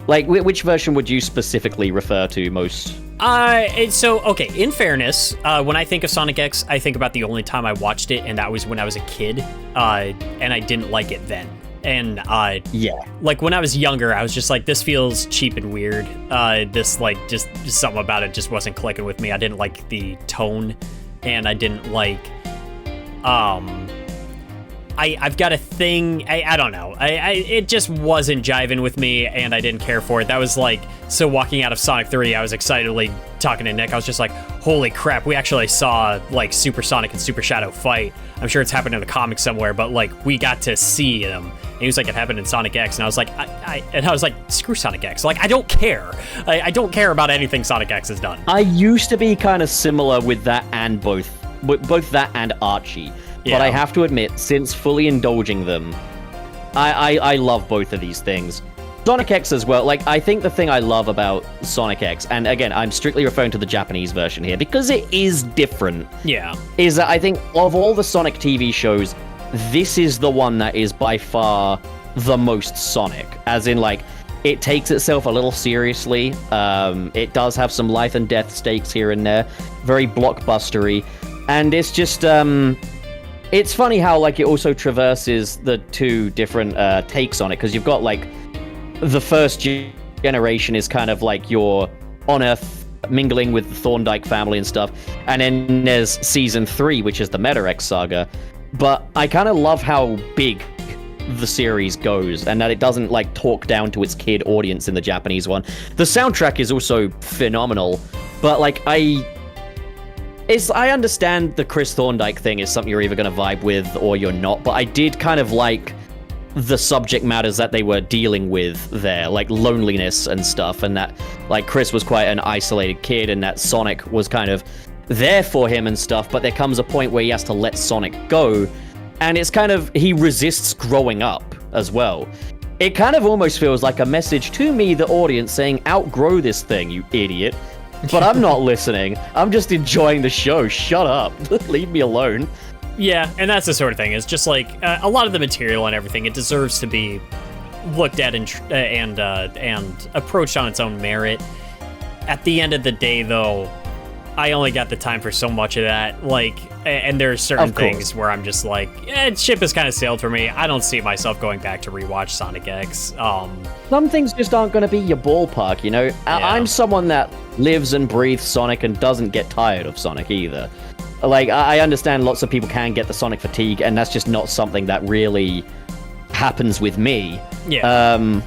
Like, which version would you specifically refer to most? Okay, in fairness, when I think of Sonic X, I think about the only time I watched it, and that was when I was a kid, and I didn't like it then. And, like, when I was younger, I was just like, this feels cheap and weird. This, like, just something about it just wasn't clicking with me. I didn't like the tone, and I didn't like, I've got a thing, I don't know, it just wasn't jiving with me, and I didn't care for it. That was like, so walking out of Sonic 3, I was excitedly talking to Nick, I was just like, holy crap, we actually saw, like, Super Sonic and Super Shadow fight. I'm sure it's happened in a comic somewhere, but, like, we got to see them. And he was like, it happened in Sonic X, and I was like, screw Sonic X. Like, I don't care. I don't care about anything Sonic X has done. I used to be kind of similar with that and both that and Archie. Yeah. But I have to admit, since fully indulging them, I love both of these things. Sonic X as well. Like, I think the thing I love about Sonic X, and again, I'm strictly referring to the Japanese version here, because it is different. Yeah. Is that I think of all the Sonic TV shows, this is the one that is by far the most Sonic. As in, like, it takes itself a little seriously. It does have some life and death stakes here and there, very blockbustery, and it's just it's funny how like it also traverses the two different takes on it, because you've got like the first generation is kind of like your on Earth mingling with the Thorndike family and stuff, and then there's season 3, which is the Meta-X saga. But I kind of love how big the series goes, and that it doesn't like talk down to its kid audience in the Japanese one. The soundtrack is also phenomenal, but like I understand the Chris Thorndike thing is something you're either going to vibe with or you're not, but I did kind of like the subject matters that they were dealing with there, like loneliness and stuff, and that like Chris was quite an isolated kid, and that Sonic was kind of there for him and stuff, but there comes a point where he has to let Sonic go, and it's kind of, he resists growing up as well. It kind of almost feels like a message to me, the audience, saying, outgrow this thing, you idiot. But I'm not listening. I'm just enjoying the show. Shut up. Leave me alone. Yeah, and that's the sort of thing. It's just like a lot of the material and everything, it deserves to be looked at and approached on its own merit. At the end of the day, though, I only got the time for so much of that. Like, and there are certain things where I'm just like, ship has kind of sailed for me. I don't see myself going back to rewatch Sonic X. Some things just aren't going to be your ballpark, you know? Yeah. I'm someone that lives and breathes Sonic and doesn't get tired of Sonic either. Like, I understand lots of people can get the Sonic fatigue, and that's just not something that really happens with me. Yeah.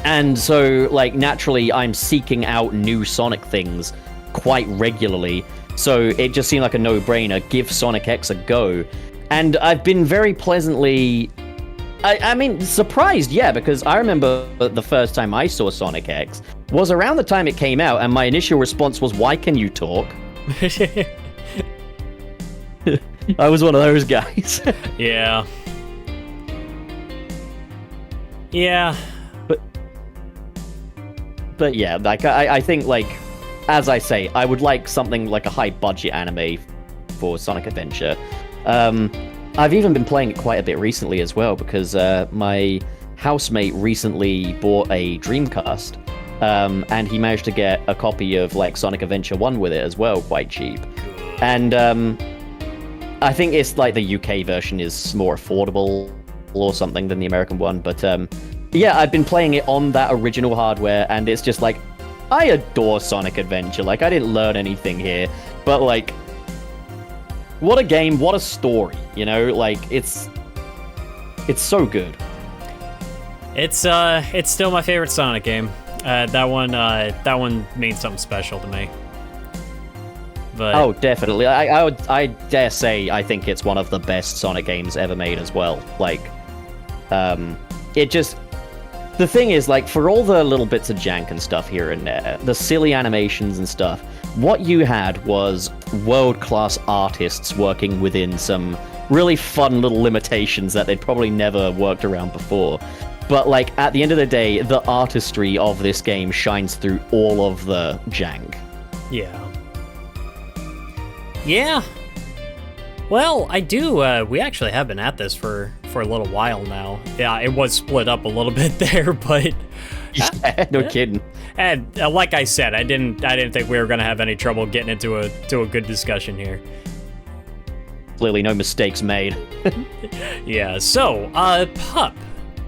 And so, like, naturally, I'm seeking out new Sonic things quite regularly. So it just seemed like a no-brainer. Give Sonic X a go. And I've been very pleasantly... I mean, surprised, yeah, because I remember the first time I saw Sonic X was around the time it came out, and my initial response was, why can you talk? I was one of those guys. Yeah. Yeah. But yeah, like, I think, like, as I say, I would like something like a high-budget anime for Sonic Adventure. I've even been playing it quite a bit recently as well, because my housemate recently bought a Dreamcast, and he managed to get a copy of, like, Sonic Adventure 1 with it as well, quite cheap. And I think it's, like, the UK version is more affordable or something than the American one, but yeah, I've been playing it on that original hardware, and it's just like, I adore Sonic Adventure. Like, I didn't learn anything here, but like, what a game, what a story, you know? Like, it's so good. It's still my favorite Sonic game. That one means something special to me. But oh, definitely. I dare say I think it's one of the best Sonic games ever made as well. Like, it just... The thing is, like, for all the little bits of jank and stuff here and there, the silly animations and stuff, what you had was world-class artists working within some really fun little limitations that they'd probably never worked around before. But, like, at the end of the day, the artistry of this game shines through all of the jank. Yeah. Yeah. Well, I do, we actually have been at this for a little while now. Yeah, it was split up a little bit there, but... Yeah, no kidding. And like I said, I didn't think we were going to have any trouble getting into a good discussion here. Clearly no mistakes made. Yeah, so, Pup,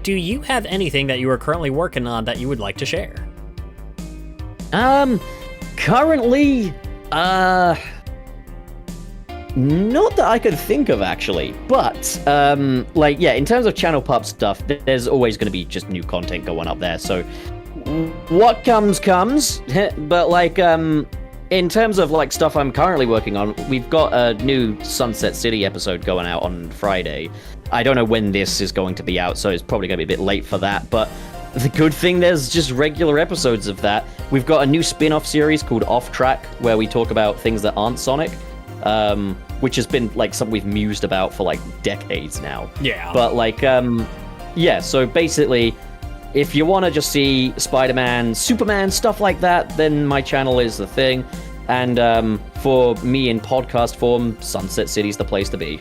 do you have anything that you are currently working on that you would like to share? Currently, not that I could think of, actually, but, like, yeah, in terms of channel Pup stuff, there's always going to be just new content going up there, so what comes, but, like, in terms of, like, stuff I'm currently working on, we've got a new Sunset City episode going out on Friday. I don't know when this is going to be out, so it's probably going to be a bit late for that, but the good thing, there's just regular episodes of that. We've got a new spin-off series called Off Track, where we talk about things that aren't Sonic. Which has been, like, something we've mused about for, like, decades now. Yeah. But, like, yeah, so basically, if you want to just see Spider-Man, Superman, stuff like that, then my channel is the thing. And for me in podcast form, Sunset City's the place to be.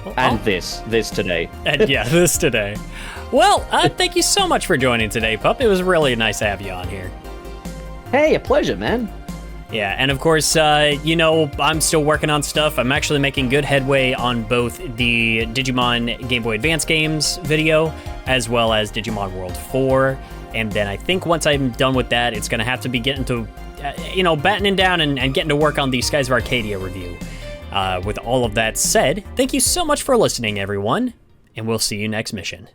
Well, and this today. And yeah, this today. Well, thank you so much for joining today, Pup. It was really nice to have you on here. Hey, a pleasure, man. Yeah, and of course, I'm still working on stuff. I'm actually making good headway on both the Digimon Game Boy Advance games video, as well as Digimon World 4. And then I think once I'm done with that, it's going to have to be getting to, battening down and getting to work on the Skies of Arcadia review. With all of that said, thank you so much for listening, everyone, and we'll see you next mission.